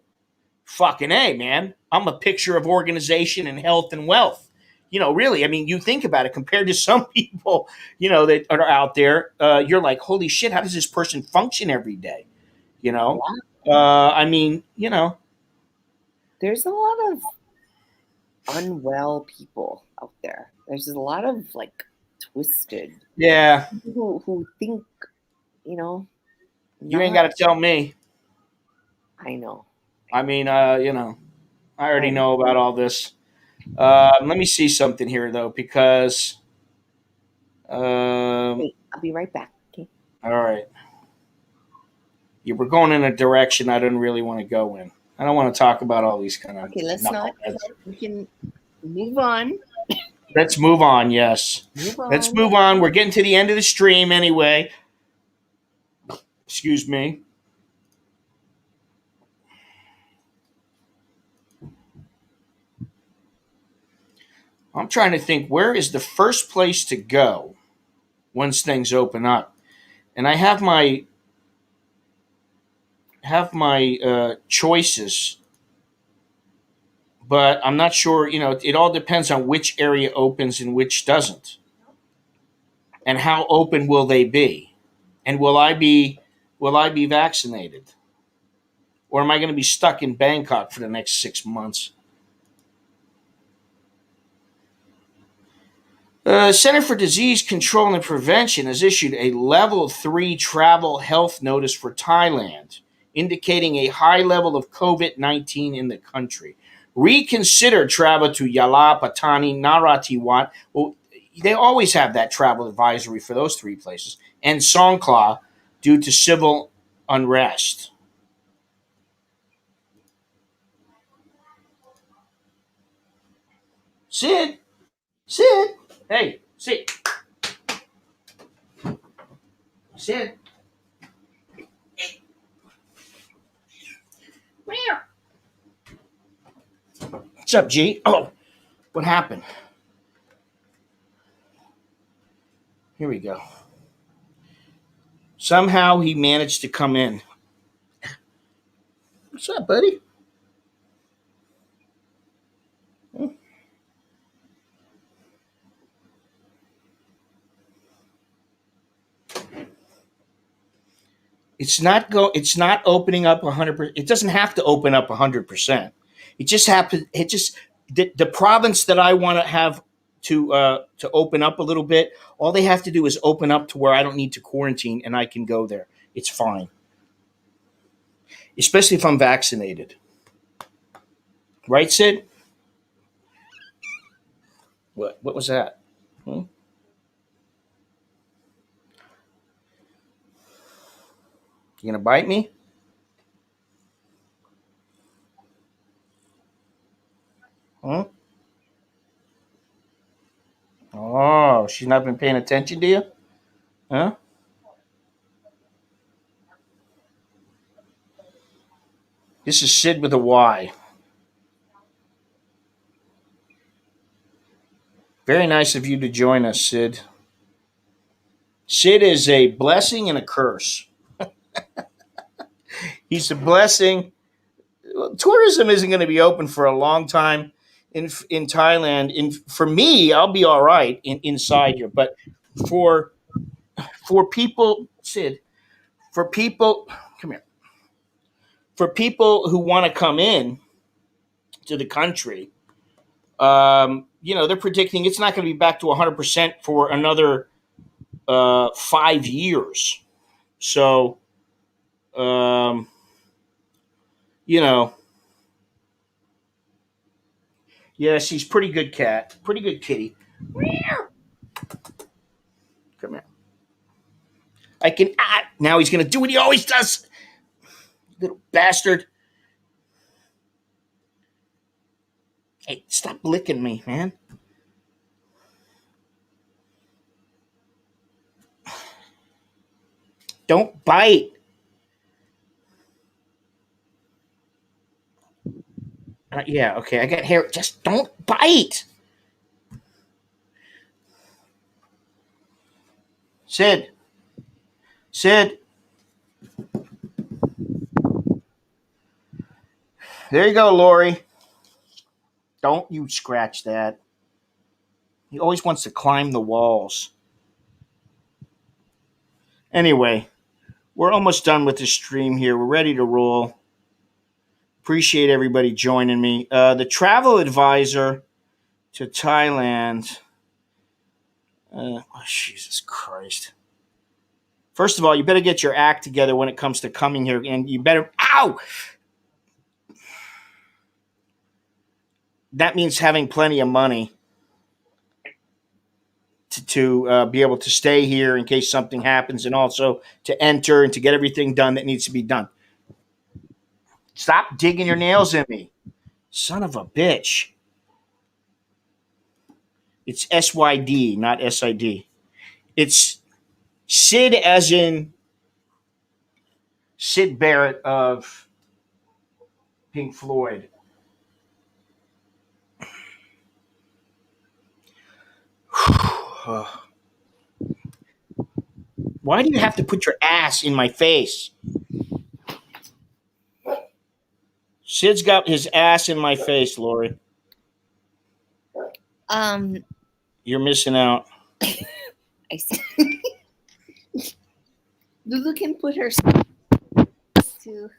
fucking A, man. I'm a picture of organization and health and wealth. Really, I mean, you think about it compared to some people, that are out there, you're like, holy shit, how does this person function every day? You know? I mean, There's a lot of unwell people out there. There's a lot of like twisted yeah, people who think, you know, you ain't not. got to tell me. I know. I mean, I already I know about all this. Let me see something here, though, because, wait. I'll be right back. Okay. all right. You were going in a direction I didn't really want to go in. I don't want to talk about all these kind of Okay. Let's not. knuckleheads. We can move on. Let's move on. Yes. Move Let's on. move on. We're getting to the end of the stream anyway. Excuse me. I'm trying to think where is the first place to go once things open up. And I have my choices, but I'm not sure, it all depends on which area opens and which doesn't. And how open will they be? And will I be vaccinated? Or am I going to be stuck in Bangkok for the next 6 months? Center for Disease Control and Prevention has issued a level 3 travel health notice for Thailand, indicating a high level of COVID-19 in the country. Reconsider travel to Yala, Patani, Narathiwat. Well, they always have that travel advisory for those three places, and Songkhla due to civil unrest. Sid, Sid, hey, Sid, Sid. What's up, G? Oh, what happened? Here we go. Somehow he managed to come in. What's up, buddy? It's not opening up 100%. It doesn't have to open up 100%. It just happens. It just the province that I want to have to open up a little bit. All they have to do is open up to where I don't need to quarantine and I can go there. It's fine. especially if I'm vaccinated. Right, Sid? What was that? Hmm? You gonna bite me? Huh? Oh, she's not been paying attention to you? Huh? This is Sid with a Y. Very nice of you to join us, Sid. Sid is a blessing and a curse. He's a blessing. Tourism isn't going to be open for a long time in Thailand. For me, I'll be all right inside here, but for for people, Sid, for people, come here, for people who want to come in to the country, they're predicting it's not going to be back to 100% for another 5 years. So, um, you know, yeah, she's pretty good cat, pretty good kitty. Come here. I can. Now he's going to do what he always does. Little bastard. Hey, stop licking me, man. Don't bite. Yeah, okay, I got hair. Just don't bite. Sid. Sid. There you go, Lori. Don't you scratch that. He always wants to climb the walls. Anyway, we're almost done with the stream here. We're ready to roll. Appreciate everybody joining me. The travel advisor to Thailand. Jesus Christ. First of all, you better get your act together when it comes to coming here, and you better. Ow! That means having plenty of money to be able to stay here in case something happens, and also to enter and to get everything done that needs to be done. Stop digging your nails in me, son of a bitch. It's SYD, not SID. It's Sid, as in Sid Barrett of Pink Floyd. Why do you have to put your ass in my face? Sid's got his ass in my face, Lori. You're missing out. I see. Lulu can put her to,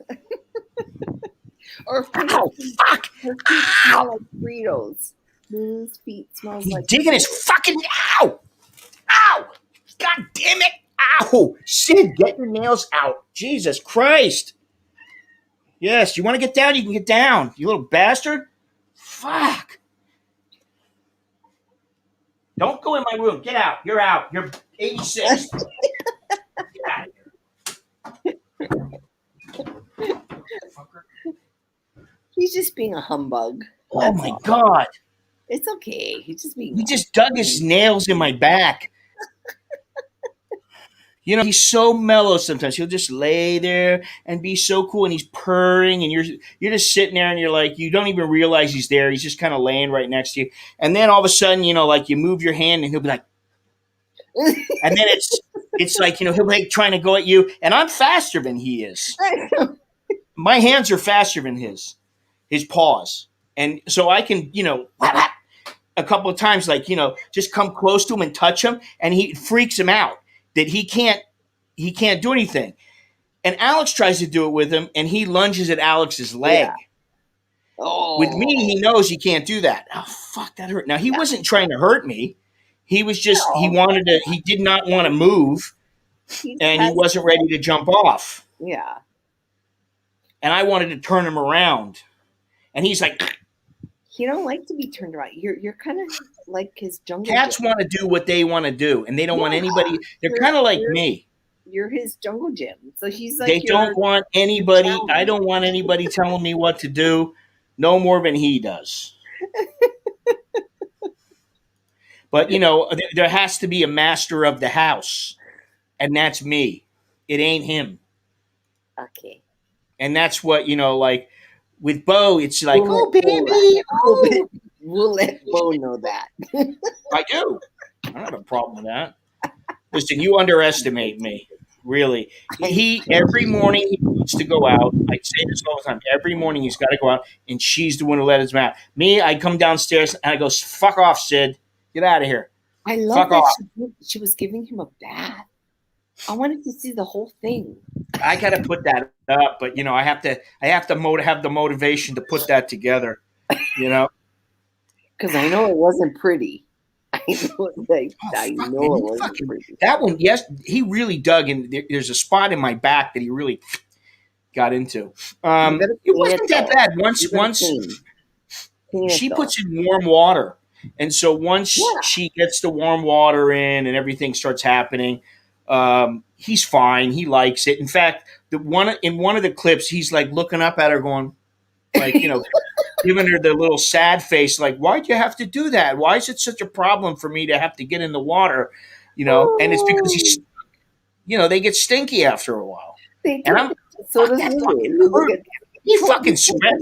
or Ow, fuck! her feet smell like Fritos. Lulu's feet smells He's like digging his fucking. Ow! Ow! God damn it! Ow! Sid, get your nails out. Jesus Christ. Yes, you want to get down? You can get down. You little bastard. Fuck. Don't go in my room. Get out. You're out. You're 86. Get out of here. Fucker. He's just being a humbug. Oh That's my all. God. It's okay. He's just being. He just dug his nails in my back. He's so mellow sometimes. He'll just lay there and be so cool, and he's purring, and you're just sitting there, and you're like, you don't even realize he's there. He's just kind of laying right next to you. And then all of a sudden, like you move your hand, and he'll be like, and then it's like, he'll be like trying to go at you, and I'm faster than he is. My hands are faster than his paws. And so I can, a couple of times, like, just come close to him and touch him, and he freaks him out that he can't do anything. And Alex tries to do it with him, and he lunges at Alex's leg. Yeah. Oh. With me, he knows he can't do that. Oh, fuck, that hurt. Now, he wasn't trying to hurt me. He was just, he did not want to move, and he wasn't ready to jump off. Yeah. and I wanted to turn him around, and he's like, He don't like to be turned around. You're kind of like his jungle cats gym. want to do what they want to do, and they don't want Yeah. anybody. They're You're- kind of like you're- me. You're his jungle gym. So he's like They don't want anybody. challenge. I don't want anybody telling me what to do, no more than he does. But there has to be a master of the house, and that's me. It ain't him. Okay. And that's what like with Bo. It's like, We'll oh let Bo baby, oh. We'll let Bo know that. I do. I don't have a problem with that. Listen, you underestimate me. Really. He every morning he needs to go out. I say this all the time. Every morning he's got to go out, and she's the one who let him out. Me, I come downstairs and I go, fuck off, Sid. Get out of here. I love Fuck that off. she was giving him a bath. I wanted to see the whole thing. I got to put that up, but I have to have the motivation to put that together. Because I know it wasn't pretty. I know, it wasn't fucking, pretty. that one, yes, he really dug in. There's a spot in my back that he really got into. It wasn't that bad. Once she puts in warm water, and so once she gets the warm water in and everything starts happening, he's fine. He likes it. In fact, in one of the clips, he's like looking up at her, going, like giving her the little sad face, like, why'd you have to do that? Why is it such a problem for me to have to get in the water? And it's because they get stinky after a while. And I'm so does he fucking sweat.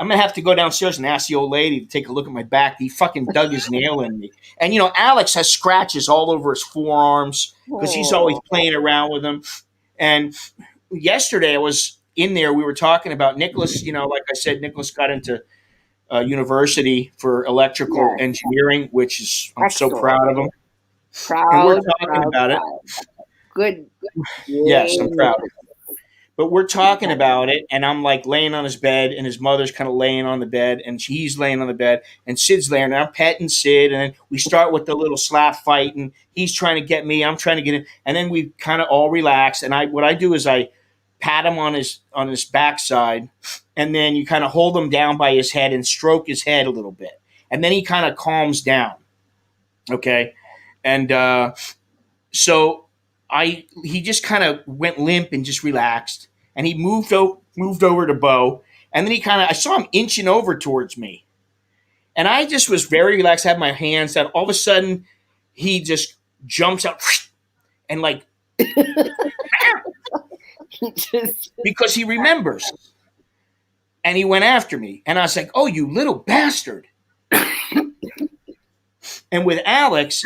I'm gonna have to go downstairs and ask the old lady to take a look at my back. He fucking dug his nail in me. And Alex has scratches all over his forearms because he's always playing around with them. And yesterday I was in there, we were talking about Nicholas. Like I said, Nicholas got into university for electrical engineering, which is I'm so proud of him. And we're talking about it. Good. Yes, I'm proud. But we're talking about it, and I'm like laying on his bed, and his mother's kind of laying on the bed, and he's laying on the bed, and Sid's laying there. I'm petting Sid, and then we start with the little slap fight, and he's trying to get me, I'm trying to get him, and then we kind of all relax. And what I do is I pat him on his backside, and then you kind of hold him down by his head and stroke his head a little bit, and then he kind of calms down. Okay, and so he just kind of went limp and just relaxed, and he moved over to Bo, and then I saw him inching over towards me, and I just was very relaxed, had my hands down. All of a sudden, he just jumps out and like because he remembers, and he went after me, and I was like, "Oh, you little bastard!" And with Alex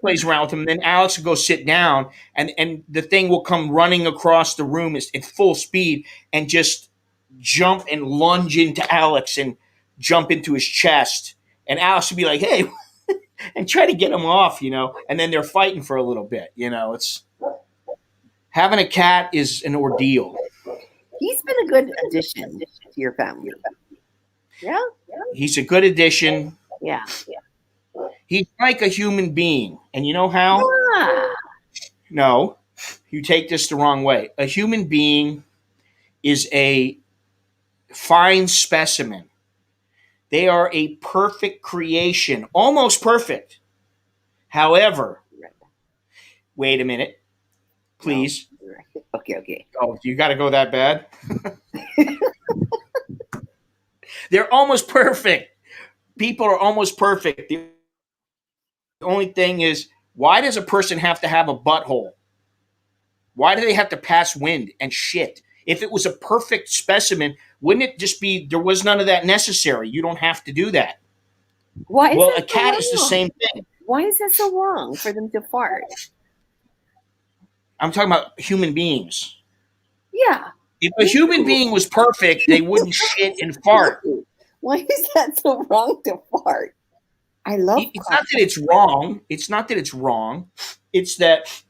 plays around with him, and then Alex will go sit down, and the thing will come running across the room at full speed and just jump and lunge into Alex and jump into his chest. And Alex will be like, hey, and try to get him off, and then they're fighting for a little bit. It's having a cat is an ordeal. He's been a good addition to your family. Yeah? He's a good addition. Yeah. He's like a human being. And you know how? Yeah. No, you take this the wrong way. A human being is a fine specimen. They are a perfect creation, almost perfect. However, wait a minute, please. No. Okay. Oh, you got to go that bad? They're almost perfect. People are almost perfect. The only thing is, why does a person have to have a butthole? Why do they have to pass wind and shit? If it was a perfect specimen, wouldn't it just be there was none of that necessary? You don't have to do that. Why? Well, a cat is the same thing. Why is that so wrong for them to fart? I'm talking about human beings. Yeah. If a human being was perfect, they wouldn't shit and fart. Why is that so wrong to fart? I love it's not that it's wrong. It's not that it's wrong. It's that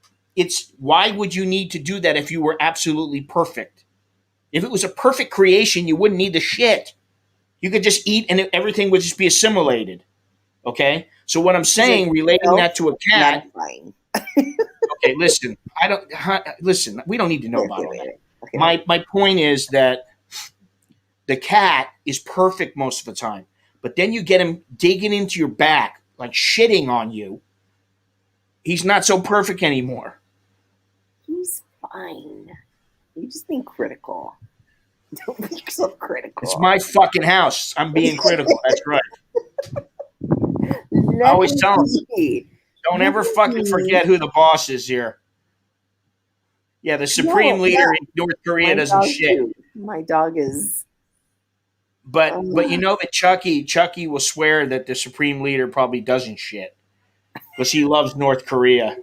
why would you need to do that if you were absolutely perfect? If it was a perfect creation, you wouldn't need the shit. You could just eat and everything would just be assimilated. Okay? So what I'm saying, relating that to a cat. Okay, listen. Listen, we don't need to know about all that. Okay. My point is that the cat is perfect most of the time, but then you get him digging into your back, like shitting on you. He's not so perfect anymore. He's fine. You just being critical. Don't be so It's critical. my fucking house. I'm being critical. That's right. I Let always him tell him, be. don't Let ever him fucking be. forget who the boss is here. Yeah, the supreme No, leader yeah. in North Korea My doesn't dog shit. too. My dog is. But you know that Chucky will swear that the supreme leader probably doesn't shit because he loves North Korea.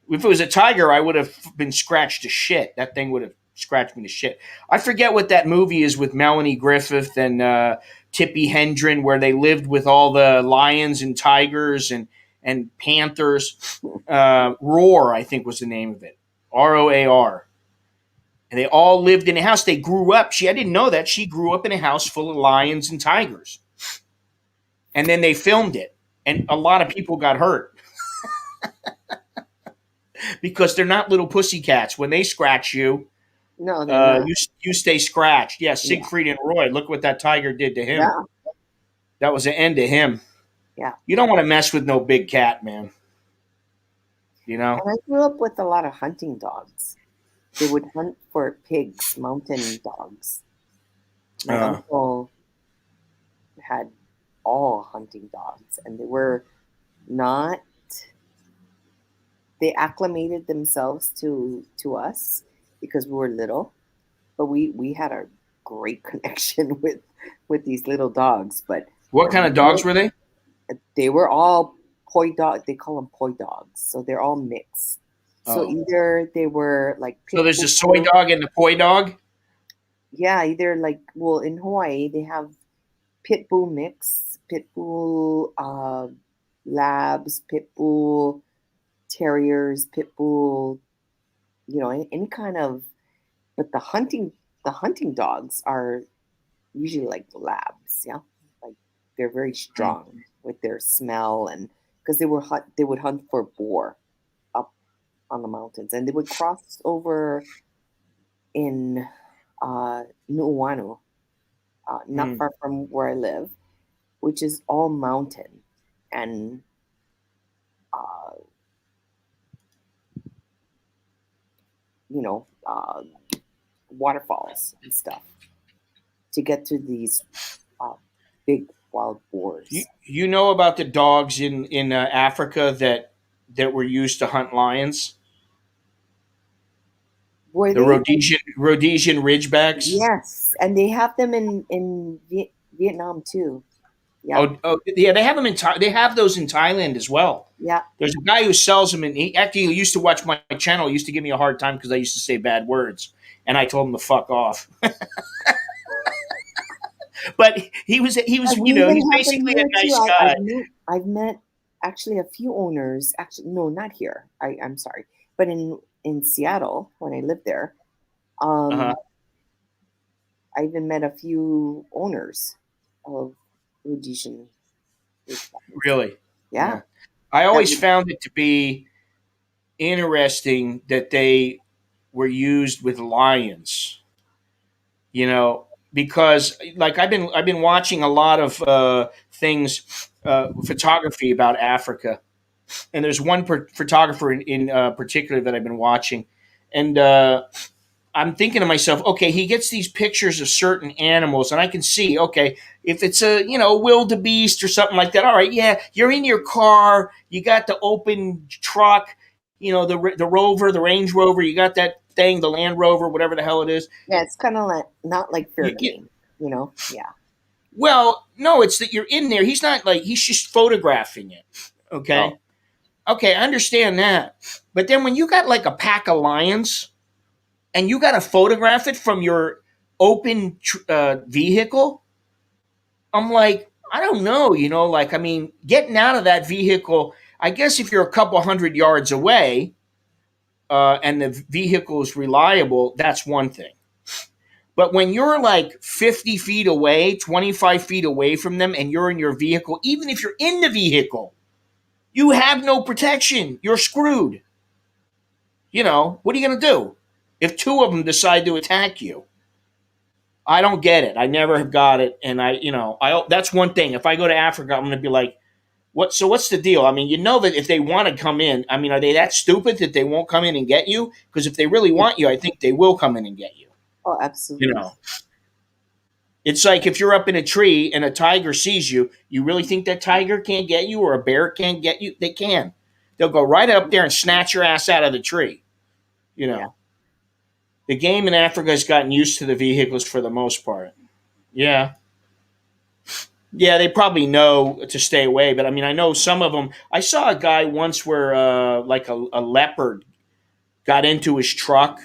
If it was a tiger, I would have been scratched to shit. That thing would have scratched me to shit. I forget what that movie is with Melanie Griffith and Tippi Hedren, where they lived with all the lions and tigers and panthers. Roar, I think, was the name of it. ROAR. And they all lived in a house. They grew up. I didn't know that. She grew up in a house full of lions and tigers. And then they filmed it. And a lot of people got hurt because they're not little pussy cats. When they scratch you, No, they're not. you stay scratched. Yeah, Yeah. Siegfried and Roy. Look what that tiger did to him. Yeah. That was the end of him. Yeah. You don't want to mess with no big cat, man. You know? And I grew up with a lot of hunting dogs. They would hunt for pigs, mountain dogs. My uncle had all hunting dogs, and they were not. They acclimated themselves to us because we were little, but we had a great connection with these little dogs. But What kind of dogs were they? they were all poi dog. They call them poi dogs, so they're all mixed. So Oh. either they were like So there's bull, a soy dog and the poi dog? yeah, either like, well, in Hawaii they have pit bull mix, pit bull labs, pit bull terriers, pit bull, any kind of. But the hunting dogs are usually like the labs, yeah, like they're very strong with their smell, and because they would hunt for boar up on the mountains, and they would cross over in Nuuanu, not far from where I live, which is all mountain and uh, waterfalls and stuff to get to these uh, big wild boars. You know about the dogs in Africa that were used to hunt lions? Were The they? Rhodesian Ridgebacks. Yes, and they have them in Vietnam too. Yeah, Yeah, they have them they have those in Thailand as well. yeah. There's a guy who sells them, and he actually used to watch my channel. He used to give me a hard time because I used to say bad words, and I told him to fuck off. But he's We even he's have them basically a here too. nice guy. I've met actually a few owners. Actually, no, not here. I'm sorry, but in Seattle when I lived there, Uh-huh. I even met a few owners of Rhodesian. Really? Yeah. I always found it to be interesting that they were used with lions. Because like I've been watching a lot of things, photography about Africa, and there's one photographer in particular that I've been watching, and I'm thinking to myself, okay, he gets these pictures of certain animals, and I can see, okay, if it's a wildebeest or something like that, all right, yeah, you're in your car, you got the open truck, the Rover, the Range Rover, you got that thing, the Land Rover, whatever the hell it is. Yeah, it's kind of like not like fair game, Yeah. Well, no, it's that you're in there. He's not like he's just photographing it. Okay. Oh. Okay, I understand that. But then when you got like a pack of lions and you got to photograph it from your open vehicle, I'm like, I don't know, like, I mean, getting out of that vehicle, I guess if you're a couple hundred yards away and the vehicle is reliable, that's one thing. But when you're like 50 feet away, 25 feet away from them, and you're in your vehicle, even if you're in the vehicle, you have no protection. You're screwed. What are you going to do? if two of them decide to attack you? I don't get it. I never have got it. And that's one thing. If I go to Africa, I'm going to be like, what? So what's the deal? I mean, you know that if they want to come in, I mean, are they that stupid that they won't come in and get you? Because if they really want you, I think they will come in and get you. Oh, You absolutely. know, it's like if you're up in a tree and a tiger sees you, you really think that tiger can't get you or a bear can't get you? They can. They'll go right up there and snatch your ass out of the tree. You Yeah. know, the game in Africa has gotten used to the vehicles for the most part. Yeah. Yeah, they probably know to stay away, but I mean, I know some of them. I saw a guy once where, like a leopard got into his truck,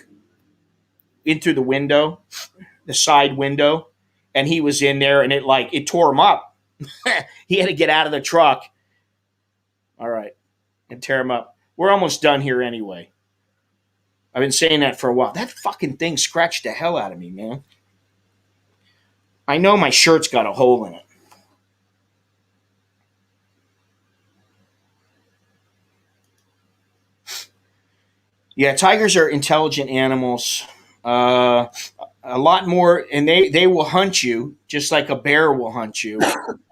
into the window, the side window, and he was in there, and it tore him up. He had to get out of the truck. All right, and tear him up. We're almost done here anyway. I've been saying that for a while. That fucking thing scratched the hell out of me, man. I know my shirt's got a hole in it. Yeah, tigers are intelligent animals. Uh, a lot more, and they will hunt you just like a bear will hunt you.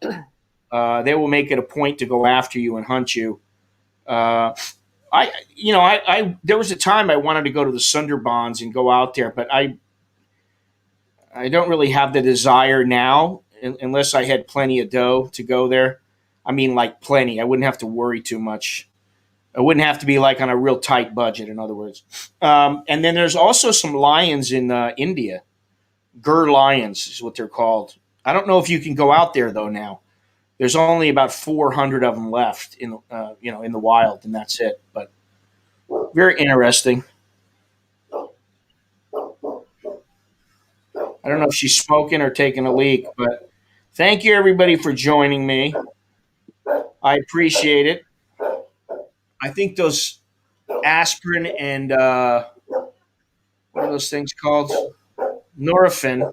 They will make it a point to go after you and hunt you. Uh, I there was a time I wanted to go to the Sundarbans and go out there, but I don't really have the desire now, unless I had plenty of dough to go there. I mean, like plenty. I wouldn't have to worry too much. I wouldn't have to be like on a real tight budget, in other words. And then there's also some lions in India. Gur lions is what they're called. I don't know if you can go out there though now. There's only about 400 of them left in the wild, and that's it. But very interesting. I don't know if she's smoking or taking a leak, but thank you everybody for joining me. I appreciate it. I think those aspirin and what are those things called? Norepinephrine.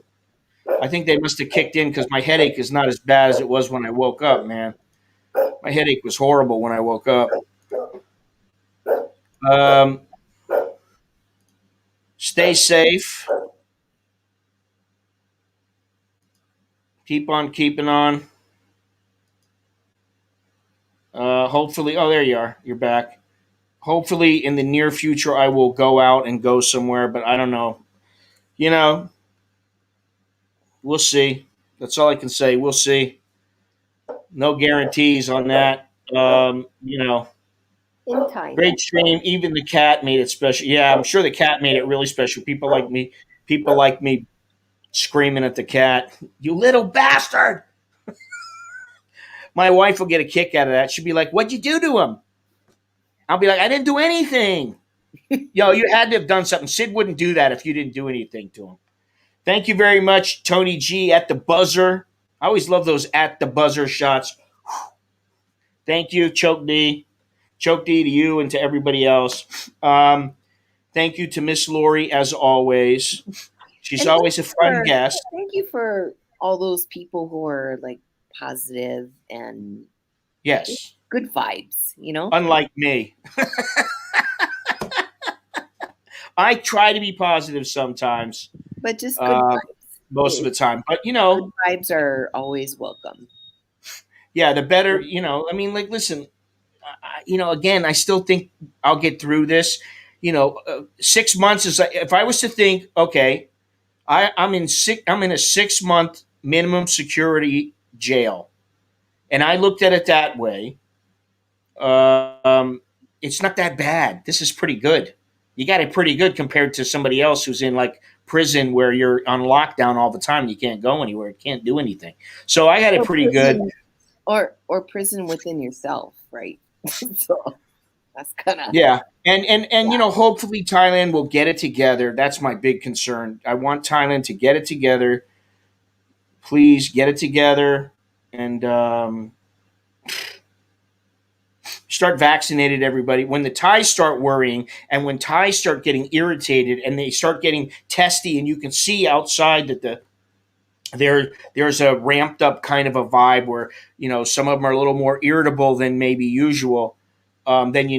I think they must have kicked in because my headache is not as bad as it was when I woke up, man. My headache was horrible when I woke up. Um, Stay safe. Keep on keeping on. Hopefully, oh, there you are. You're back. Hopefully, in the near future, I will go out and go somewhere, but I don't know. You know, we'll see. That's all I can say. We'll see. No guarantees on that. In time. Great stream. Even the cat made it special. Yeah, I'm sure the cat made it really special. People like me screaming at the cat, "You little bastard!" My wife will get a kick out of that. She'll be like, "What'd you do to him?" I'll be like, "I didn't do anything." Yo, you had to have done something. Sid wouldn't do that if you didn't do anything to him. Thank you very much, Tony G at the buzzer. I always love those at the buzzer shots. Thank you, Choke D. Choke D to you and to everybody else. Thank you to Miss Lori as always. She's And always a fun guest. Thank you for all those people who are like positive and Yes. good vibes, Unlike me. I try to be positive sometimes. But just good vibes. Most of the time. But, Good vibes are always welcome. Yeah, the better, I mean, like, listen, again, I still think I'll get through this. 6 months is like, if I was to think, okay, I'm in a 6 month minimum security jail, and I looked at it that way. It's not that bad. This is pretty good. You got it pretty good compared to somebody else who's in like prison where you're on lockdown all the time. And you can't go anywhere. You can't do anything. So I had it pretty good. Or prison within yourself, right? So that's kind of And hopefully Thailand will get it together. That's my big concern. I want Thailand to get it together. Please get it together and start vaccinated, everybody. When the Thais start worrying and when Thais start getting irritated and they start getting testy, and you can see outside that there's a ramped up kind of a vibe where some of them are a little more irritable than maybe usual. Then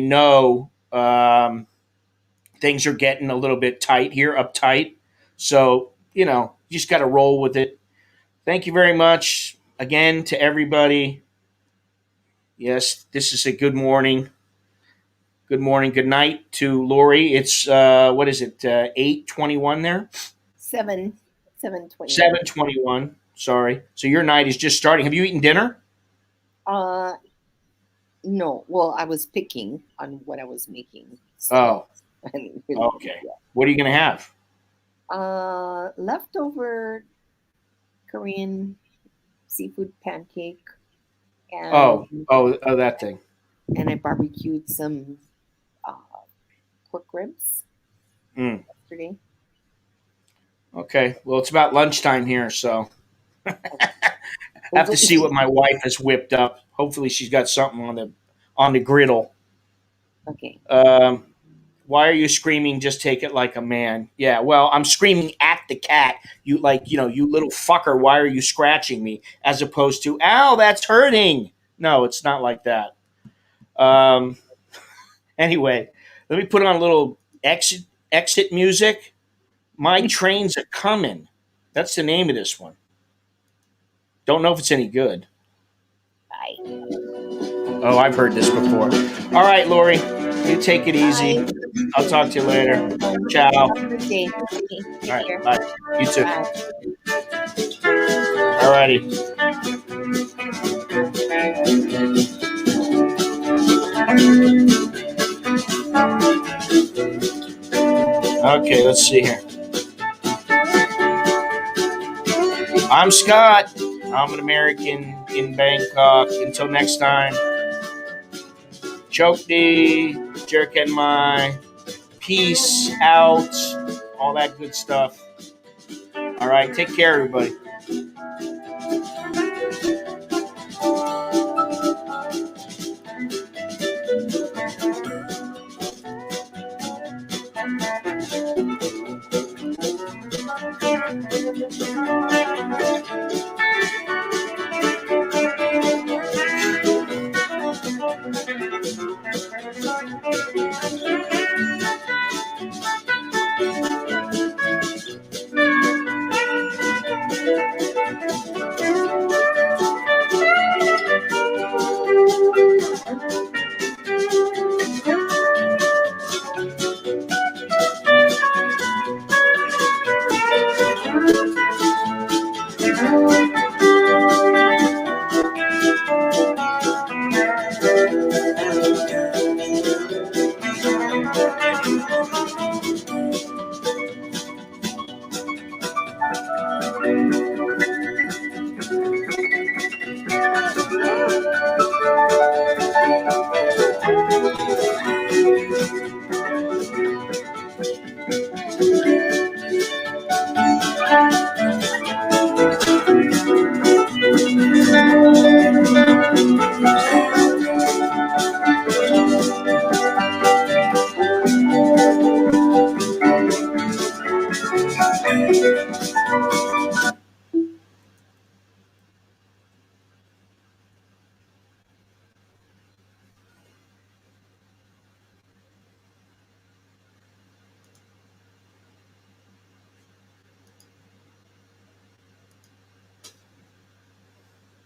things are getting a little bit tight here, uptight. So, you just got to roll with it. Thank you very much again to everybody. Yes, this is a good morning. Good morning, good night to Lori. It's what is it? 8:21 there. 7:21. 7:21. Sorry. So your night is just starting. Have you eaten dinner? No. Well, I was picking on what I was making. So Oh, I didn't really eat okay. yet. What are you going to have? Leftover Korean seafood pancake, Oh, and that thing. I barbecued some pork ribs Mm. yesterday. Okay. Well, it's about lunchtime here, so Well, have to see what my wife has whipped up. Hopefully, she's got something on the griddle. okay. Why are you screaming? Just take it like a man. Yeah. Well, I'm screaming at the cat. You you little fucker. Why are you scratching me? As opposed to, ow, that's hurting. No, it's not like that. Um. Anyway, let me put on a little exit music. My trains are coming. That's the name of this one. Don't know if it's any good. Bye. Oh, I've heard this before. All right, Lori, you take it easy. Bye. I'll talk to you later. Ciao. Have All a good day. Okay. Take right, care. bye. You too. Bye. All righty. Okay, let's see here. I'm Scott. I'm an American in Bangkok. Until next time, Chokdi, Jerkin my, peace out, all that good stuff. All right, take care, everybody.